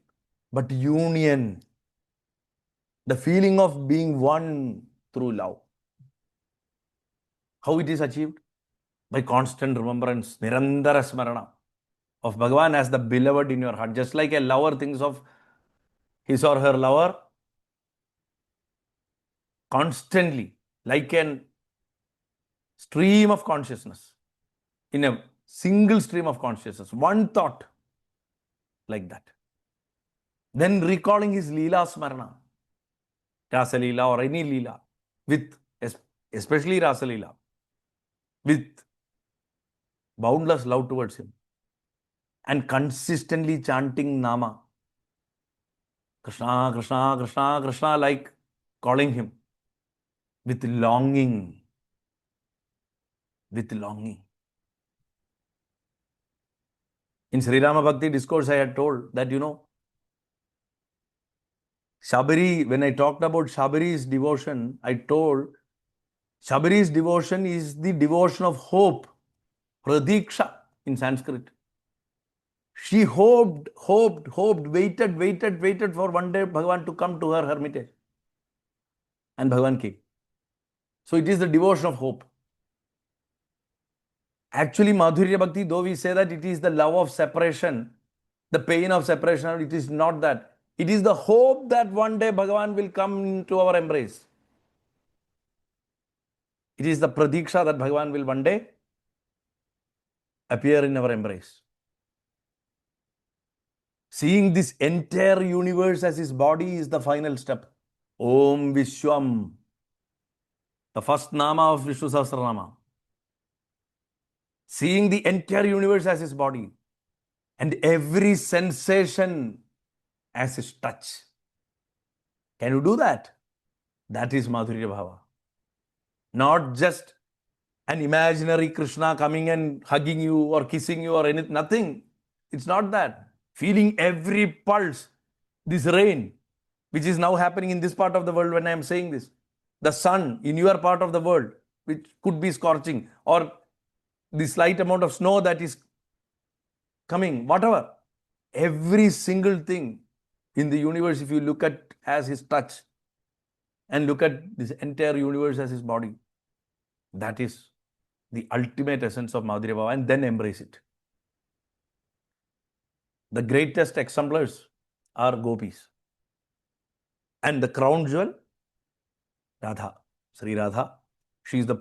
but union. The feeling of being one through love. How it is achieved? By constant remembrance, nirandara smarana of Bhagavan as the beloved in your heart. Just like a lover thinks of his or her lover constantly, like an stream of consciousness, in a single stream of consciousness, one thought, like that. Then recalling his Līlā smarana, Rasa Līlā or any Līlā, with, especially Rasa Līlā, with boundless love towards him, and consistently chanting Nāma, Krishna, Krishna, Krishna, Krishna, like calling him, with longing, with longing. In Sri Rama Bhakti discourse, I had told that, Shabari, when I talked about Shabari's devotion, I told Shabari's devotion is the devotion of hope, pradiksha in Sanskrit. She hoped, waited for one day Bhagavan to come to her hermitage. And Bhagavan came. So it is the devotion of hope. Actually, Madhurya Bhakti, though we say that it is the love of separation, the pain of separation, it is not that. It is the hope that one day Bhagavan will come into our embrace. It is the pradiksha that Bhagavan will one day appear in our embrace. Seeing this entire universe as his body is the final step. Om Vishwam, the first Nāma of Vishnu Sahasranama. Seeing the entire universe as his body and every sensation as his touch. Can you do that? That is Madhurya Bhava. Not just an imaginary Krishna coming and hugging you or kissing you or anything, nothing. It's not that. Feeling every pulse, this rain, which is now happening in this part of the world when I am saying this. The sun in your part of the world, which could be scorching, or the slight amount of snow that is coming, whatever. Every single thing in the universe, if you look at as his touch and look at this entire universe as his body, that is the ultimate essence of Madhurya Bhava, and then embrace it. The greatest exemplars are gopis. And the crown jewel, Radha, Sri Radha. She is the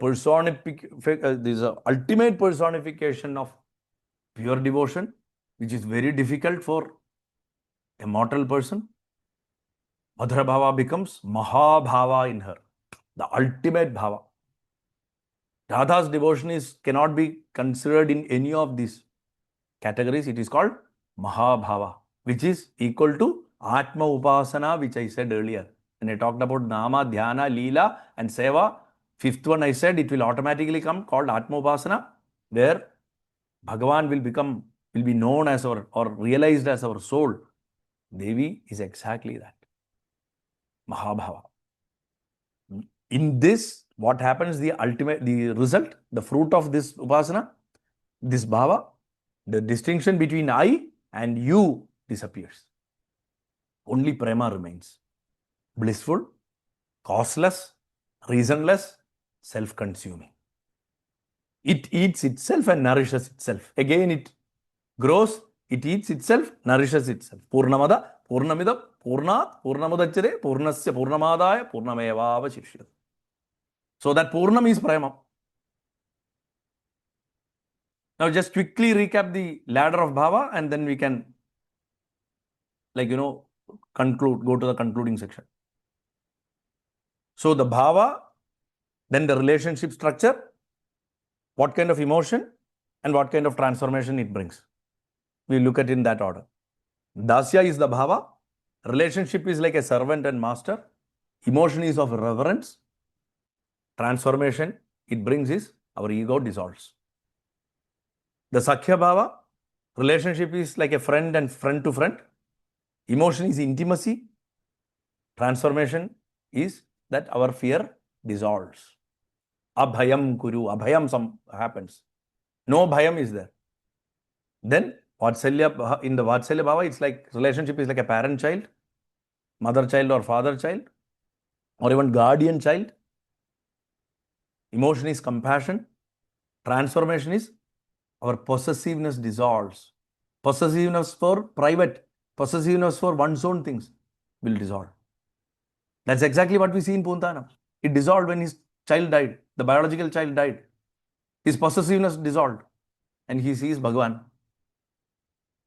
ultimate personification of pure devotion, which is very difficult for a mortal person. Madhura Bhava becomes Mahabhava in her, the ultimate Bhava. Radha's devotion cannot be considered in any of these categories. It is called Mahabhava, which is equal to Atma Upasana, which I said earlier. When I talked about Nāma, Dhyāna, Līlā and Sevā, fifth one I said it will automatically come, called Atma Upasana, where Bhagavan will be known as or realized as our soul. Devi is exactly that. Mahabhava. In this, what happens, the result, the fruit of this Upasana, this Bhava, the distinction between I and you disappears. Only Prema remains. Blissful, causeless, reasonless, self-consuming. It eats itself and nourishes itself. Again, it grows, it eats itself, nourishes itself. Purnamada, Purnamidam, Purnat, Purnamadachere, Purnasya, Purnamadaya, Purnamevavashishyate. So that Purnam is Prema. Now just quickly recap the ladder of Bhava and then we can, conclude, go to the concluding section. So the Bhava, then the relationship structure, what kind of emotion and what kind of transformation it brings. We look at it in that order. Dasya is the Bhava. Relationship is like a servant and master. Emotion is of reverence. Transformation it brings is our ego dissolves. The Sakhya Bhava, relationship is like a friend and friend to friend. Emotion is intimacy. Transformation is that our fear dissolves. Abhayam kuru, abhayam happens. No bhayam is there. Then Vatsalya, in the Vatsalya Bhava, it's like relationship is like a parent-child, mother-child or father-child, or even guardian-child. Emotion is compassion. Transformation is our possessiveness dissolves. Possessiveness for private, possessiveness for one's own things will dissolve. That's exactly what we see in Puntana. It dissolved when his child died. The biological child died. His possessiveness dissolved. And he sees Bhagavan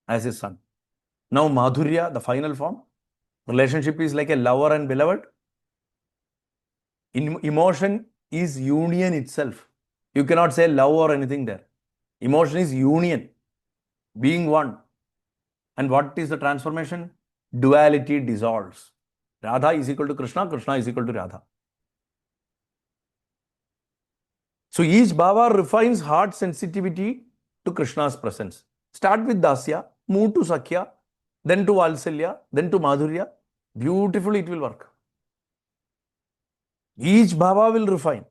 as his son. Now Madhurya, the final form. Relationship is like a lover and beloved. Emotion is union itself. You cannot say love or anything there. Emotion is union, being one. And what is the transformation? Duality dissolves. Radha is equal to Krishna, Krishna is equal to Radha. So each Bhava refines heart sensitivity to Krishna's presence. Start with Dasya, move to Sakhya, then to Valsalya, then to Madhurya. Beautifully it will work. Each Bhava will refine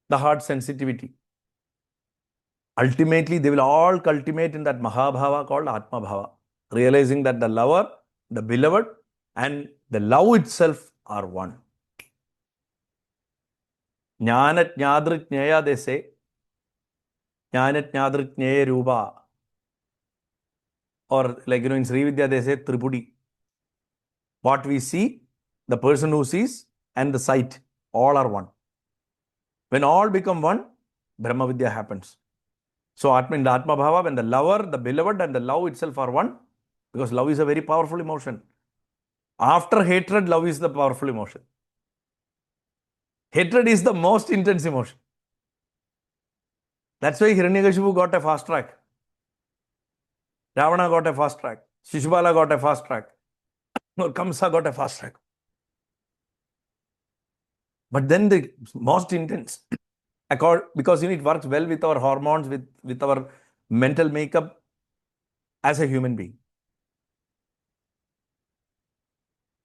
the heart sensitivity. Ultimately, they will all culminate in that Mahabhava called Atma Bhava, realizing that the lover, the beloved, and the love itself are one. Jnana Jnadrik Jnaya, they say. Jnana Jnadrik Jnaya Rupa. Or in Sri Vidya, they say Tripudi. What we see, the person who sees, and the sight, all are one. When all become one, Brahma Vidya happens. So in the Atma Bhava, when the lover, the beloved, and the love itself are one, because love is a very powerful emotion. After hatred, love is the powerful emotion. Hatred is the most intense emotion. That's why Hiranyakashipu got a fast track. Ravana got a fast track. Shishupala got a fast track. Kamsa got a fast track. But then the most intense, because it works well with our hormones, with our mental makeup as a human being.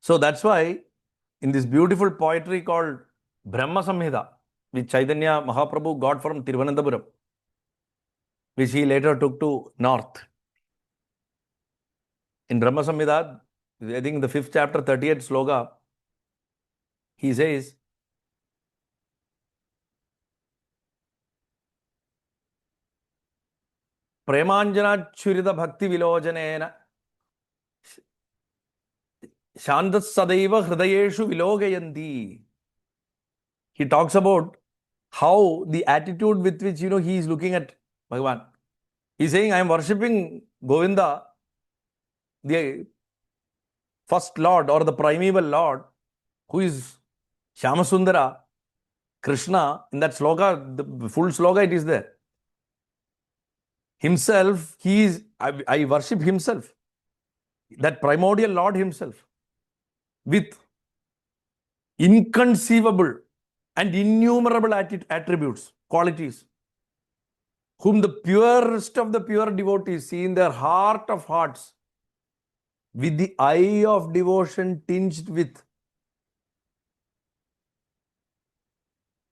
So that's why in this beautiful poetry called Brahma Samhita, which Chaitanya Mahaprabhu got from Tiruvananthapuram, which he later took to North. In Brahma Samhita, I think the 5th chapter, 38th sloka, he says, Premanjana Churita Bhakti Vilojanena Shandat Sadaiva Hridayeshu Vilogayanti. He talks about how the attitude with which he is looking at Bhagavan. He's saying, I am worshipping Govinda, the first Lord or the primeval Lord, who is Shyamasundara, Krishna. In that sloka, the full sloka, it is there. Himself, I worship himself, that primordial Lord himself, with inconceivable and innumerable attributes, qualities, whom the purest of the pure devotees see in their heart of hearts, with the eye of devotion tinged with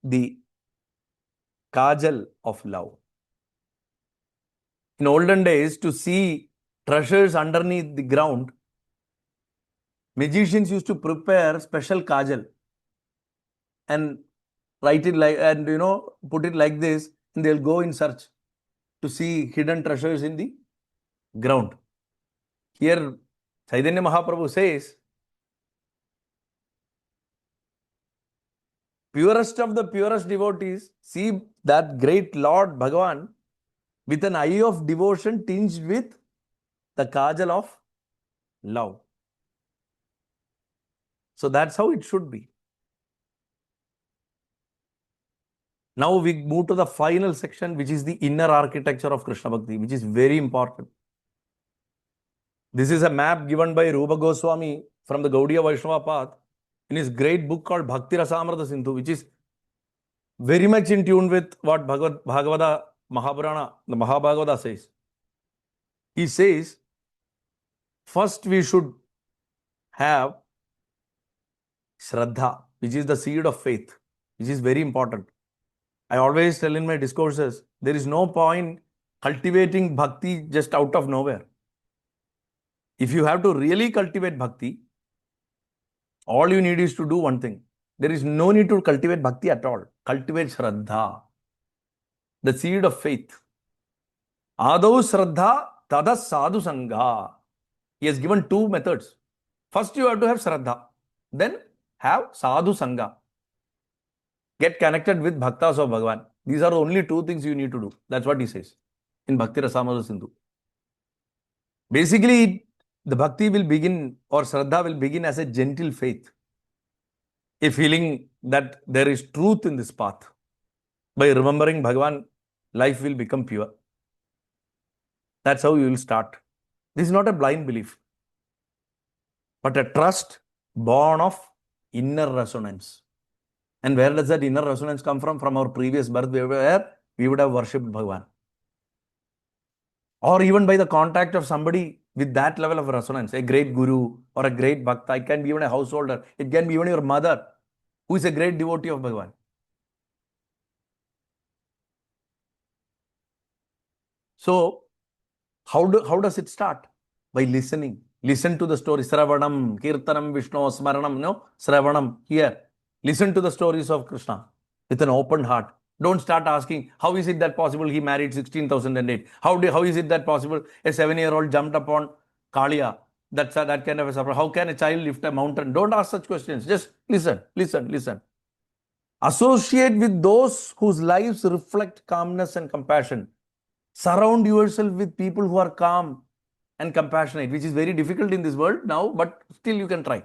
the kajal of love. In olden days, to see treasures underneath the ground, magicians used to prepare special kajal and write it like, and put it like this, and they'll go in search to see hidden treasures in the ground. Here, Chaitanya Mahaprabhu says, purest of the purest devotees see that great Lord Bhagavan with an eye of devotion tinged with the kajal of love. So that's how it should be. Now we move to the final section, which is the inner architecture of Krishna Bhakti, which is very important. This is a map given by Rupa Goswami from the Gaudiya Vaishnava path in his great book called Bhakti Rasamrita Sindhu, which is very much in tune with what Bhagavata Purāṇa, the Mahabhagavata says. He says, first we should have Shraddha, which is the seed of faith, which is very important. I always tell in my discourses, there is no point cultivating bhakti just out of nowhere. If you have to really cultivate bhakti, all you need is to do one thing. There is no need to cultivate bhakti at all. Cultivate Shraddha, the seed of faith. Adau Shraddha tada sadhu sangha. He has given two methods. First, you have to have Shraddha. Then have sadhu sangha. Get connected with bhaktas of Bhagavan. These are the only two things you need to do. That's what he says in Bhakti Rasamrita Sindhu. Basically, the bhakti will begin, or Shraddha will begin as a gentle faith. A feeling that there is truth in this path. By remembering Bhagavan, life will become pure. That's how you will start. This is not a blind belief, but a trust born of inner resonance. And where does that inner resonance come from? From our previous birth, where we would have worshipped Bhagavan. Or even by the contact of somebody with that level of resonance, a great guru or a great bhakta. It can be even a householder. It can be even your mother, who is a great devotee of Bhagavan. So, how does it start? By listening. Listen to the story. Sravanam, Kirtanam, Vishnu, Smaranam. No, Sravanam. Here. Listen to the stories of Krishna with an open heart. Don't start asking, how is it that possible he married 16,008? How is it that possible a 7-year-old jumped upon Kaliya? That's that kind of a surprise. How can a child lift a mountain? Don't ask such questions. Just listen, listen, listen. Associate with those whose lives reflect calmness and compassion. Surround yourself with people who are calm and compassionate, which is very difficult in this world now, but still you can try.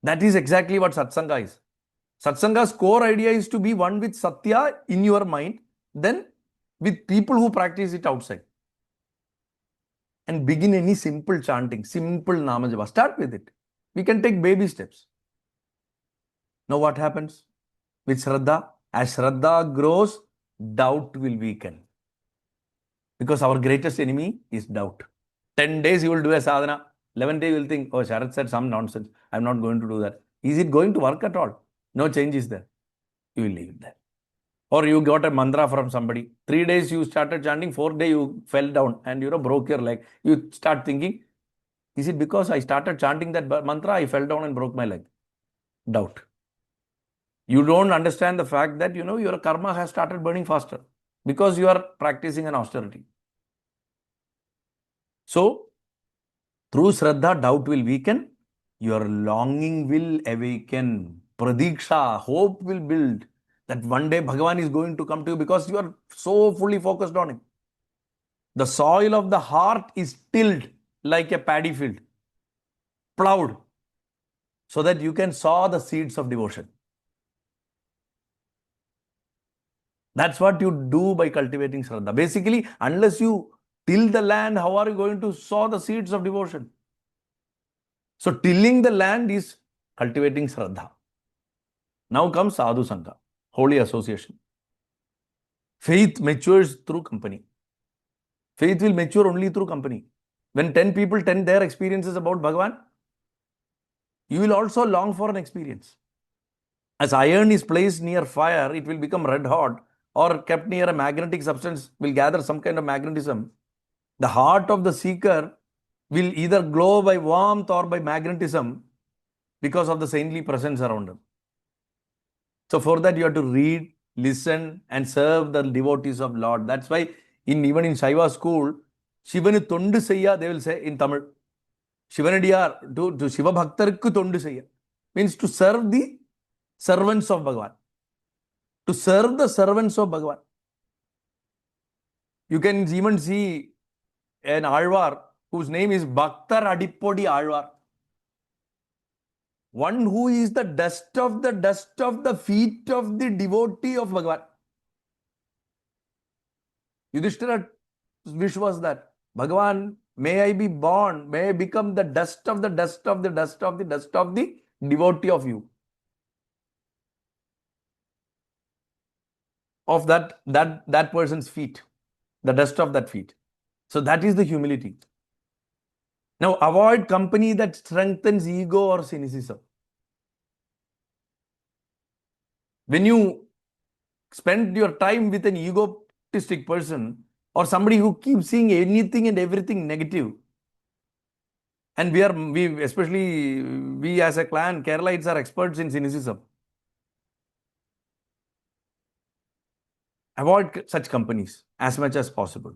That is exactly what satsanga is. Satsanga's core idea is to be one with Satya in your mind, then with people who practice it outside. And begin any simple chanting, simple Nāma japa. Start with it. We can take baby steps. Now what happens with Shraddha? As Shraddha grows, doubt will weaken. Because our greatest enemy is doubt. 10 days you will do a sadhana. 11 days you will think, oh, Sharath said some nonsense. I'm not going to do that. Is it going to work at all? No change is there. You will leave it there. Or you got a mantra from somebody. 3 days you started chanting. 4th day you fell down and broke your leg. You start thinking, is it because I started chanting that mantra, I fell down and broke my leg? Doubt. You don't understand the fact that, your karma has started burning faster because you are practicing an austerity. So, through Shraddha, doubt will weaken. Your longing will awaken. Pradiksha, hope will build. That one day Bhagavan is going to come to you because you are so fully focused on him. The soil of the heart is tilled like a paddy field. Plowed. So that you can sow the seeds of devotion. That's what you do by cultivating Shraddha. Basically, unless you till the land, how are you going to sow the seeds of devotion? So, tilling the land is cultivating Shraddha. Now comes Sadhu Sangha, holy association. Faith matures through company. Faith will mature only through company. When 10 people tell their experiences about Bhagavan, you will also long for an experience. As iron is placed near fire, it will become red hot, or kept near a magnetic substance will gather some kind of magnetism. The heart of the seeker will either glow by warmth or by magnetism because of the saintly presence around him. So for that, you have to read, listen, and serve the devotees of Lord. That's why even in Shaiva school, Shivanu Tondu Seiya, they will say in Tamil. Shivanadiyar, to Shiva Bhaktarku Tondu Seiya. Means to serve the servants of Bhagavan. To serve the servants of Bhagavan. You can even see an Alvar whose name is Bhaktar Adipodi Alvar. One who is the dust of the feet of the devotee of Bhagavan. Yudhishthira's wish was that, Bhagavan, may I be born, may I become the dust of the dust of the dust of the dust of the devotee of you. Of that person's feet, the dust of that feet. So that is the humility. Now avoid company that strengthens ego or cynicism. When you spend your time with an egotistic person or somebody who keeps seeing anything and everything negative, and especially we as a clan, Keralites are experts in cynicism. Avoid such companies as much as possible.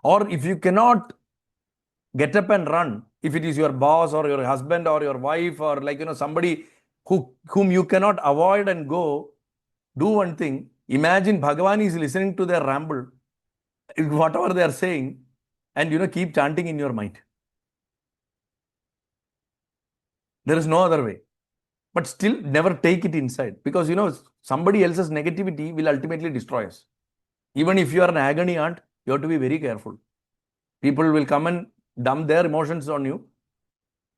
Or if you cannot get up and run, if it is your boss or your husband or your wife or somebody whom you cannot avoid and go, do one thing. Imagine Bhagavan is listening to their ramble, whatever they are saying, and keep chanting in your mind. There is no other way. But still never take it inside, because somebody else's negativity will ultimately destroy us. Even if you are an agony aunt, you have to be very careful. People will come and dump their emotions on you.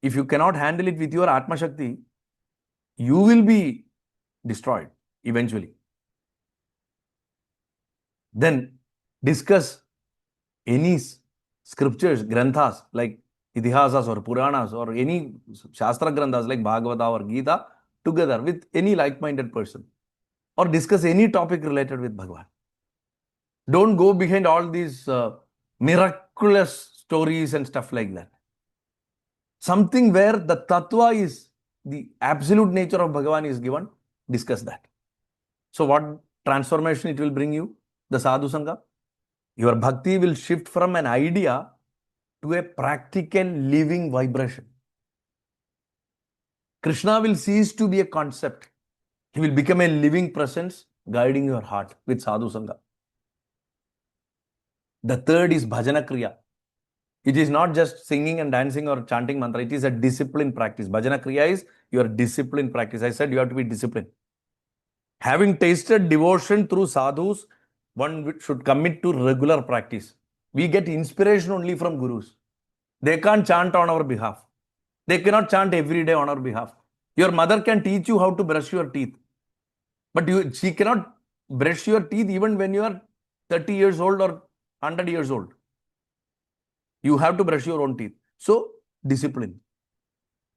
If you cannot handle it with your Atma Shakti, you will be destroyed eventually. Then discuss any scriptures, granthas like Idihasas or Puranas or any Shastra granthas like Bhagavata or Gita together with any like-minded person, or discuss any topic related with Bhagavan. Don't go behind all these miraculous stories and stuff like that. Something where the tattva is, the absolute nature of Bhagavan is given, discuss that. So what transformation it will bring you? The sadhu sangha. Your bhakti will shift from an idea to a practical living vibration. Krishna will cease to be a concept. He will become a living presence guiding your heart with sadhu sangha. The third is bhajana kriya. It is not just singing and dancing or chanting mantra. It is a discipline practice. Bhajana kriya is your discipline practice. I said you have to be disciplined. Having tasted devotion through sadhus, one should commit to regular practice. We get inspiration only from gurus. They can't chant on our behalf. They cannot chant every day on our behalf. Your mother can teach you how to brush your teeth. But she cannot brush your teeth even when you are 30 years old or 100 years old. You have to brush your own teeth. So, discipline.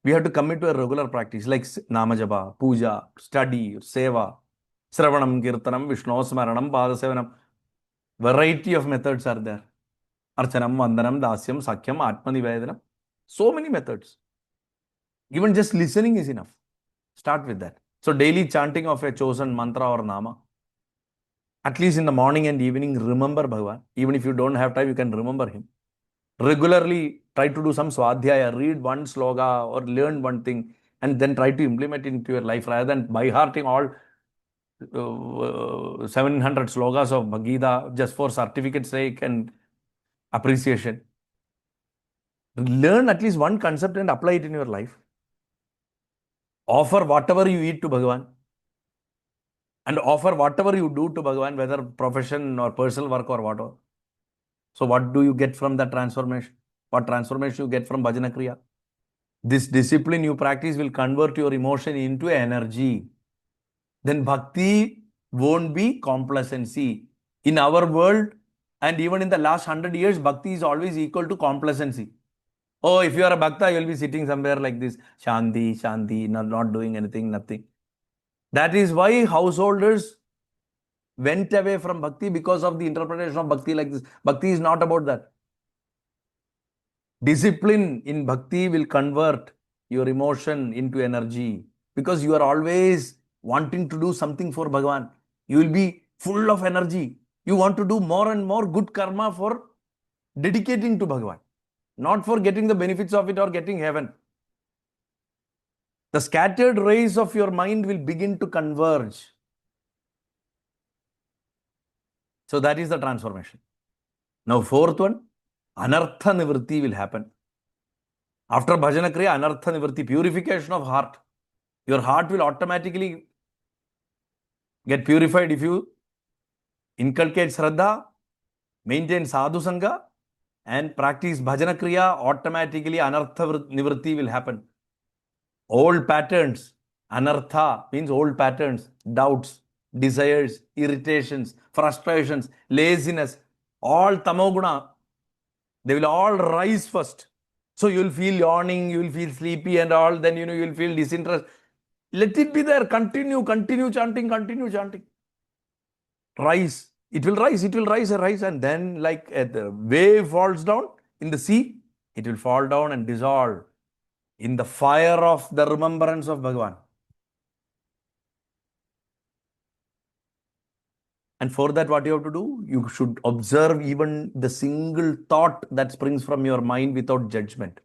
We have to commit to a regular practice like Nāma japa, puja, study, Sevā, Sravanam, Kirtanam, Vishnu Smaranam, Padasevanam. Variety of methods are there. Archanam, Vandanam, Dasyam, Sakyam, Atmanivedanam. So many methods. Even just listening is enough. Start with that. So daily chanting of a chosen mantra or Nāma. At least in the morning and evening, remember Bhagavan. Even if you don't have time, you can remember him. Regularly try to do some swadhyaya, read one sloga or learn one thing and then try to implement it into your life rather than by hearting all 700 slogas of Bhagavad Gita just for certificate's sake and appreciation. Learn at least one concept and apply it in your life. Offer whatever you eat to Bhagavan. And offer whatever you do to Bhagavan, whether profession or personal work or whatever. So what do you get from that transformation? What transformation you get from bhajana kriya? This discipline you practice will convert your emotion into energy. Then bhakti won't be complacency. In our world and even in the last 100 years, bhakti is always equal to complacency. Oh, if you are a bhakta, you will be sitting somewhere like this. Shanti, Shanti, not doing anything, nothing. That is why householders went away from bhakti because of the interpretation of bhakti like this. Bhakti is not about that. Discipline in bhakti will convert your emotion into energy because you are always wanting to do something for Bhagavan. You will be full of energy. You want to do more and more good karma for dedicating to Bhagavan, not for getting the benefits of it or getting heaven. The scattered rays of your mind will begin to converge. So that is the transformation. Now, fourth one, anartha nivritti will happen. After bhajana kriya, anartha nivritti, purification of heart. Your heart will automatically get purified if you inculcate Shraddha, maintain sadhu sangha, and practice bhajana kriya. Automatically anartha nivritti will happen. Old patterns, anartha means old patterns, doubts, desires, irritations, frustrations, laziness, all tamoguna, they will all rise first. So you will feel yawning, you will feel sleepy and all, then you will feel disinterest. Let it be there, continue chanting, Rise, it will rise, and then like the wave falls down in the sea, it will fall down and dissolve in the fire of the remembrance of Bhagavan. And for that, what you have to do? You should observe even the single thought that springs from your mind without judgment.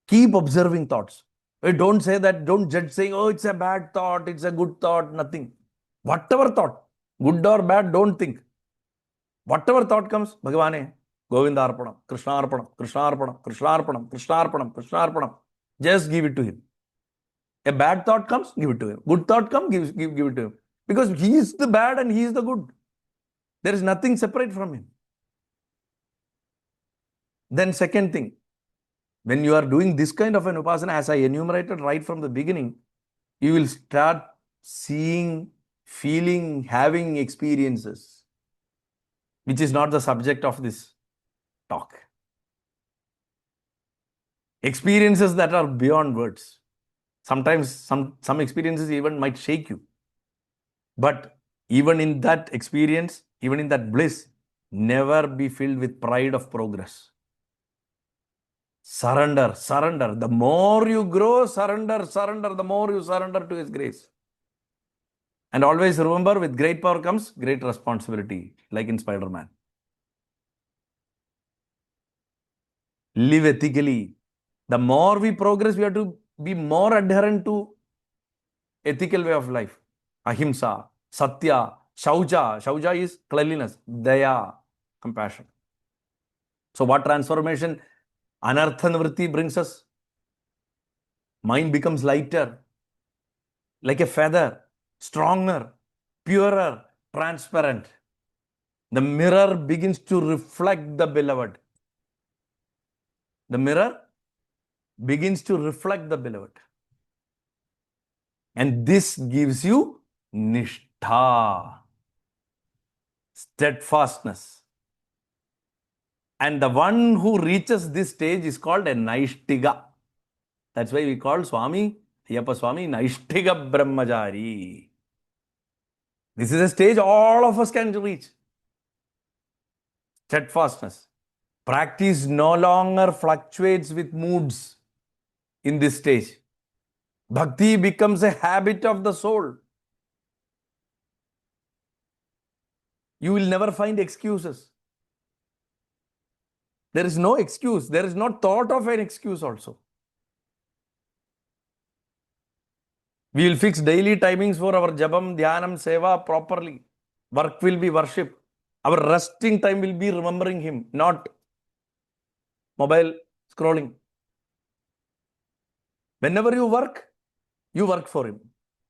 Keep observing thoughts. Don't say that, don't judge saying, oh, it's a bad thought, it's a good thought, nothing. Whatever thought, good or bad, don't think. Whatever thought comes, Bhagavane, Govinda Arpanam, Krishna Arpanam, Krishna Arpanam, Krishna Arpanam, Krishna Arpanam, Krishna Arpanam. Just give it to him. A bad thought comes, give it to him. Good thought comes, give it to him. Because he is the bad and he is the good. There is nothing separate from him. Then second thing, when you are doing this kind of an upasana, as I enumerated right from the beginning, you will start seeing, feeling, having experiences, which is not the subject of this talk. Experiences that are beyond words. Sometimes some experiences even might shake you. But even in that experience, even in that bliss, never be filled with pride of progress. Surrender. The more you grow, surrender. The more you surrender to His grace. And always remember, with great power comes great responsibility, like in Spider-Man. Live ethically. The more we progress, we have to be more adherent to ethical way of life. Ahimsa, Satya, Shaucha. Shaucha is cleanliness. Daya, compassion. So what transformation Anartha Nivritti brings us? Mind becomes lighter, like a feather, stronger, purer, transparent. The mirror begins to reflect the beloved. The mirror begins to reflect the beloved. And this gives you nishtha, steadfastness. And the one who reaches this stage is called a Naishtiga. That's why we call Swami, Ayyappa Swami, Naishtiga Brahmachari. This is a stage all of us can reach. Steadfastness. Practice no longer fluctuates with moods in this stage. Bhakti becomes a habit of the soul. You will never find excuses. There is no excuse. There is no thought of an excuse also. We will fix daily timings for our jabam, dhyanam, seva properly. Work will be worship. Our resting time will be remembering Him, not mobile scrolling. Whenever you work for Him.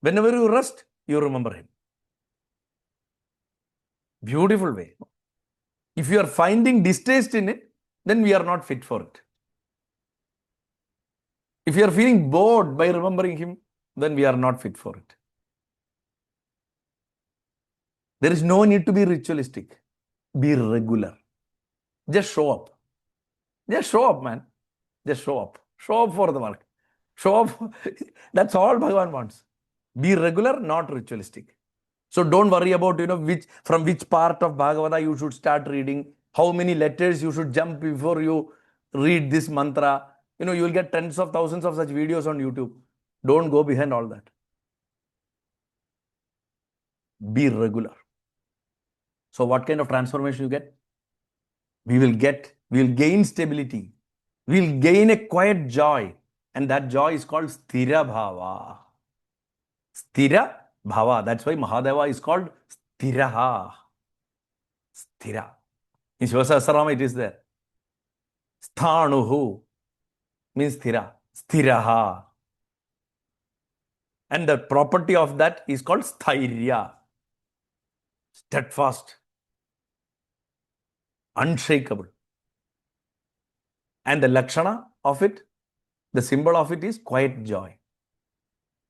Whenever you rest, you remember Him. Beautiful way. If you are finding distaste in it, then we are not fit for it. If you are feeling bored by remembering Him, then we are not fit for it. There is no need to be ritualistic. Be regular. Just show up. Just show up, man. Just show up. Show up for the work. Show up. That's all Bhagavan wants. Be regular, not ritualistic. So don't worry about, from which part of Bhagavata you should start reading, how many letters you should jump before you read this mantra. You will get tens of thousands of such videos on YouTube. Don't go behind all that. Be regular. So what kind of transformation you get? We will gain stability. We'll gain a quiet joy. And that joy is called Sthira Bhava. Sthira Bhava. That's why Mahadeva is called Sthiraha. Sthira. In Shiva Sahasranama it is there. Sthanuhu means Sthira. Sthiraha. And the property of that is called Sthairya. Steadfast. Unshakable. And the Lakshana of it, the symbol of it is quiet joy.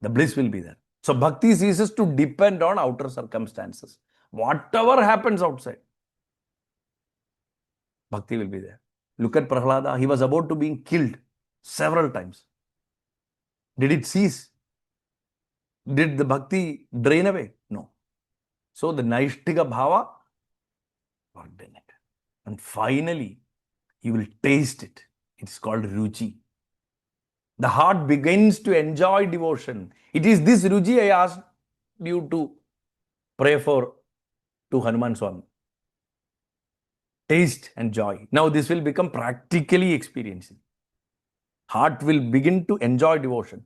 The bliss will be there. So bhakti ceases to depend on outer circumstances. Whatever happens outside, bhakti will be there. Look at Prahlada. He was about to be killed several times. Did it cease? Did the bhakti drain away? No. So the Naishtika Bhava worked in it. And finally, you will taste it. It's called Ruchi. The heart begins to enjoy devotion. It is this Ruchi I asked you to pray for to Hanuman Swami. Taste and joy. Now this will become practically experiencing. Heart will begin to enjoy devotion.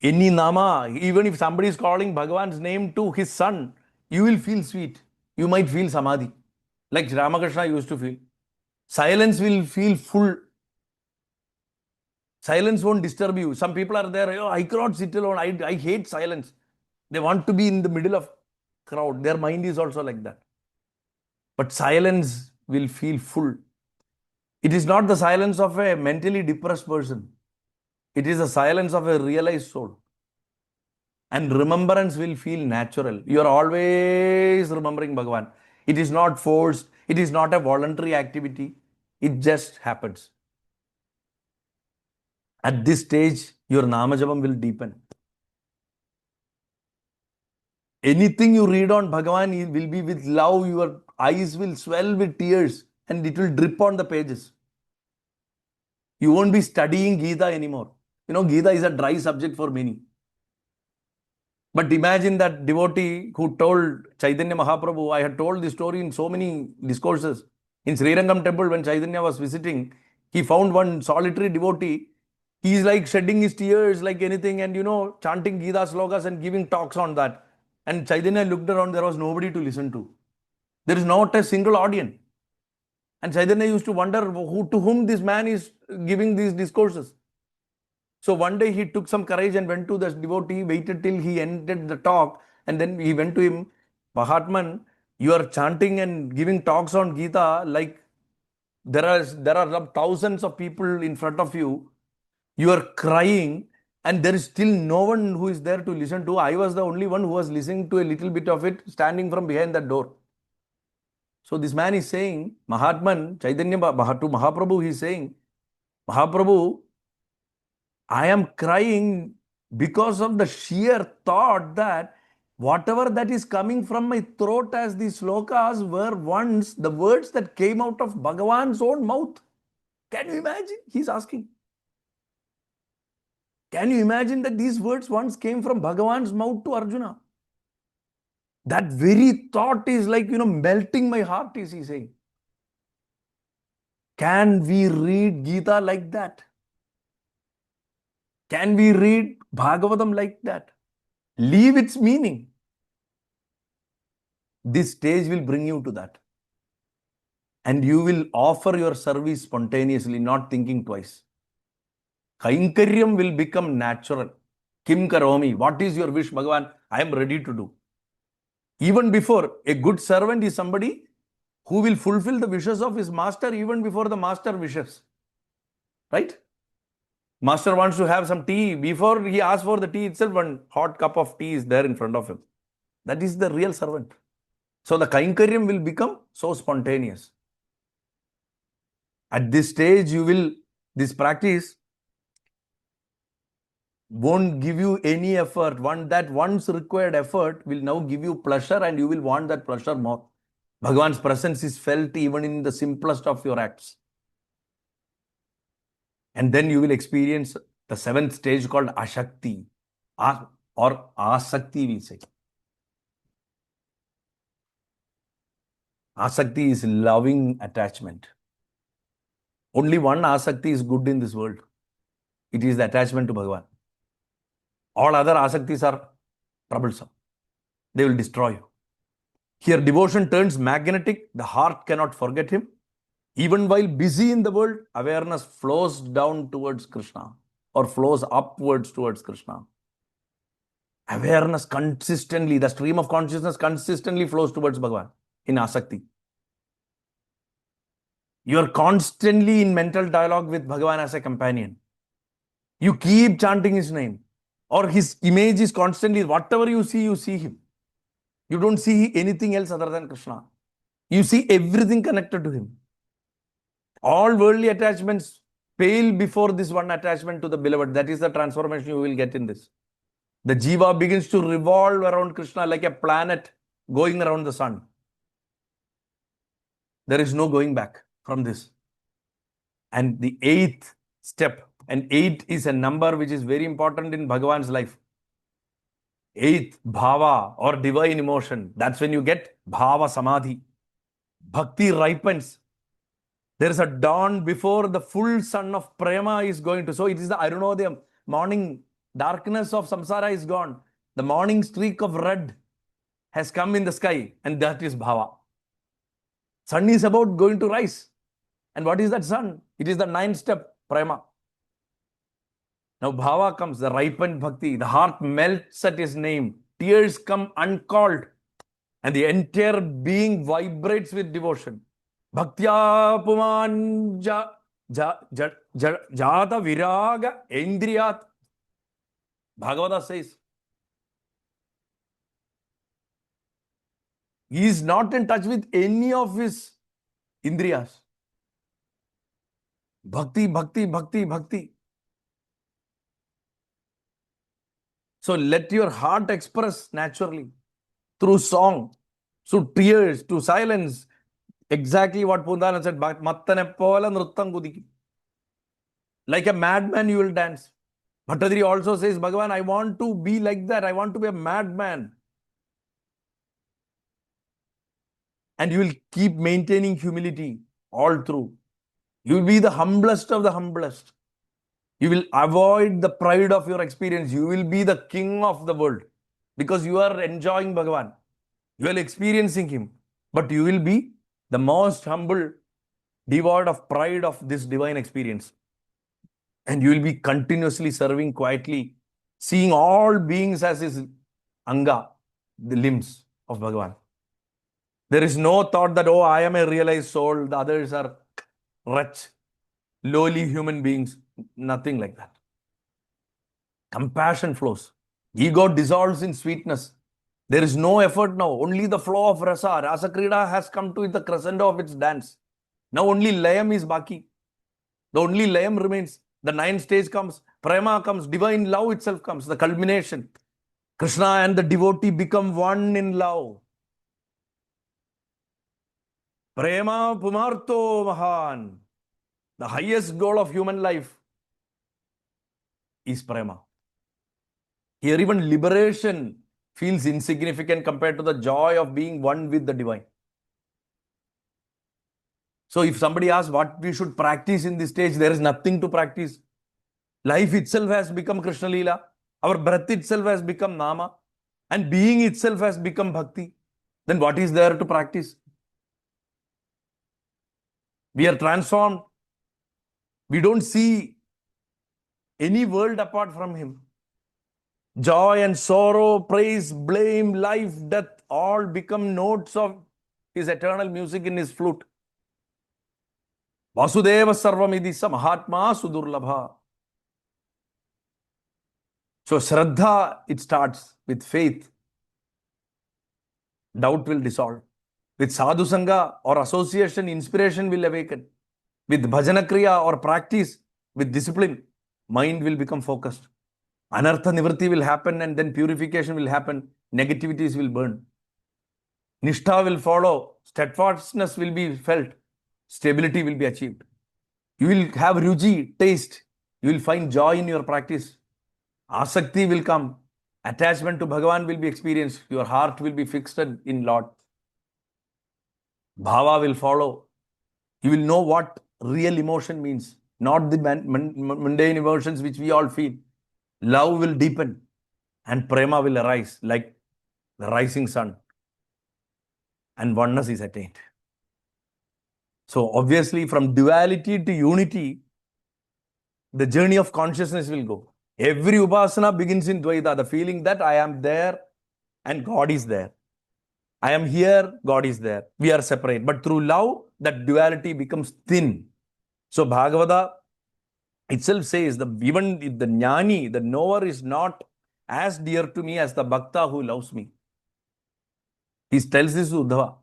Any Nāma, even if somebody is calling Bhagavan's name to his son, you will feel sweet. You might feel samadhi, like Ramakrishna used to feel. Silence will feel full. Silence won't disturb you. Some people are there, oh, I cannot sit alone. I hate silence. They want to be in the middle of crowd. Their mind is also like that. But silence will feel full. It is not the silence of a mentally depressed person. It is the silence of a realized soul. And remembrance will feel natural. You are always remembering Bhagavan. It is not forced. It is not a voluntary activity. It just happens. At this stage, your Nāma Japam will deepen. Anything you read on Bhagavan will be with love. Your eyes will swell with tears and it will drip on the pages. You won't be studying Gita anymore. You know, Gita is a dry subject for many. But imagine that devotee who told Chaitanya Mahaprabhu, I had told this story in so many discourses. In Srirangam temple, when Chaitanya was visiting, he found one solitary devotee. He is like shedding his tears like anything and, you know, chanting Gita slokas and giving talks on that. And Chaitanya looked around, there was nobody to listen to. There is not a single audience. And Chaitanya used to wonder to whom this man is giving these discourses. So one day he took some courage and went to the devotee, waited till he ended the talk, and then he went to him, Mahatman, you are chanting and giving talks on Gita like there are thousands of people in front of you. You are crying and there is still no one who is there to listen to. I was the only one who was listening to a little bit of it, standing from behind that door. So this man is saying, Mahatman, Chaitanya to Mahaprabhu, he is saying, Mahaprabhu, I am crying because of the sheer thought that whatever that is coming from my throat as these slokas were once the words that came out of Bhagavan's own mouth. Can you imagine? He's asking. Can you imagine that these words once came from Bhagavan's mouth to Arjuna? That very thought is like, you know, melting my heart, is he saying. Can we read Gita like that? Can we read Bhagavatam like that? Leave its meaning. This stage will bring you to that. And you will offer your service spontaneously, not thinking twice. Kainkaryam will become natural. Kim karomi. What is your wish, Bhagavan? I am ready to do. Even before, a good servant is somebody who will fulfill the wishes of his master even before the master wishes. Right? Master wants to have some tea. Before he asks for the tea itself, one hot cup of tea is there in front of him. That is the real servant. So the Kainkaryam will become so spontaneous. At this stage, this practice won't give you any effort. That once required effort will now give you pleasure and you will want that pleasure more. Bhagavan's presence is felt even in the simplest of your acts. And then you will experience the seventh stage called Ashakti or Asakti, we say. Asakti is loving attachment. Only one asakti is good in this world. It is the attachment to Bhagavan. All other asaktis are troublesome. They will destroy you. Here devotion turns magnetic. The heart cannot forget him. Even while busy in the world, awareness flows down towards Krishna or flows upwards towards Krishna. Awareness consistently, the stream of consciousness consistently flows towards Bhagavan in asakti. You are constantly in mental dialogue with Bhagavan as a companion. You keep chanting his name, or his image is constantly, whatever you see him. You don't see anything else other than Krishna. You see everything connected to him. All worldly attachments pale before this one attachment to the beloved. That is the transformation you will get in this. The jiva begins to revolve around Krishna like a planet going around the sun. There is no going back from this. And the 8th step, and 8 is a number which is very important in Bhagavan's life. 8th, bhava or divine emotion. That's when you get bhava samadhi. Bhakti ripens. There is a dawn before the full sun of prema is going to. So it is the Arunodayam. Morning darkness of samsara is gone. The morning streak of red has come in the sky, and that is bhava. Sun is about going to rise. And what is that sun? It is the 9th step, prema. Now bhava comes, the ripened bhakti. The heart melts at his name. Tears come uncalled. And the entire being vibrates with devotion. Bhaktya puman jata viraga indriyat. Bhagavata says, he is not in touch with any of his indriyas. Bhakti, bhakti, bhakti, bhakti. So let your heart express naturally through song, through tears, to silence. Exactly what Pundana said, like a madman you will dance. Bhattadri also says, Bhagavan, I want to be like that. I want to be a madman. And you will keep maintaining humility all through. You will be the humblest of the humblest. You will avoid the pride of your experience. You will be the king of the world because you are enjoying Bhagavan. You are experiencing him. But you will be the most humble, devoid of pride of this divine experience. And you will be continuously serving quietly, seeing all beings as his anga, the limbs of Bhagavan. There is no thought that, oh, I am a realized soul, the others are wretched, lowly human beings. Nothing like that. Compassion flows. Ego dissolves in sweetness. There is no effort now, only the flow of rasa. Rasa Krida has come to the crescendo of its dance. Now only layam is baki. The only layam remains. The 9th stage comes, prema comes, divine love itself comes, the culmination. Krishna and the devotee become one in love. Prema pumarto mahan. The highest goal of human life is prema. Here even liberation feels insignificant compared to the joy of being one with the divine. So if somebody asks what we should practice in this stage, there is nothing to practice. Life itself has become Krishna Līlā. Our breath itself has become Nāma. And being itself has become Bhakti. Then what is there to practice? We are transformed. We don't see any world apart from him. Joy and sorrow, praise, blame, life, death, all become notes of his eternal music in his flute. Vasudeva sarvamidhi sa mahatma sudurlabha. So Shraddha, it starts with faith. Doubt will dissolve. With sadhu sangha or association, inspiration will awaken. With bhajana kriya or practice, with discipline, mind will become focused. Anartha nivritti will happen, and then purification will happen. Negativities will burn. Nishtha will follow. Steadfastness will be felt. Stability will be achieved. You will have ruji, taste. You will find joy in your practice. Asakti will come. Attachment to Bhagavan will be experienced. Your heart will be fixed in Lord. Bhava will follow. You will know what real emotion means, not the mundane emotions which we all feel. Love will deepen and prema will arise like the rising sun, and oneness is attained. So obviously from duality to unity, the journey of consciousness will go. Every upasana begins in Dvaita, the feeling that I am there and God is there. I am here, God is there. We are separate. But through love, that duality becomes thin. So Bhagavata itself says, even if the jnani, the knower, is not as dear to me as the bhakta who loves me. He tells this to Uddhava.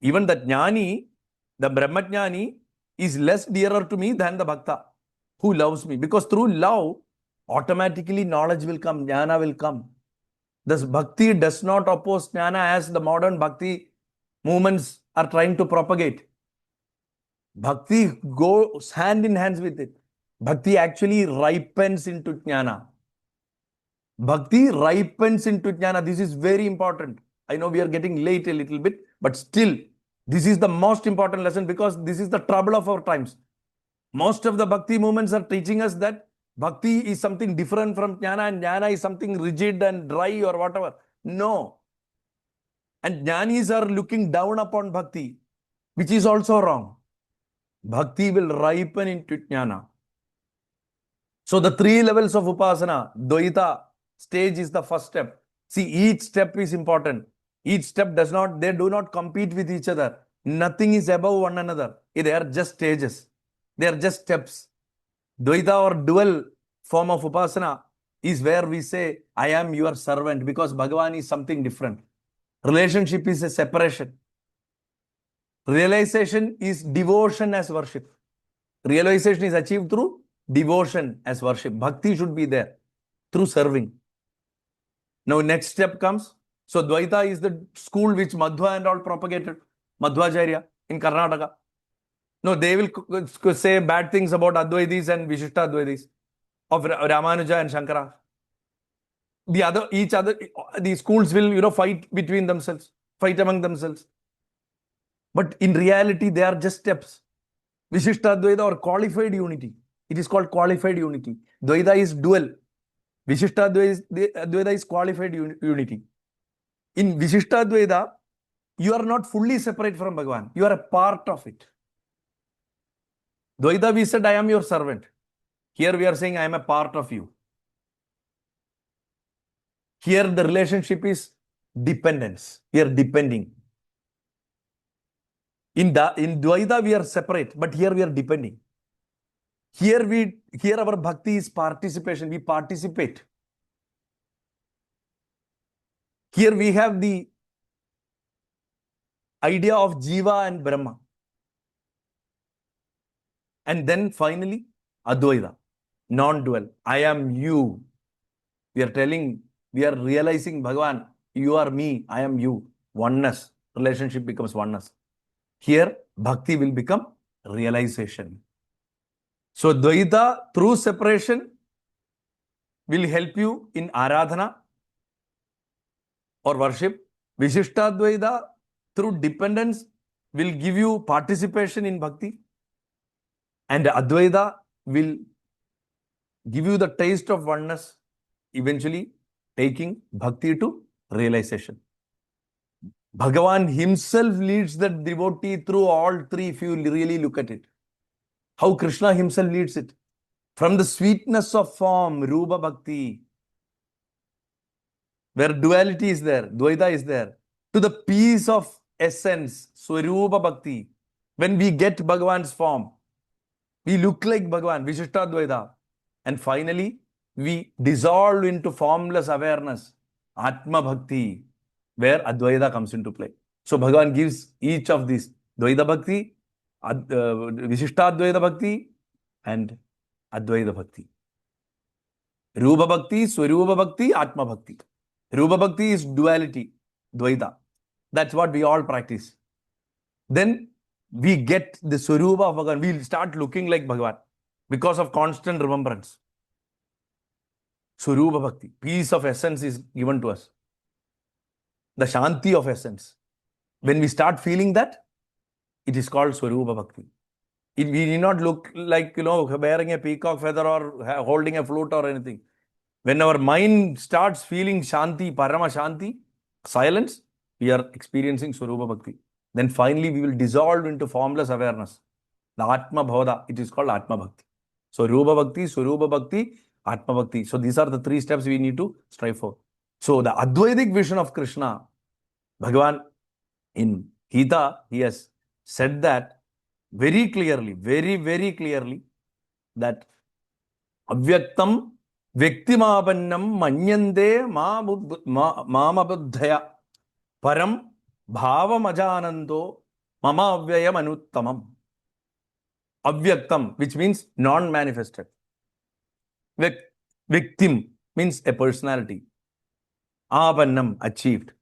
Even the jnani, the brahmajnani, is less dearer to me than the bhakta who loves me. Because through love, automatically knowledge will come, jnana will come. Thus, bhakti does not oppose jnana as the modern bhakti movements are trying to propagate. Bhakti goes hand in hand with it. Bhakti actually ripens into jnana. Bhakti ripens into jnana. This is very important. I know we are getting late a little bit, but still, this is the most important lesson because this is the trouble of our times. Most of the bhakti movements are teaching us that bhakti is something different from jnana and jnana is something rigid and dry or whatever. No. And jnanis are looking down upon bhakti, which is also wrong. Bhakti will ripen into jnana. So the 3 levels of upasana, Dvaita stage is the first step. See, each step is important. Each step they do not compete with each other. Nothing is above one another. They are just stages. They are just steps. Dvaita or dual form of upasana is where we say, I am your servant, because Bhagavan is something different. Relationship is a separation. Realization is devotion as worship. Realization is achieved through devotion as worship. Bhakti should be there through serving. Now, next step comes. So, Dvaita is the school which Madhva and all propagated. Madhvacharya in Karnataka. No, they will say bad things about Advaitis and Vishishta Advaitis of Ramanuja and Shankara. The schools will, fight between themselves, fight among themselves. But in reality, they are just steps. Vishishta Advaita or qualified unity. It is called qualified unity. Dvaita is dual. Vishishta Advaita is qualified unity. In Vishishta Advaita, you are not fully separate from Bhagavan. You are a part of it. Dvaita, we said, I am your servant. Here we are saying, I am a part of you. Here the relationship is dependence. We are depending. In Dvaita, we are separate, but here we are depending. Here our bhakti is participation. We participate. Here we have the idea of Jiva and Brahma. And then finally, Advaita, non-dual. I am you. We are realizing, Bhagavan, you are me, I am you. Oneness. Relationship becomes oneness. Here, bhakti will become realization. So, Dvaita through separation will help you in Aradhana or worship. Vishishta Dvaita through dependence will give you participation in bhakti. And Advaita will give you the taste of oneness, eventually taking bhakti to realization. Bhagavan himself leads the devotee through all 3 if you really look at it. How Krishna himself leads it. From the sweetness of form, Rupa Bhakti, where duality is there, Dvaita is there, to the peace of essence, Swarupa Bhakti. When we get Bhagavan's form, we look like Bhagavan, Vishishta Dvaita. And finally, we dissolve into formless awareness, Atma Bhakti, where Advaita comes into play. So Bhagavan gives each of these, Dvaita Bhakti, Vishishta Dvaita Bhakti, and Advaita Bhakti. Rupa Bhakti, Swarupa Bhakti, Atma Bhakti. Rupa Bhakti is duality, Dvaita. That's what we all practice. Then we get the Swarupa of Bhagavan. We'll start looking like Bhagavan because of constant remembrance. Swarupa Bhakti, peace of essence is given to us. The Shanti of essence. When we start feeling that, it is called Swarupa Bhakti. We need not look like, wearing a peacock feather or holding a flute or anything. When our mind starts feeling Shanti, Parama Shanti, silence, we are experiencing Swarupa Bhakti. Then finally we will dissolve into formless awareness. The Atma Bhavada, it is called Atma Bhakti. So Rupa Bhakti, Swarupa Bhakti, Atma Bhakti. So these are the 3 steps we need to strive for. So the Advaitic vision of Krishna, Bhagavan in Gita, he has said that very clearly, very, very clearly, that Avyaktam Vyaktimapannam Manyande Mamabuddhaya Param Bhavamajanando Mama Avyayam Anuttamam. Avyaktam, which means non-manifested. Victim means a personality. Apannam, achieved.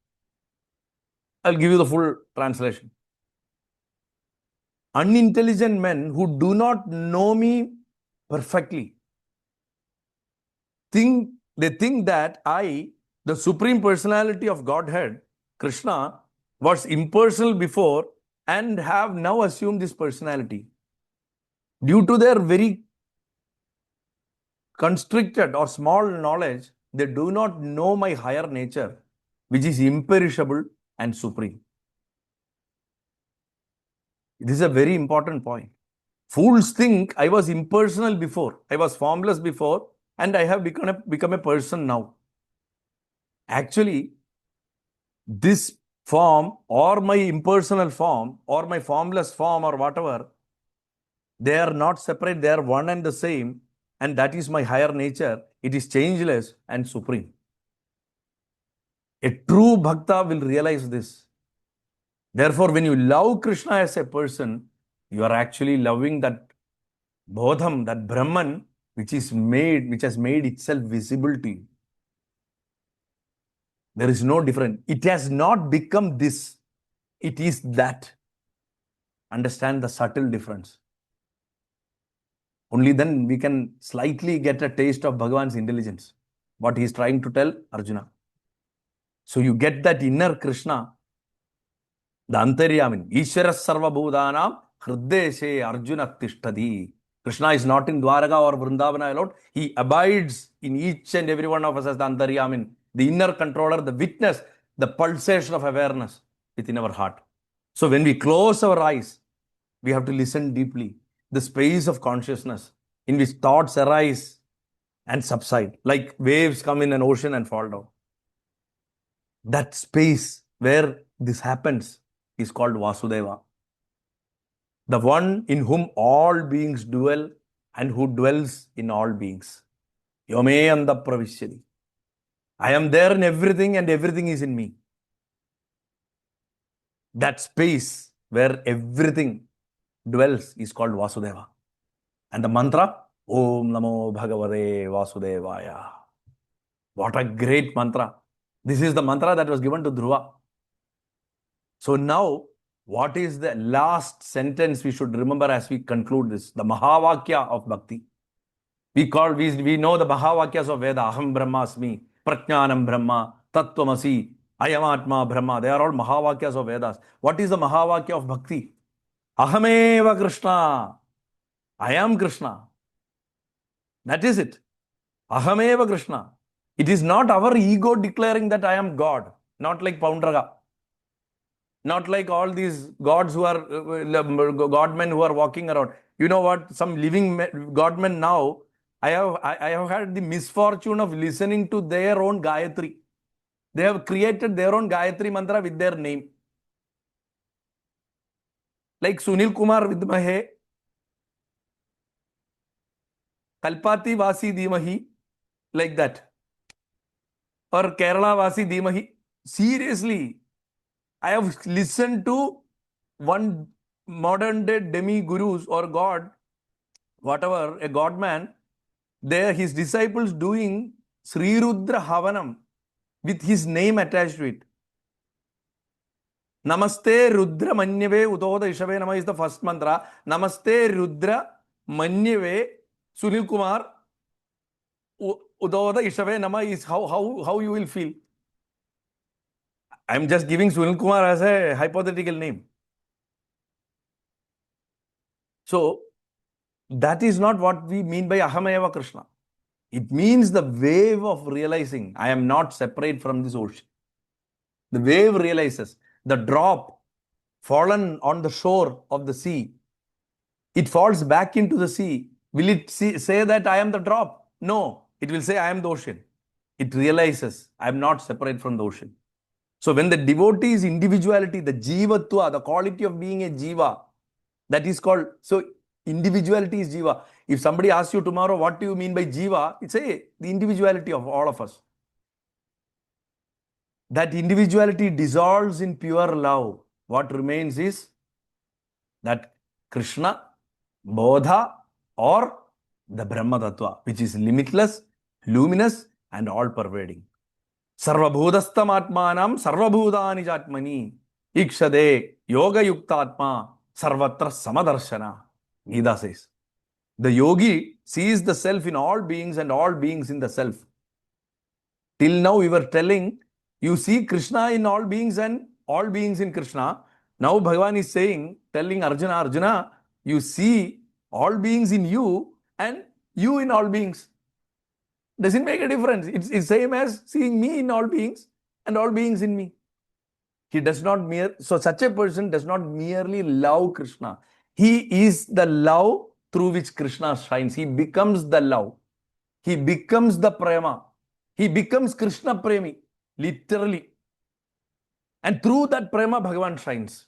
I'll give you the full translation. Unintelligent men who do not know me perfectly think that I, the Supreme Personality of Godhead, Krishna, was impersonal before and have now assumed this personality. Due to their very constricted or small knowledge, they do not know my higher nature, which is imperishable and supreme. This is a very important point. Fools think I was impersonal before, I was formless before, and I have become a person now. Actually, this form or my impersonal form or my formless form or whatever, they are not separate, they are one and the same, and that is my higher nature. It is changeless and supreme. A true bhakta will realize this. Therefore, when you love Krishna as a person, you are actually loving that bodham, that Brahman, which has made itself visible to you. There is no difference. It has not become this. It is that. Understand the subtle difference. Only then we can slightly get a taste of Bhagavan's intelligence. What he is trying to tell Arjuna. So you get that inner Krishna, the Antaryamin. Ishvara Sarva Bhudanam Hrideshe Arjuna Tishtadi. Krishna is not in Dwaraka or Vrindavana alone. He abides in each and every one of us as the Antaryamin, the inner controller, the witness, the pulsation of awareness within our heart. So when we close our eyes, we have to listen deeply. The space of consciousness in which thoughts arise and subside, like waves come in an ocean and fall down. That space where this happens is called Vasudeva. The one in whom all beings dwell and who dwells in all beings. Yome anda pravishyati. I am there in everything and everything is in me. That space where everything dwells is called Vasudeva. And the mantra, Om Namo Bhagavate Vasudevaya. What a great mantra. This is the mantra that was given to Dhruva. So now, what is the last sentence we should remember as we conclude this? The Mahavakya of Bhakti. We know the Mahavakyas of Veda. Aham Brahmasmi, Prajnanam Brahma, Tattvamasi, Ayamatma Brahma. They are all Mahavakyas of Vedas. What is the Mahavakya of Bhakti? Ahameva Krishna. I am Krishna. That is it. Ahameva Krishna. It is not our ego declaring that I am God. Not like Paundraga. Not like all these gods who are, godmen who are walking around. You know what? Some living godmen now, I have had the misfortune of listening to their own Gayatri. They have created their own Gayatri mantra with their name. Like Sunil Kumar Vidmahe, Kalpati Vasi Dhimahi, like that. Or Kerala Vasi Dhimahi. Seriously, I have listened to one modern day demi-gurus or God, whatever, a God-man, his disciples doing Sri Rudra Havanam with his name attached to it. Namaste Rudra Manyave Utoda Ishave Nama is the first mantra. Namaste Rudra Manyave Sunil Kumar Utoda Ishave Nama is how you will feel. I'm just giving Sunil Kumar as a hypothetical name. So, that is not what we mean by Ahamayava Krishna. It means the wave of realizing I am not separate from this ocean. The wave realizes the drop fallen on the shore of the sea. It falls back into the sea. Will it say that I am the drop? No, it will say I am the ocean. It realizes I am not separate from the ocean. So when the devotee's individuality, the jivatva, the quality of being a jiva, that is called, so individuality is jiva. If somebody asks you tomorrow, what do you mean by jiva? It's the individuality of all of us. That individuality dissolves in pure love. What remains is that Krishna, Bodha, or the Brahma Tattva, which is limitless, luminous, and all-pervading. Sarvabhudastam atmanam sarvabhudani jatmani ikshade yoga yuktatma sarvatra samadarshana. Gita says. The yogi sees the self in all beings and all beings in the self. Till now we were telling, you see Krishna in all beings and all beings in Krishna. Now Bhagavan is saying, telling Arjuna, Arjuna, you see all beings in you and you in all beings. Doesn't make a difference. It's same as seeing me in all beings and all beings in me. He does not so such a person does not merely love Krishna. He is the love through which Krishna shines. He becomes the love. He becomes the prema. He becomes Krishna premi, literally. And through that prema, Bhagavan shines.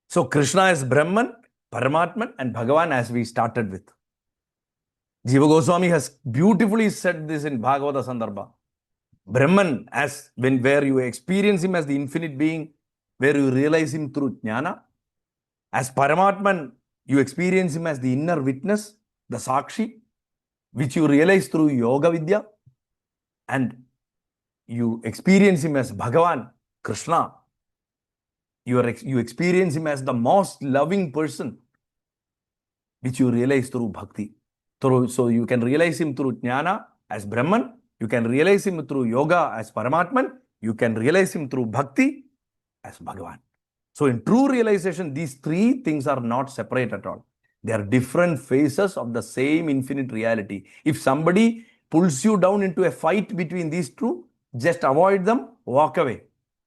So Krishna is Brahman, Paramatman, and Bhagavan, as we started with. Jiva Goswami has beautifully said this in Bhagavata Sandarbha. Brahman, as where you experience him as the infinite being, where you realize him through Dhyāna. As Paramatman, you experience him as the inner witness, the Sakshi, which you realize through Yoga Vidya. And you experience him as Bhagavan, Krishna. You experience him as the most loving person, which you realize through Bhakti. So you can realize him through Dhyāna as Brahman, you can realize him through Yoga as Paramatman, you can realize him through Bhakti as Bhagavan. So in true realization, these three things are not separate at all. They are different phases of the same infinite reality. If somebody pulls you down into a fight between these two, just avoid them, walk away.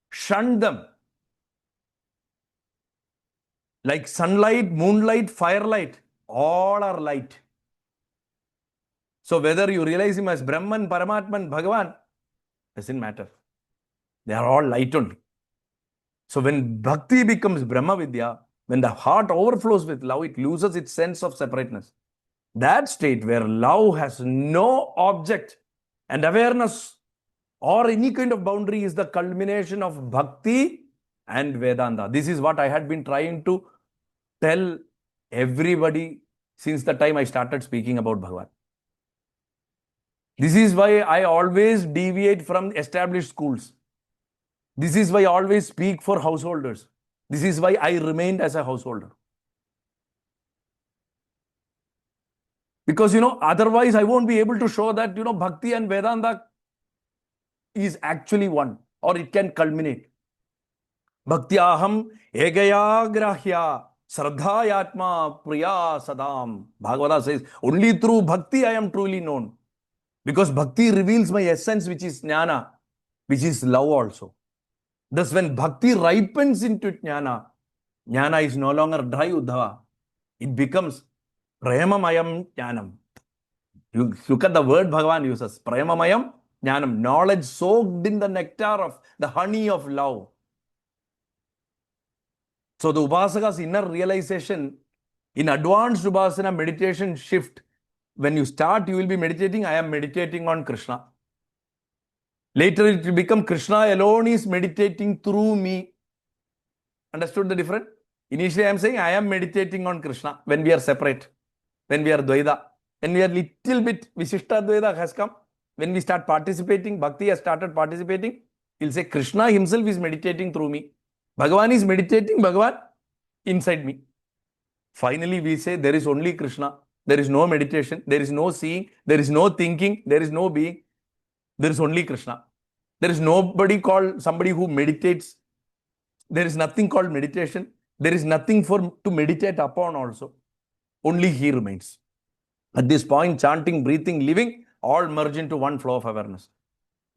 Shun them. Like sunlight, moonlight, firelight, all are light. So whether you realize him as Brahman, Paramatman, Bhagavan, doesn't matter. They are all light only. So when Bhakti becomes Brahma Vidya, when the heart overflows with love, it loses its sense of separateness. That state where love has no object and awareness or any kind of boundary is the culmination of Bhakti and Vedanta. This is what I had been trying to tell everybody since the time I started speaking about Bhagavan. This is why I always deviate from established schools. This is why I always speak for householders. This is why I remained as a householder. Because, otherwise I won't be able to show that, Bhakti and Vedanta is actually one, or it can culminate. Bhaktyaham egaya grahya sardhayatma priya sadam. Bhagavata says, only through Bhakti I am truly known. Because Bhakti reveals my essence, which is Jnana, which is love also. Thus, when Bhakti ripens into Jnana, Jnana is no longer dry Uddhava. It becomes Premamayam Jnanam. You look at the word Bhagavan uses, Premamayam Jnanam, knowledge soaked in the nectar of the honey of love. So the Upasaka's inner realization in advanced Upasana meditation shift, when you start, you will be meditating, I am meditating on Krishna. Later it will become Krishna alone is meditating through me. Understood the difference? Initially I am saying I am meditating on Krishna when we are separate, when we are Dvaita. When we are little bit Visishta Dvaita has come, when we start participating, Bhakti has started participating, he will say Krishna himself is meditating through me. Bhagavan is meditating Bhagavan inside me. Finally we say there is only Krishna. There is no meditation, there is no seeing, there is no thinking, there is no being. There is only Krishna. There is nobody called somebody who meditates. There is nothing called meditation. There is nothing to meditate upon also. Only he remains. At this point, chanting, breathing, living, all merge into one flow of awareness.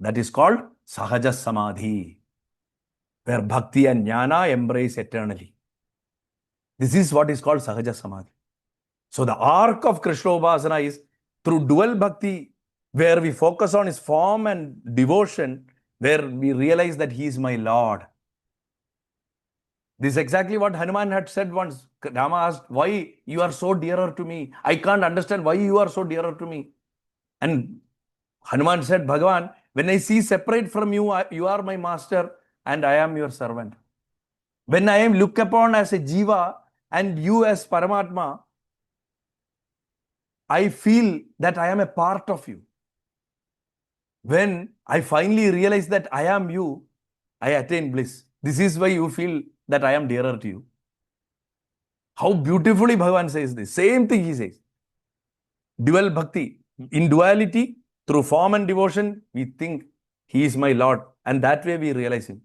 That is called Sahaja Samadhi, where Bhakti and Jnana embrace eternally. This is what is called Sahaja Samadhi. So the arc of Krishna Upasana is through dual Bhakti, where we focus on his form and devotion, where we realize that he is my Lord. This is exactly what Hanuman had said once. Rama asked, why you are so dearer to me? I can't understand why you are so dearer to me. And Hanuman said, Bhagavan, when I see separate from you, you are my master and I am your servant. When I am looked upon as a Jiva and you as Paramatma, I feel that I am a part of you. When I finally realize that I am you, I attain bliss. This is why you feel that I am dearer to you. How beautifully Bhagavan says this. Same thing he says. Dual bhakti. In duality, through form and devotion, we think he is my Lord. And that way we realize him.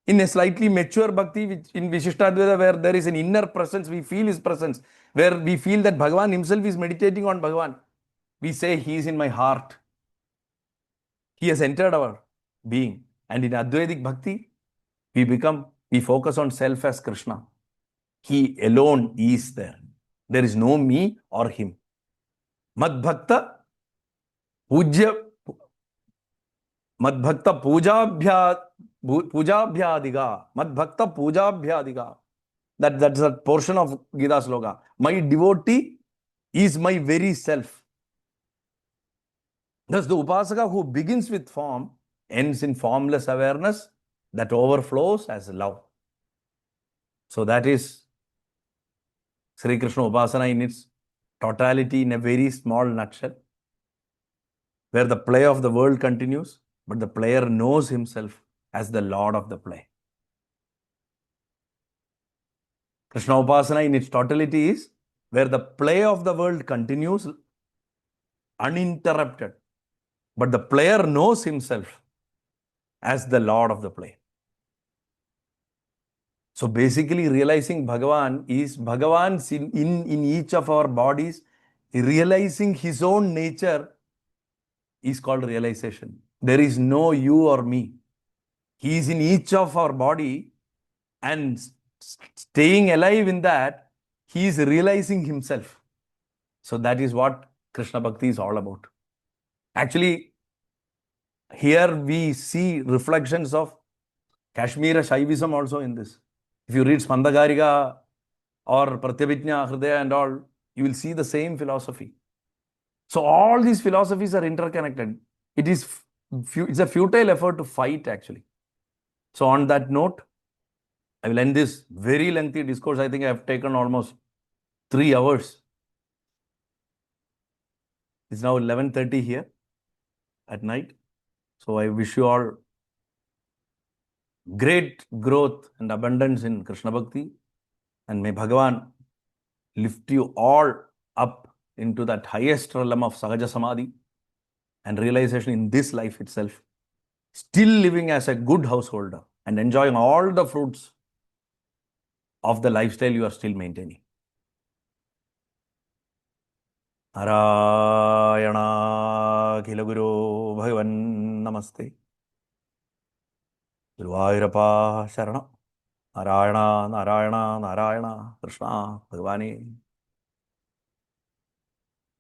In a slightly mature bhakti, which in Vishishtadvaita, where there is an inner presence, we feel his presence. Where we feel that Bhagavan himself is meditating on Bhagavan. We say he is in my heart. He has entered our being. And in Advaitic bhakti, we focus on self as Krishna. He alone is there. There is no me or him. Madbhakta Pujabhyadiga. Madbhakta Pujabhyadiga. That's a portion of Gita sloka. My devotee is my very self. Thus, the Upasaka who begins with form ends in formless awareness that overflows as love. So that is Śrī Krishna Upasana in its totality, in a very small nutshell, where the play of the world continues, but the player knows himself as the Lord of the play. Krishna Upasana in its totality is where the play of the world continues uninterrupted, but the player knows himself as the Lord of the play. So basically realizing Bhagavan is Bhagavan's in each of our bodies, realizing his own nature is called realization. There is no you or me. He is in each of our body and staying alive in that, he is realizing himself. So that is what Krishna Bhakti is all about. Actually, here we see reflections of Kashmira Shaivism also in this. If you read Spandagarika or Pratyabhijna, Hridaya and all, you will see the same philosophy. So all these philosophies are interconnected. It's a futile effort to fight actually. So on that note, I will end this very lengthy discourse. I think I have taken almost 3 hours. It's now 11:30 here at night. So I wish you all great growth and abundance in Krishna Bhakti. And may Bhagavan lift you all up into that highest realm of Sahaja Samadhi and realization in this life itself. Still living as a good householder and enjoying all the fruits of the lifestyle you are still maintaining. Narayana Khila Guru Bhagavan Namaste. Guruvayurappa Sharana. Narayana, Narayana, Narayana, Krishna, Bhagavani.